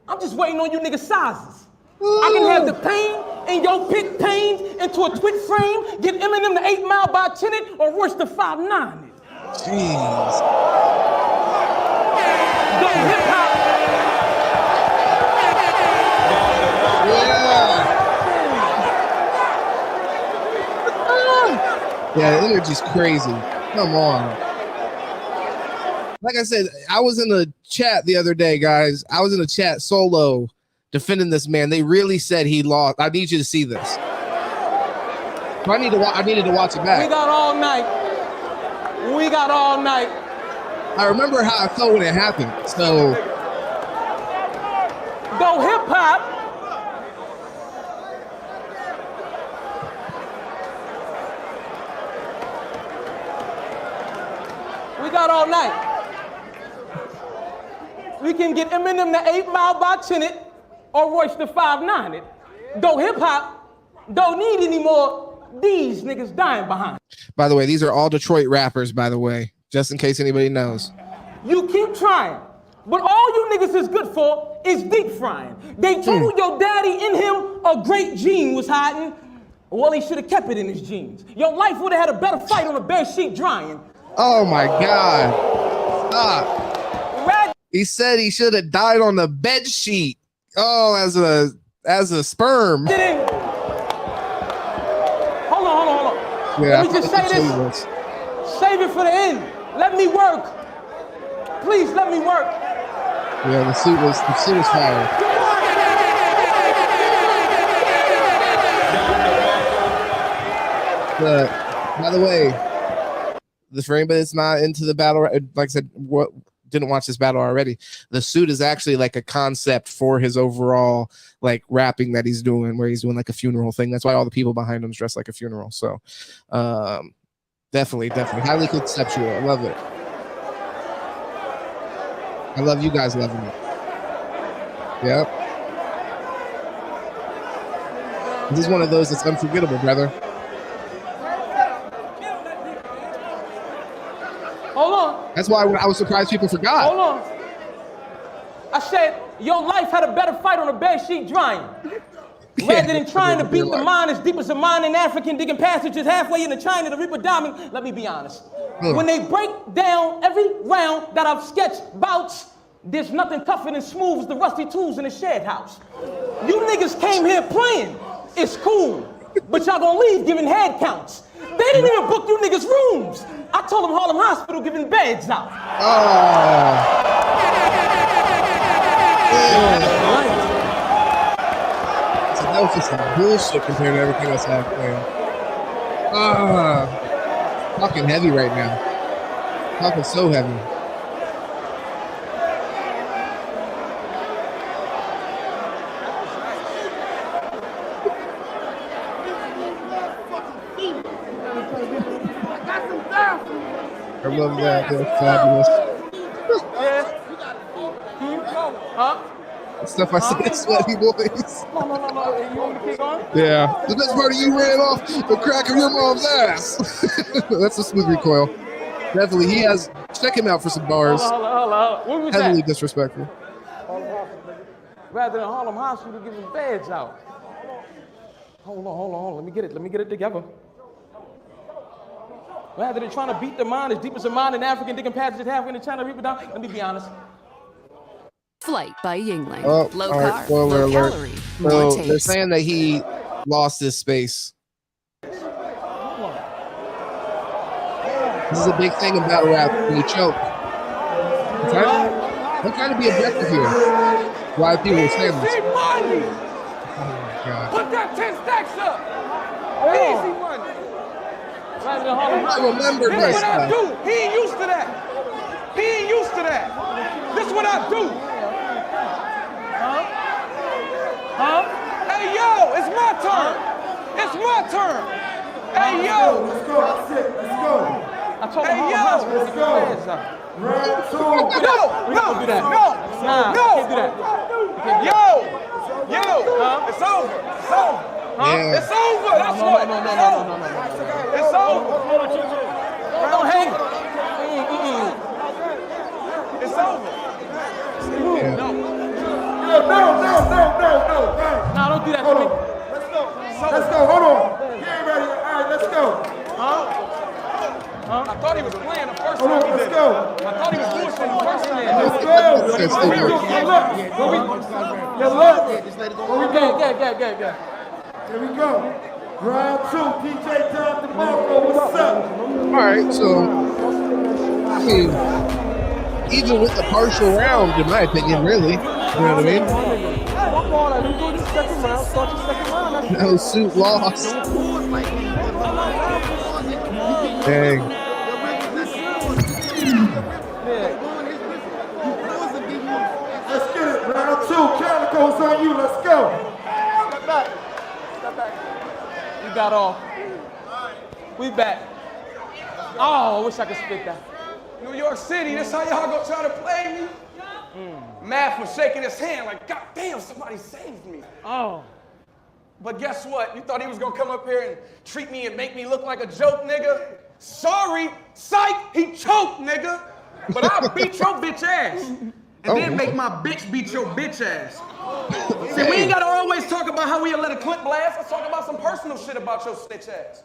I'm just waiting on you niggas' sizes. I can have the pain in your pit pains into a twit frame, get Eminem the 8 Mile by 10 it, or worse the 5'9 it. Jeez. Go hip hop. Yeah, the energy's crazy. Come on. Like I said, I was in a chat the other day, guys. I was in a chat solo defending this man. They really said he lost. I need you to see this. I needed to watch it back. We got all night. We got all night. I remember how I felt when it happened. So go hip hop. We got all night. We can get Eminem the 8 Mile by 10 it, or Royce the 5'9 it. Go hip hop. Don't need any more these niggas dying behind. By the way, these are all Detroit rappers, by the way, just in case anybody knows. You keep trying, but all you niggas is good for is deep frying. They told your daddy in him a great gene was hiding. Well, he should have kept it in his genes. Your life would have had a better fight on a bare sheet drying. Oh my God. Stop. He said he should have died on the bed sheet. Oh, as a sperm. Hold on. Yeah, Let me just say this. Save it for the end. Let me work. Please let me work. Yeah, the suit was fire. By the way, for anybody that's not into the battle, like I said, didn't watch this battle already, the suit is actually like a concept for his overall like rapping that he's doing, where he's doing like a funeral thing. That's why all the people behind him is dressed like a funeral. So definitely highly conceptual. I love it. I love you guys loving it. Yep. This is one of those that's unforgettable, brother. Hold on. That's why I was surprised people forgot. Hold on. I said your life had a better fight on a bed sheet drying. Rather than trying to beat the mind as deep as a mine in African, digging passages halfway into China to reap a diamond. Let me be honest. When they break down every round that I've sketched bouts, there's nothing tougher than smooth as the rusty tools in a shed house. You niggas came here playing. It's cool. But y'all gonna leave giving head counts. They didn't even book you niggas rooms. I told them Harlem Hospital giving beds out. So that was just some bullshit compared to everything else happening. Talking heavy right now. Talking so heavy. I love that. They're fabulous. Stuff I said, sweaty boys. No. You want me to keep on? Yeah. The best part of you ran off the crack of your mom's ass. That's a smooth recoil. Definitely. He has, check him out for some bars. Hold on. What was Heavily that? disrespectful. Rather than Harlem Hospital giving beds out. Hold on. Let me get it together. Rather than trying to beat the mind as deep as a mine in African, digging passages halfway into China, reap it down. Let me be honest. Flight by Yingling. Oh, Low all right, carb, spoiler low alert. calorie, So more they're taste. saying that he lost his space. This is a big thing in battle rap when you choke. I'm trying to be objective here. Why people are saying this? Easy money. Oh my God. Put that 10 stacks up. Easy money. Rather than Harlem I remember This this what I stuff. do. He ain't used to that. This what I do. Huh? Hey, yo, it's my turn. Hey, yo. Let's go. That's it. Let's go. I told him Harlem Hospital to get the beds out. Round two. No, can't do that. Yo, it's over. It's over. Yeah. It's over. That's what. No. It's over. Don't hang. It's over. Yeah. No. No, don't do that Hold to me. on. Let's go. Hold on. He ain't ready. All right, let's go. I thought he was playing the first Hold time on, he let's did go. it. I thought he was bullshitting the first time. Let's go. Where we go? Here we go. Round two. DJ Tom DeMarco. What's up? All right, so I mean, even with the partial round, in my opinion, really, you know what I mean? No suit lost. Dang. Let's get it. Round two. Calico's on you. Let's go. Step back. You got off. We back. Oh, I wish I could spit that. New York City, this how y'all gonna try to play me? Math was shaking his hand like, God damn, somebody saved me. Oh. But guess what? You thought he was gonna come up here and treat me and make me look like a joke, nigga? Sorry, psych, he choked, nigga. But I'll beat your bitch ass. And then make my bitch beat your bitch ass. See, we ain't gotta always talk about how we let a clip blast. Let's talk about some personal shit about your snitch ass.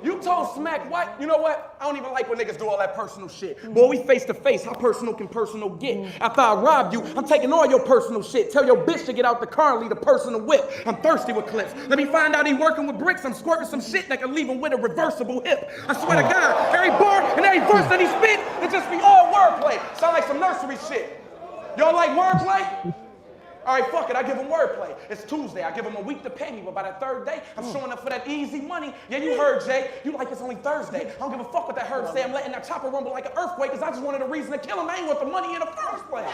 You told Smack what? You know what? I don't even like when niggas do all that personal shit. Boy, we face to face. How personal can personal get? After I rob you, I'm taking all your personal shit. Tell your bitch to get out the car and leave the personal whip. I'm thirsty with clips. Let me find out he working with bricks. I'm squirting some shit that can leave him with a reversible hip. I swear to God, every bar and every verse that he spit, it just be all wordplay. Sound like some nursery shit. Y'all like wordplay? All right, fuck it, I give him wordplay. It's Tuesday, I give him a week to pay me, but by the third day, I'm showing up for that easy money. Yeah, you heard, Jay. You like it's only Thursday. I don't give a fuck what that herb say. I'm letting that chopper rumble like an earthquake, because I just wanted a reason to kill him. I ain't want the money in the first place.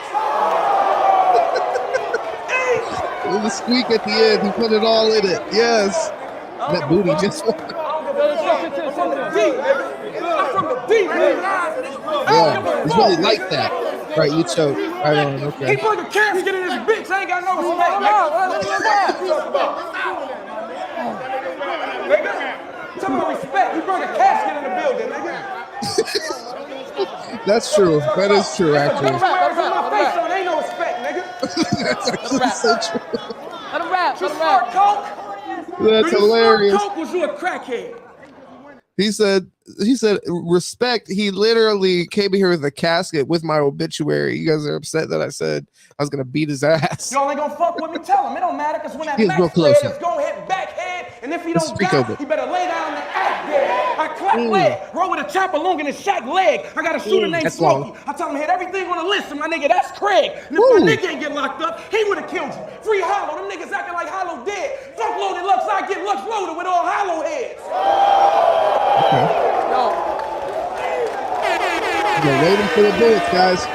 With the squeak at the end, he put it all in it. Yes. That booty just won. I'm from the deep, nigga. I'm from the deep, nigga. Yeah, it's really like that. Right, you choke. Right on, okay. He put a casket in his bitch. I ain't got no respect, nigga. Talk about respect. He brought a casket in the building, nigga. That's true. That is true, actually. My face on, ain't no respect, nigga. That's actually so true. Let him rap. You snort coke? That's hilarious. You snort coke, was you a crackhead? He said, respect. He literally came here with a casket with my obituary. You guys are upset that I said I was going to beat his ass. You only going to fuck with me, tell him. It don't matter, because when that He's real close is go ahead, backhand, and if he Let's don't speak got, of it. he better lay down the act there. I clap leg, roll with a chopper long in his shack leg. I got a shooter named That's Smokey. long. I tell him, hit everything on the list, and my nigga, that's Craig. And if my nigga ain't get locked up, he would have killed you. Free Hollow, them niggas acting like Hollow dead. Fuck loaded Lux, I get Lux loaded with all Hollow heads. They're waiting for the bullets, guys.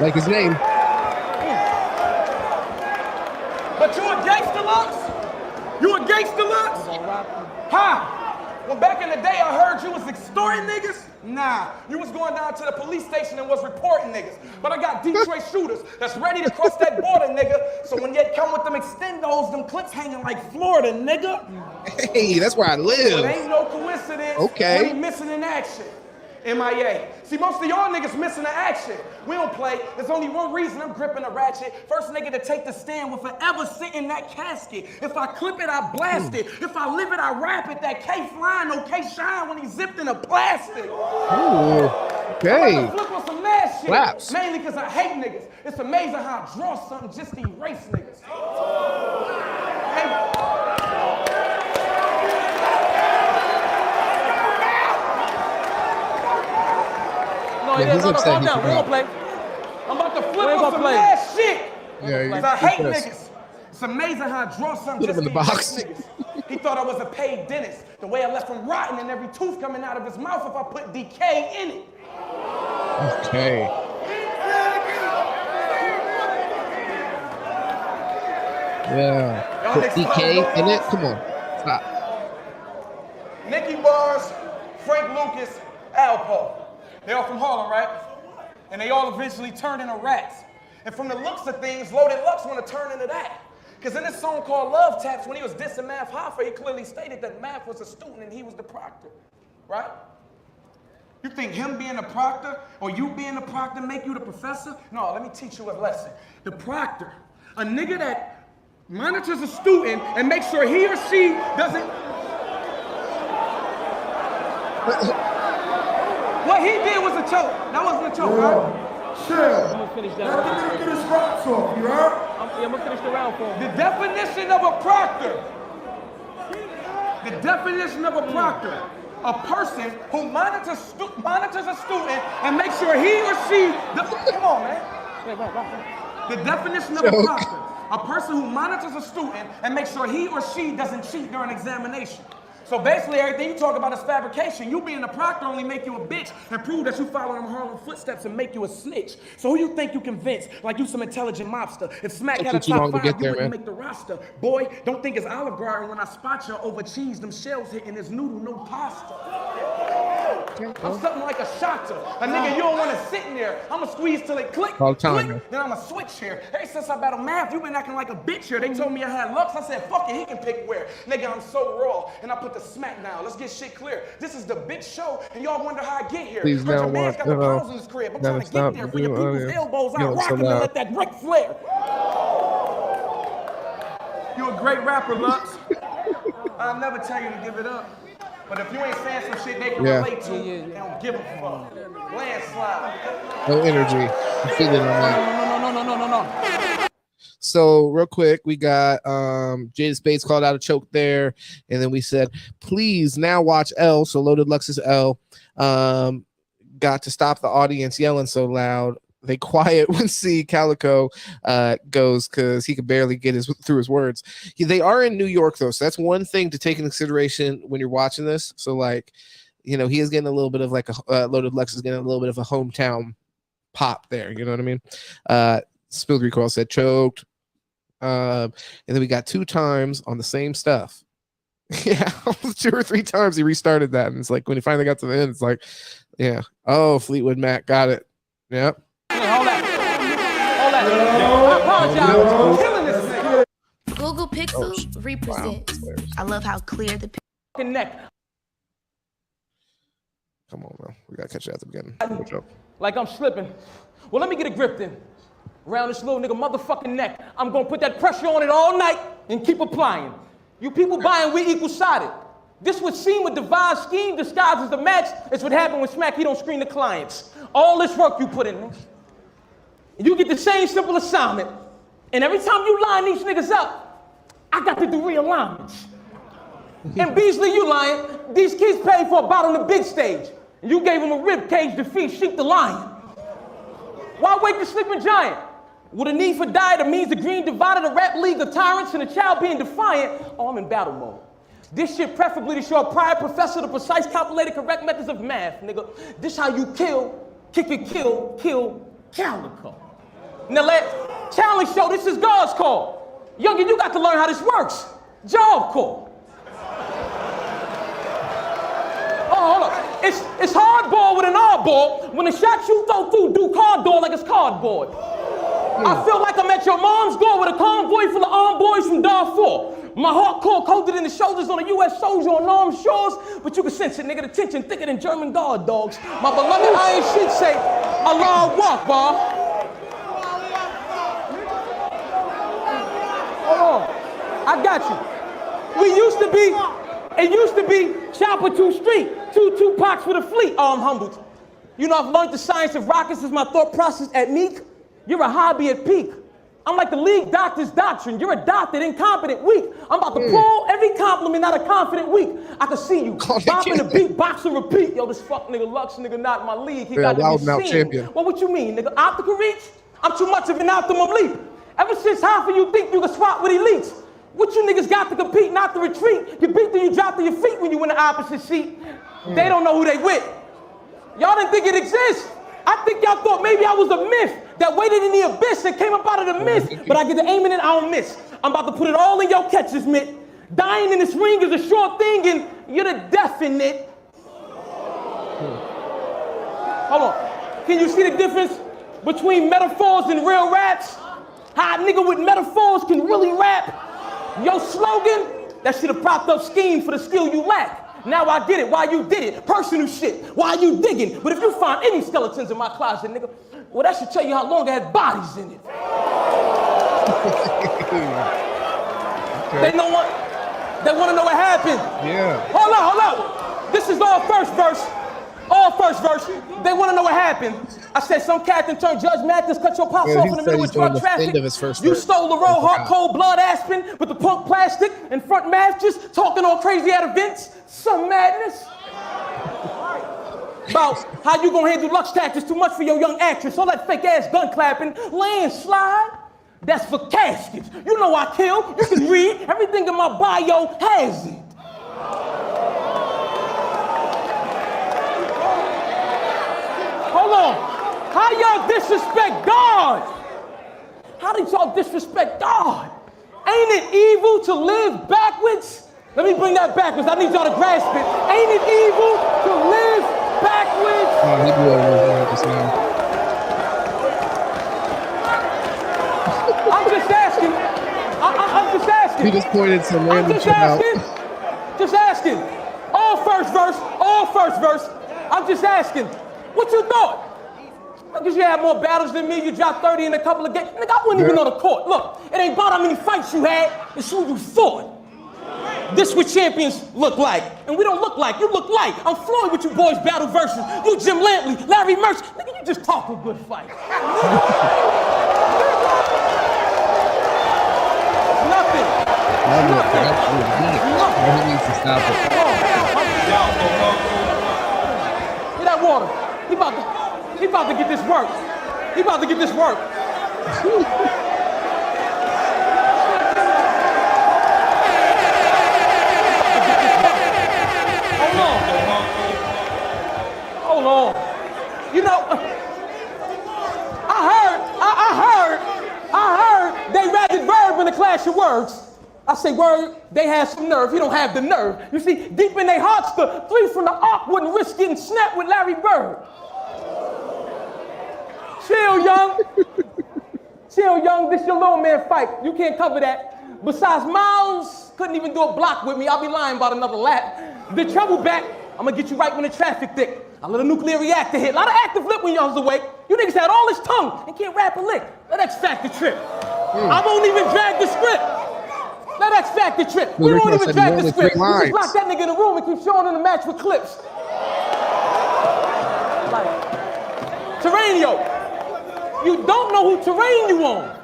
Like his name. But you a gangster, Lux? You a gangster, Lux? Ha! Well, back in the day, I heard you was extorting niggas. Nah, you was going down to the police station and was reporting niggas. But I got Detroit shooters that's ready to cross that border, nigga. So when you come with them extendos, them clips hanging like Florida, nigga. Hey, that's where I live. It ain't no coincidence. Okay. When he missing in action. MIA. See, most of y'all niggas missing the action. We don't play. There's only one reason I'm gripping a ratchet. First nigga to take the stand will forever sit in that casket. If I clip it, I blast it. If I live it, I rap it. That K flying, no K shine when he's zipped in a plastic. Ooh, okay. I'm about to flip on some mad shit. Slaps. Mainly because I hate niggas. It's amazing how I draw something just to erase niggas. Hey. Yeah, he's upset. Calm down. We don't play. I'm about to flip on some mad shit. Yeah, Because I hate niggas. It's amazing how I draw something Put just him in the to erase box. niggas. He thought I was a paid dentist. The way I left him rotten and every tooth coming out of his mouth if I put decay in it. Okay. Yeah. Put DK in it. Come on. Stop. Nicky Bars, Frank Lucas, Alpo. They all from Harlem, right? And they all eventually turned into rats. And from the looks of things, Loaded Lux want to turn into that. Because in this song called Love Taps, when he was dissing Math Hoffa, he clearly stated that Math was a student and he was the proctor, right? You think him being the proctor or you being the proctor make you the professor? No, let me teach you a lesson. The proctor, a nigga that monitors a student and makes sure he or she doesn't... What he did was a choke. That wasn't a choke, right? Chill. I'm gonna finish that. Let me get his rocks off, you heard? I'm gonna finish the round for him. The definition of a proctor. The definition of a proctor. A person who monitors a student and makes sure he or she... Come on, man. The definition of a proctor. A person who monitors a student and makes sure he or she doesn't cheat during examination. So basically, everything you talk about is fabrication. You being a proctor only make you a bitch and prove that you follow them Harlem footsteps and make you a snitch. So who you think you convince? Like you some intelligent mobster. If Smack had a top 5, you wouldn't make the roster. Boy, don't think it's Olive Garden when I spot you over cheese. Them shells hitting this noodle, no pasta. I'm something like a shotter. A nigga you don't want to sit in there. I'ma squeeze till it click, click, then I'ma switch here. Hey, since I battle Math, you been acting like a bitch here. They told me I had Lux. I said, fuck it, he can pick where. Nigga, I'm so raw. And I put the smack down. Let's get shit clear. This is the bitch show, and y'all wonder how I get here. Please But now your man's got the pounds in his crib. I'm trying to get there for your people's elbows out rocking and let that Ric Flair. You a great rapper, Lux. I'll never tell you to give it up. But if you ain't saying some shit they can relate to, they don't give a fuck. Landslide. No energy. I'm feeling it on that. No. So real quick, we got Jada Spades called out a choke there, and then we said, please now watch L. So Loaded Lux's L got to stop the audience yelling so loud. They quiet when C Calico goes because he could barely get through his words. They are in New York though, so that's one thing to take into consideration when you're watching this. So like, you know, he is getting a little bit of like a Loaded Lux is getting a little bit of a hometown pop there. You know what I mean? Spilled Recoil said choked. And then we got 2 times on the same stuff. Yeah, 2 or 3 times he restarted that, and it's like when he finally got to the end, it's like, yeah. Oh, Fleetwood Mac got it. Yep. Hold that. I apologize. I'm killing this thing. Google Pixel represents. I love how clear the neck. Come on, man. We gotta catch you at the beginning. Like I'm slipping. Well, let me get a grip then. Around this little nigga motherfucking neck. I'm gonna put that pressure on it all night and keep applying. You people buying, we equal-sided. This would seem a devised scheme disguised as the match. It's what happened when Smack, he don't screen the clients. All this work you put in, man. You get the same simple assignment. And every time you line these niggas up, I got to do realignments. And Beasley, you lying. These kids paid for a bout on the big stage. And you gave them a rib cage to feed Sheep the Lion. Why wake the sleeping giant? With a need for diet, it means the green divided a rap league of tyrants and a child being defiant. Oh, I'm in battle mode. This shit preferably to show a prior professor the precise calculated correct methods of math, nigga. This how you kill, kick it, kill Calico. Now let challenge show this is God's call. Youngin, you got to learn how this works. Job call. Oh, hold on. It's hardball with an oddball. When the shot you throw through, do cardboard like it's cardboard. I feel like I'm at your mom's door with a convoy full of armed boys from Darfur. My heart core colder than the shoulders on a U.S. soldier on armed shores, but you can sense it, nigga. The tension thicker than German guard dogs. My beloved iron sheet say, Allah Akbar. Hold on, I got you. It used to be Chopper 2 Street, 2 Tupacs for the fleet. Oh, I'm humbled. You know, I've learned the science of rockets is my thought process at Meek. You're a hobby at peak. I'm like the league doctor's doctrine. You're adopted, incompetent, weak. I'm about to pull every compliment out of confident weak. I can see you bopping the beat, box and repeat. Yo, this fuck nigga Lux nigga not in my league. He got to be seen. Champion. Well, what you mean, nigga? Optical reach? I'm too much of an optimum leap. Ever since half of you think you can spot with elites. What you niggas got to compete, not to retreat. You beat till you drop to your feet when you in the opposite seat. They don't know who they with. Y'all didn't think it exists. I think y'all thought maybe I was a myth that waited in the abyss and came up out of the mist. But I get to aiming it, I don't miss. I'm about to put it all in your catcher's mitt. Dying in this ring is a sure thing, and you're the definite. Hold on. Can you see the difference between metaphors and real raps? How a nigga with metaphors can really rap? Your slogan, that should have propped up scheme for the skill you lack. Now I get it, why you did it. Personal shit, why you digging. But if you find any skeletons in my closet, nigga, well, that should tell you how long I had bodies in it. They know what? They want to know what happened. Yeah. Hold on. This is all first verse. All first verse. They want to know what happened. I said some captain turned Judge Mathis, cut your pops off in the middle of drug traffic. You stole the roll hard cold blood Aspen with the punk plastic and front matches, talking all crazy at events. Some madness. About how you gonna handle Lux taxes too much for your young actress. All that fake ass gun clapping, landslide. That's for caskets. You know I kill. You can read. Everything in my bio has it. Hold on. How y'all disrespect God? How did y'all disrespect God? Ain't it evil to live backwards? Let me bring that backwards. I need y'all to grasp it. Ain't it evil to live backwards? Oh, he blew over just now. I'm just asking. I'm just asking. He just pointed some random shit out. Just asking. All first verse. I'm just asking. What you thought? Because you had more battles than me, you dropped 30 in a couple of games. Nigga, I wouldn't even know the court. Look, it ain't about how many fights you had, it's who you fought. This what champions look like. And we don't look like, you look like. I'm Floyd with you boys battle versus. You Jim Lantley, Larry Mercer. Nigga, you just talk a good fight. Nothing. He needs to stop it. Get that water. He about to get this work. Hold on. You know, I heard they ragged verb in the clash of words. I say word, they have some nerve. He don't have the nerve. You see, deep in their hearts, the three from the arc wouldn't risk getting snapped with Larry Bird. Chill, young. This your little man fight. You can't cover that. Besides, Miles couldn't even do a block with me. I'll be lying about another lap. The trouble back, I'm gonna get you right when the traffic thick. I let a nuclear reactor hit. A lot of active lip when y'all was awake. You niggas had all this tongue and can't rap a lick. Let X Factor trip. I won't even drag the script. Let X Factor trip. We won't even drag the script. We just lock that nigga in the room and keep showing him the match with clips. Like, Terranio. You don't know who terrain you on.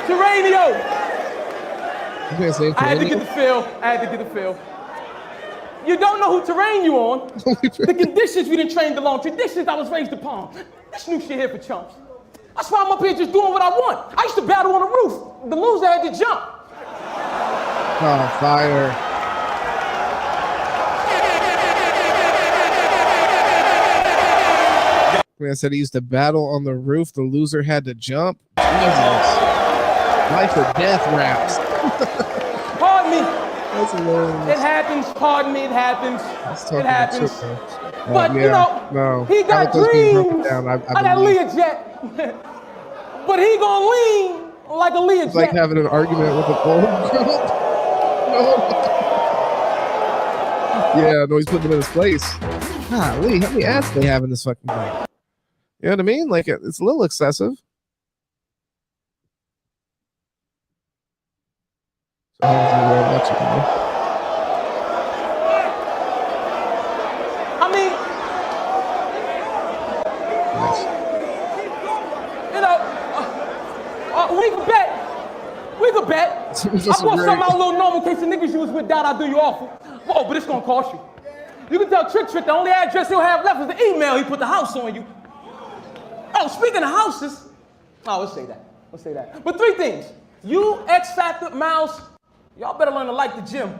Terranio. I had to get the feel. You don't know who terrain you on. The conditions we done trained along, traditions I was raised upon. This new shit here for chumps. That's why I'm up here just doing what I want. I used to battle on the roof. The loser had to jump. Oh, fire. Man said he used to battle on the roof. The loser had to jump. Jesus. Life or death raps. Pardon me. That's hilarious. It happens. Pardon me. It happens. It happens. But, yeah, you know, he got dreams of that Learjet. But he gonna lean like a Learjet. It's like having an argument with a bull. Yeah, no, he's putting him in his place. Golly, how many ads they have in this fucking thing? You know what I mean? Like, it's a little excessive. So I mean, nice. You know, we could bet. I bought something out a little normal in case the niggas you was with doubt I do you awful. Oh, but it's gonna cost you. You can tell Trick the only address he'll have left is the email he put the house on you. Oh, speaking of houses, let's say that. But three things. You, X Factor, Miles, y'all better learn to like the gym.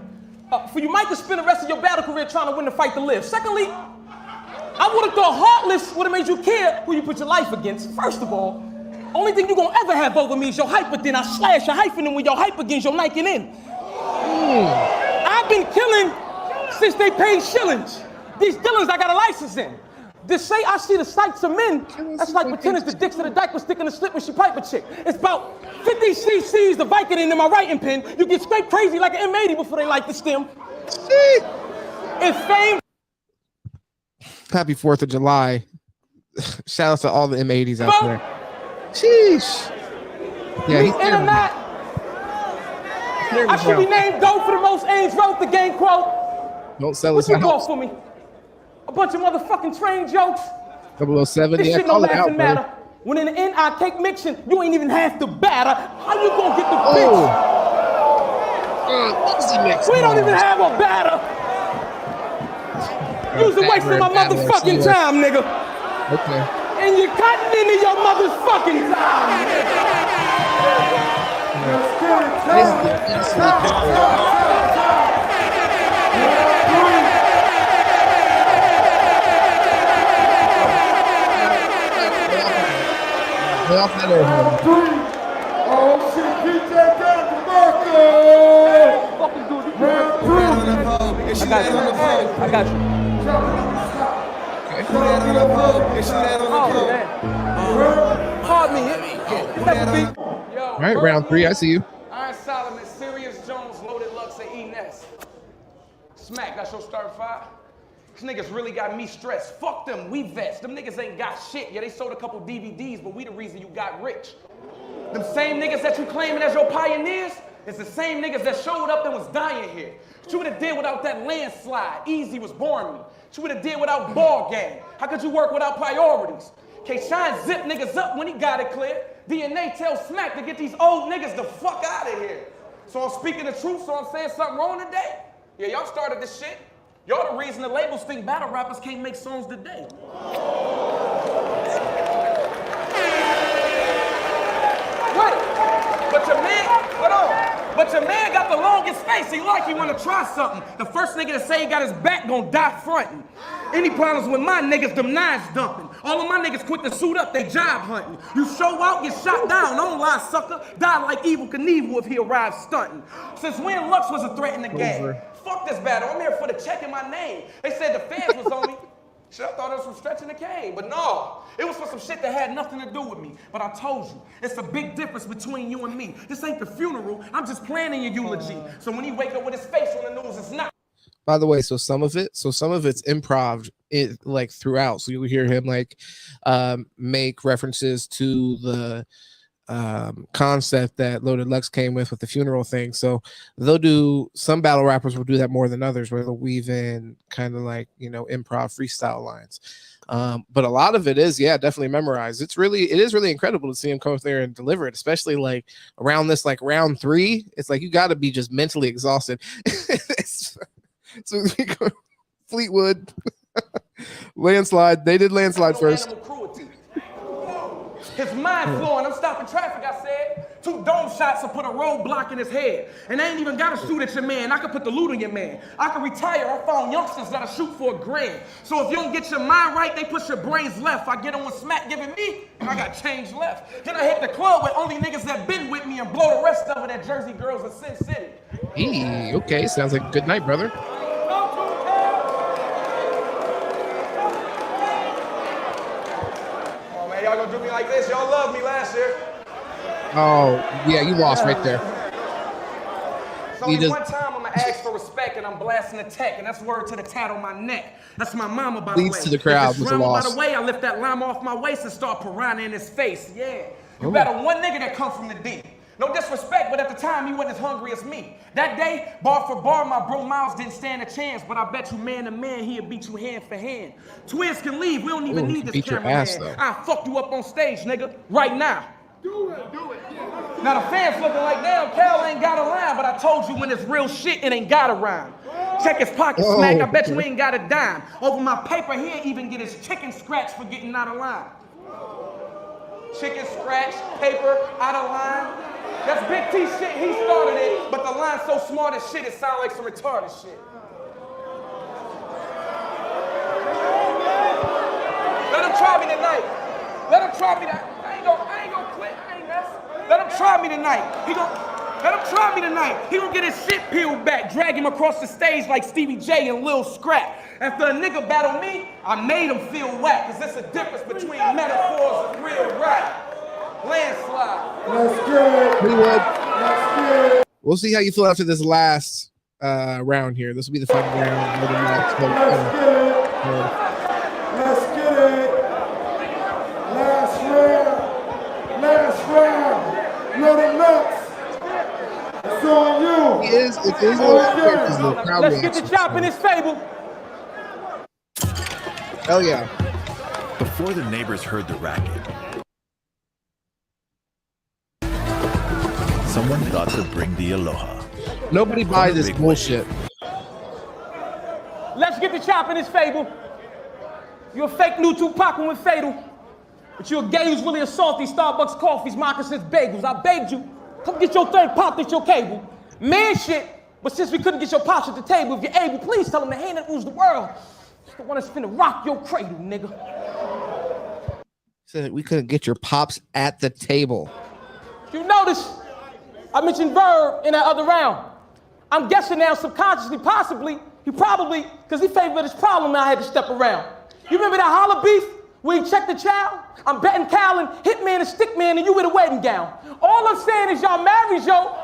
For you might just spend the rest of your battle career trying to win the fight to live. Secondly, I would have thought Heartless would have made you care who you put your life against. First of all, Only thing you gonna ever have over me is your hyper, then I slash your hyphen in when your hyper against your Nike in. I've been killing since they paid shillings. These dealers I got a license in. To say I see the sights of men, that's like pretending the dicks of the dyke was sticking the slip when she pipe a chick. It's about 50 cc's the Vicodin in my writing pen. You get scraped crazy like an M80 before they light the stem. It's fame. Happy 4th of July. Shout out to all the M80s out there. Sheesh. Yeah, he's internet. I should be named Dope for the most AIDS wrote the gang quote. Don't sell What us you out. call for me? A bunch of motherfucking train jokes. 007. This Yeah, shit no call it laughing out, matter. brother. When in the end I take mixing, you ain't even half the batter. How you gonna get the bitch? We don't even have a batter. You's wasting my motherfucking time, nigga. Okay. And you're cutting into your motherfucking time, Way off that air. Oh shit, PJ got the I got you. Pardon me. All right, round 3. I see you. Iron Solomon, Sirius Jones, Loaded Lux, and E-Ness. Smack, that's your starting 5. These niggas really got me stressed. Fuck them, we vets. Them niggas ain't got shit. Yeah, they sold a couple DVDs, but we the reason you got rich. Them same niggas that you claiming as your pioneers, it's the same niggas that showed up and was dying here. What you would have did without that landslide? Easy was born me. What you would have did without ball game? How could you work without priorities? K-Shine zip niggas up when he got it clear. DNA tells Smack to get these old niggas the fuck out of here. So I'm speaking the truth, so I'm saying something wrong today? Yeah, y'all started this shit. Y'all the reason the labels think battle rappers can't make songs today. Right, but your man, hold on. But your man got the longest face. He like he wanna try something. The first nigga to say he got his back gon' die frontin'. Any problems with my niggas, them knives dumping. All of my niggas quit to suit up, they job hunting. You show out, get shot down. Don't lie, sucker. Die like Evil Knievel if he arrives stunting. Since when Lux was a threat in the game? Fuck this battle. I'm here for the check in my name. They said the fans was on me. Shit, I thought it was from stretching the cane, but no. It was for some shit that had nothing to do with me. But I told you, it's a big difference between you and me. This ain't the funeral. I'm just planning your eulogy. So when he wake up with his face on the news, it's not. By the way, so some of it's improv like throughout. So you'll hear him like make references to the concept that Loaded Lux came with the funeral thing. So they'll do, some battle rappers will do that more than others, where they'll weave in kind of like, you know, improv freestyle lines. But a lot of it is, yeah, definitely memorized. It is really incredible to see him come up there and deliver it, especially like around this like round 3. It's like you got to be just mentally exhausted. So we go Fleetwood, Landslide. They did Landslide first. His mind flowing. I'm stopping traffic, I said. 2 dome shots to put a roadblock in his head. And I ain't even got to shoot at your man. I could put the loot on your man. I could retire. I found youngsters that'll shoot for $1,000. So if you don't get your mind right, they push your brains left. I get on with Smack giving me, and I got change left. Then I hit the club with only niggas that been with me and blow the rest of it at Jersey Girls in Sin City. Hey, okay, sounds like a good night, brother. Y'all gonna do me like this? Y'all loved me last year. Oh, yeah, you lost right there. It's only one time I'm gonna ask for respect and I'm blasting the tech, and that's word to the tat on my neck. That's my mama, by the way. Leads to the crowd If with it's a drama, loss. by the way, I lift that lime off my waist and start piranha in his face. Yeah. You battle one nigga that come from the D. No disrespect, but at the time, he wasn't as hungry as me. That day, bar for bar, my bro Miles didn't stand a chance, but I bet you man to man, he'll beat you hand for hand. Twins can leave, we don't even need this cameraman. I'll fuck you up on stage, nigga, right now. Do it. Now the fans looking like, damn, Cal ain't got a rhyme, but I told you when it's real shit, it ain't got a rhyme. Check his pocket, Smack, I bet you ain't got a dime. Over my paper, he'll even get his chicken scratched for getting out of line. Chicken scratch, paper, out of line. That's Big T shit, he started it, but the line's so smart as shit, it sound like some retarded shit. Let him try me tonight. Let him try me that. I ain't gonna quit. Let him try me tonight. Let him try me tonight. He gonna get his shit peeled back, drag him across the stage like Stevie J and Lil Scrap. After a nigga battled me, I made him feel whack, cause there's a difference between metaphors and real rap. Landslide. Let's get it. Let's get it. We'll see how you feel after this last round here. This will be the final round. Let's get it. Last round. Let it nuts. It's on you. It is a little quick because the crowd Let's get the chop in this table. Hell yeah. Before the neighbors heard the racket, someone thought to bring the aloha. Nobody buy this bullshit. Let's get the chop in this fable. You're a fake new Tupac and went fatal. But you're a gay who's really a salty Starbucks coffees, moccasins, bagels. I begged you, come get your third pop at your cable. Man shit, but since we couldn't get your pops at the table, if you're able, please tell them the hand that rules the world. It's the one that's finna rock your cradle, nigga. Said we couldn't get your pops at the table. You notice I mentioned Verb in that other round. I'm guessing now subconsciously, possibly, he probably, because he favored his problem, I had to step around. You remember that holla beef where he checked the child? I'm betting Cal and Hitman and Stickman and you with a wedding gown. All I'm saying is y'all married, yo,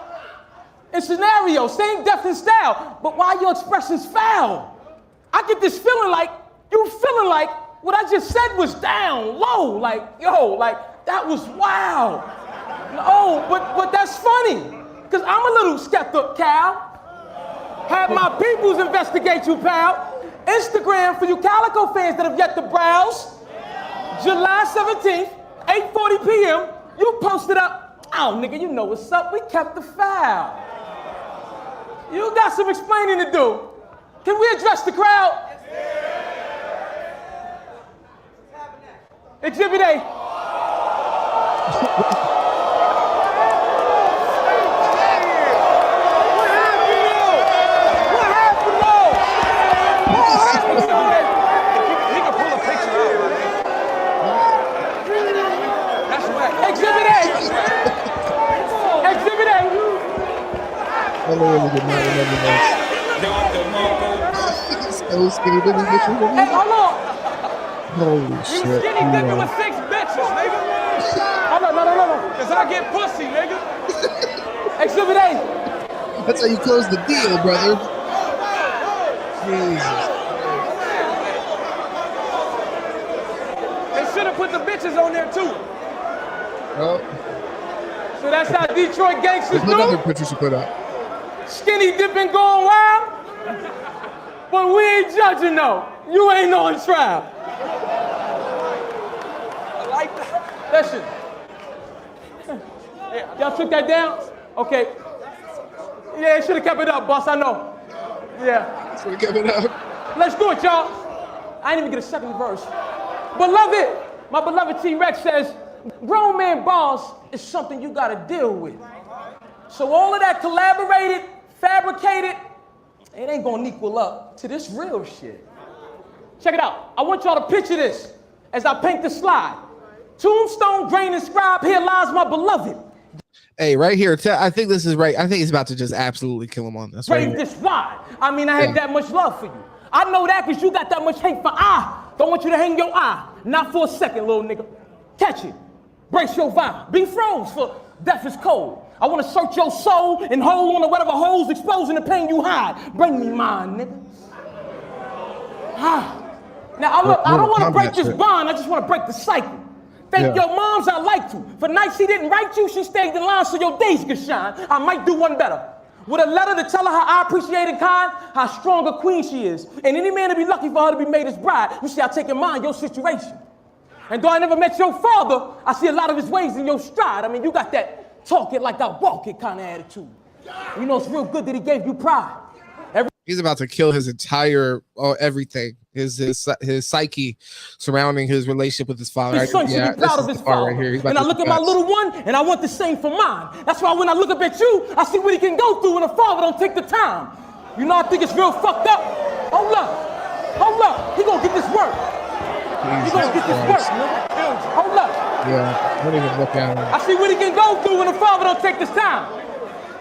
in scenario, same depth and style, but why your expressions foul? I get this feeling like, you feeling like what I just said was down low, like, yo, like, that was wow. No, but that's funny, because I'm a little skeptical, Cal. Have my peoples investigate you, pal. Instagram for you Calico fans that have yet to browse. July 17th, 8:40 p.m., you posted up. Oh, nigga, you know what's up. We kept the file. You got some explaining to do. Can we address the crowd? Exhibit A. I literally did not remember this. So skinny dipping bitches. Hey, hold on. Holy shit. You skinny dipping with 6 bitches, nigga. Hold on, no. Because I get pussy, nigga. Exhibit A. That's how you close the deal, brother. Jesus. They should have put the bitches on there, too. Oh. So that's how Detroit gangsters do? What other pictures you put up? Skinny dipping going wild, but we ain't judging though. You ain't on trial. I like that. Listen. Yeah, y'all took that down? Okay. Yeah, should have kept it up, boss, I know. Yeah. Should have kept it up. Let's do it, y'all. I didn't even get a second verse. Beloved, my beloved T-Rex says, grown man boss is something you gotta deal with. So all of that collaborated, fabricated, it ain't gonna equal up to this real shit. Check it out. I want y'all to picture this as I paint the slide. Tombstone, grain, and scribe, here lies my beloved. Hey, right here. I think this is right. I think he's about to just absolutely kill him on this. Brave this wide. I mean, I had that much love for you. I know that because you got that much hate for I. Don't want you to hang your eye. Not for a second, little nigga. Catch it. Brace your vibe. Be froze for death is cold. I want to search your soul and hold on to whatever holes exposing the pain you hide. Bring me mine, nigga. Now, I don't want to break this bond. I just want to break the cycle. Thank your moms I liked you. For nights she didn't write you, she stayed in line so your days could shine. I might do one better. With a letter to tell her how I appreciate and kind, how strong a queen she is. And any man to be lucky for her to be made his bride, you see I take in mind your situation. And though I never met your father, I see a lot of his ways in your stride. I mean, you got that talk it like I walk it kind of attitude. You know, it's real good that he gave you pride. He's about to kill his entire everything, his psyche surrounding his relationship with his father. His son should be proud of his father. Right here. And I look at my little one, and I want the same for mine. That's why when I look up at you, I see what he can go through when a father don't take the time. You know, I think it's real fucked up. Hold up. He gonna get this work. You gonna get this work, nigga. Hold up. Yeah, don't even look at him. I see what he can go through when the father don't take this time.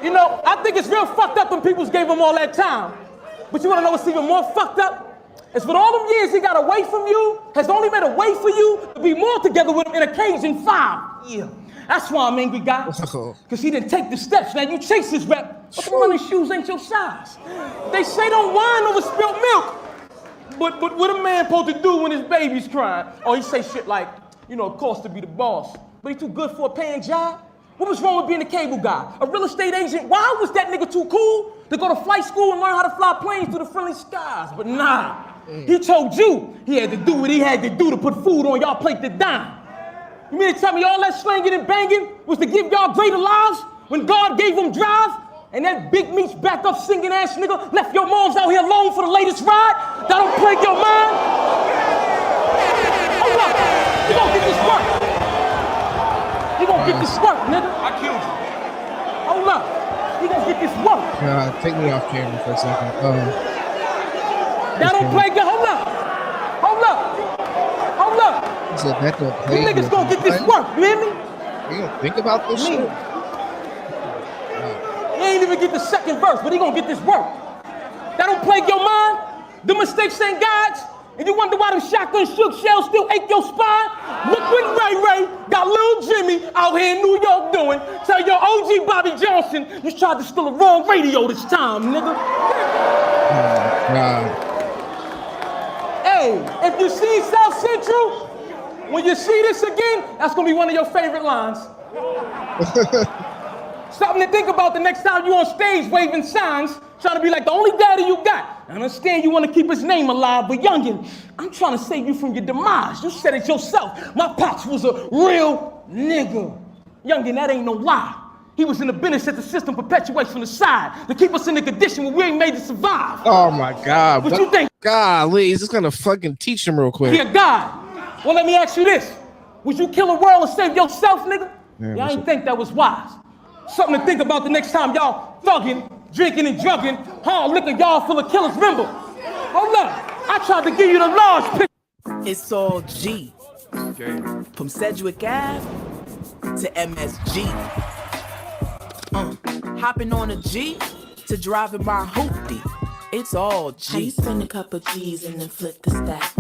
You know, I think it's real fucked up when people gave him all that time. But you wanna know what's even more fucked up? It's for all them years he got away from you, has only made a way for you to be more together with him in occasion 5. Yeah. That's why I'm angry, guy. Because he didn't take the steps. Now you chase his rep, but the running shoes ain't your size. They say don't whine over spilt milk. But what a man supposed to do when his baby's crying? Oh, he say shit like, you know, it costs to be the boss, but he too good for a paying job? What was wrong with being a cable guy? A real estate agent? Why was that nigga too cool to go to flight school and learn how to fly planes through the friendly skies? But nah, he told you he had to do what he had to do to put food on y'all plate to dine. You mean to tell me all that slanging and banging was to give y'all greater lives when God gave them drive? And that big meat's back up singing ass nigga left your moms out here alone for the latest ride? That don't plague your mind? Hold up, you gonna get this work. You gonna get this work, nigga. I killed you. Hold up, you gonna get this work. Take me off camera for a second. That don't plague your, hold up. Hold up. Hold up. So that don't You plague niggas your gonna get this mind? work, you hear me? You don't think about this shit? He ain't even get the second verse, but he gonna get this work. That don't plague your mind? The mistakes ain't God's? And you wonder why them shotgun shook shells still ache your spine? Look what Ray got little Jimmy out here in New York doing. Tell your OG Bobby Johnson you tried to steal the wrong radio this time, nigga. Hey, if you see South Central, when you see this again, that's gonna be one of your favorite lines. Something to think about the next time you on stage waving signs, trying to be like the only daddy you got. I understand you want to keep his name alive, but youngin', I'm trying to save you from your demise. You said it yourself. My pops was a real nigga. Youngin', that ain't no lie. He was in the business that the system perpetuates from the side to keep us in the condition where we ain't made to survive. Oh my God. What you think? Golly, he's just gonna fucking teach him real quick. He a God. Well, let me ask you this. Would you kill a world and save yourself, nigga? Yeah, Y'all ain't think that was wise. Something to think about the next time y'all thugging, drinking and drugging, hard liquor y'all full of killers. Remember, hold up, I tried to give you the large picture. It's all G. From Sedgwick Ave to MSG. Hopping on a G to driving my hoopty. It's all G. How you spend a couple G's and then flip the stack?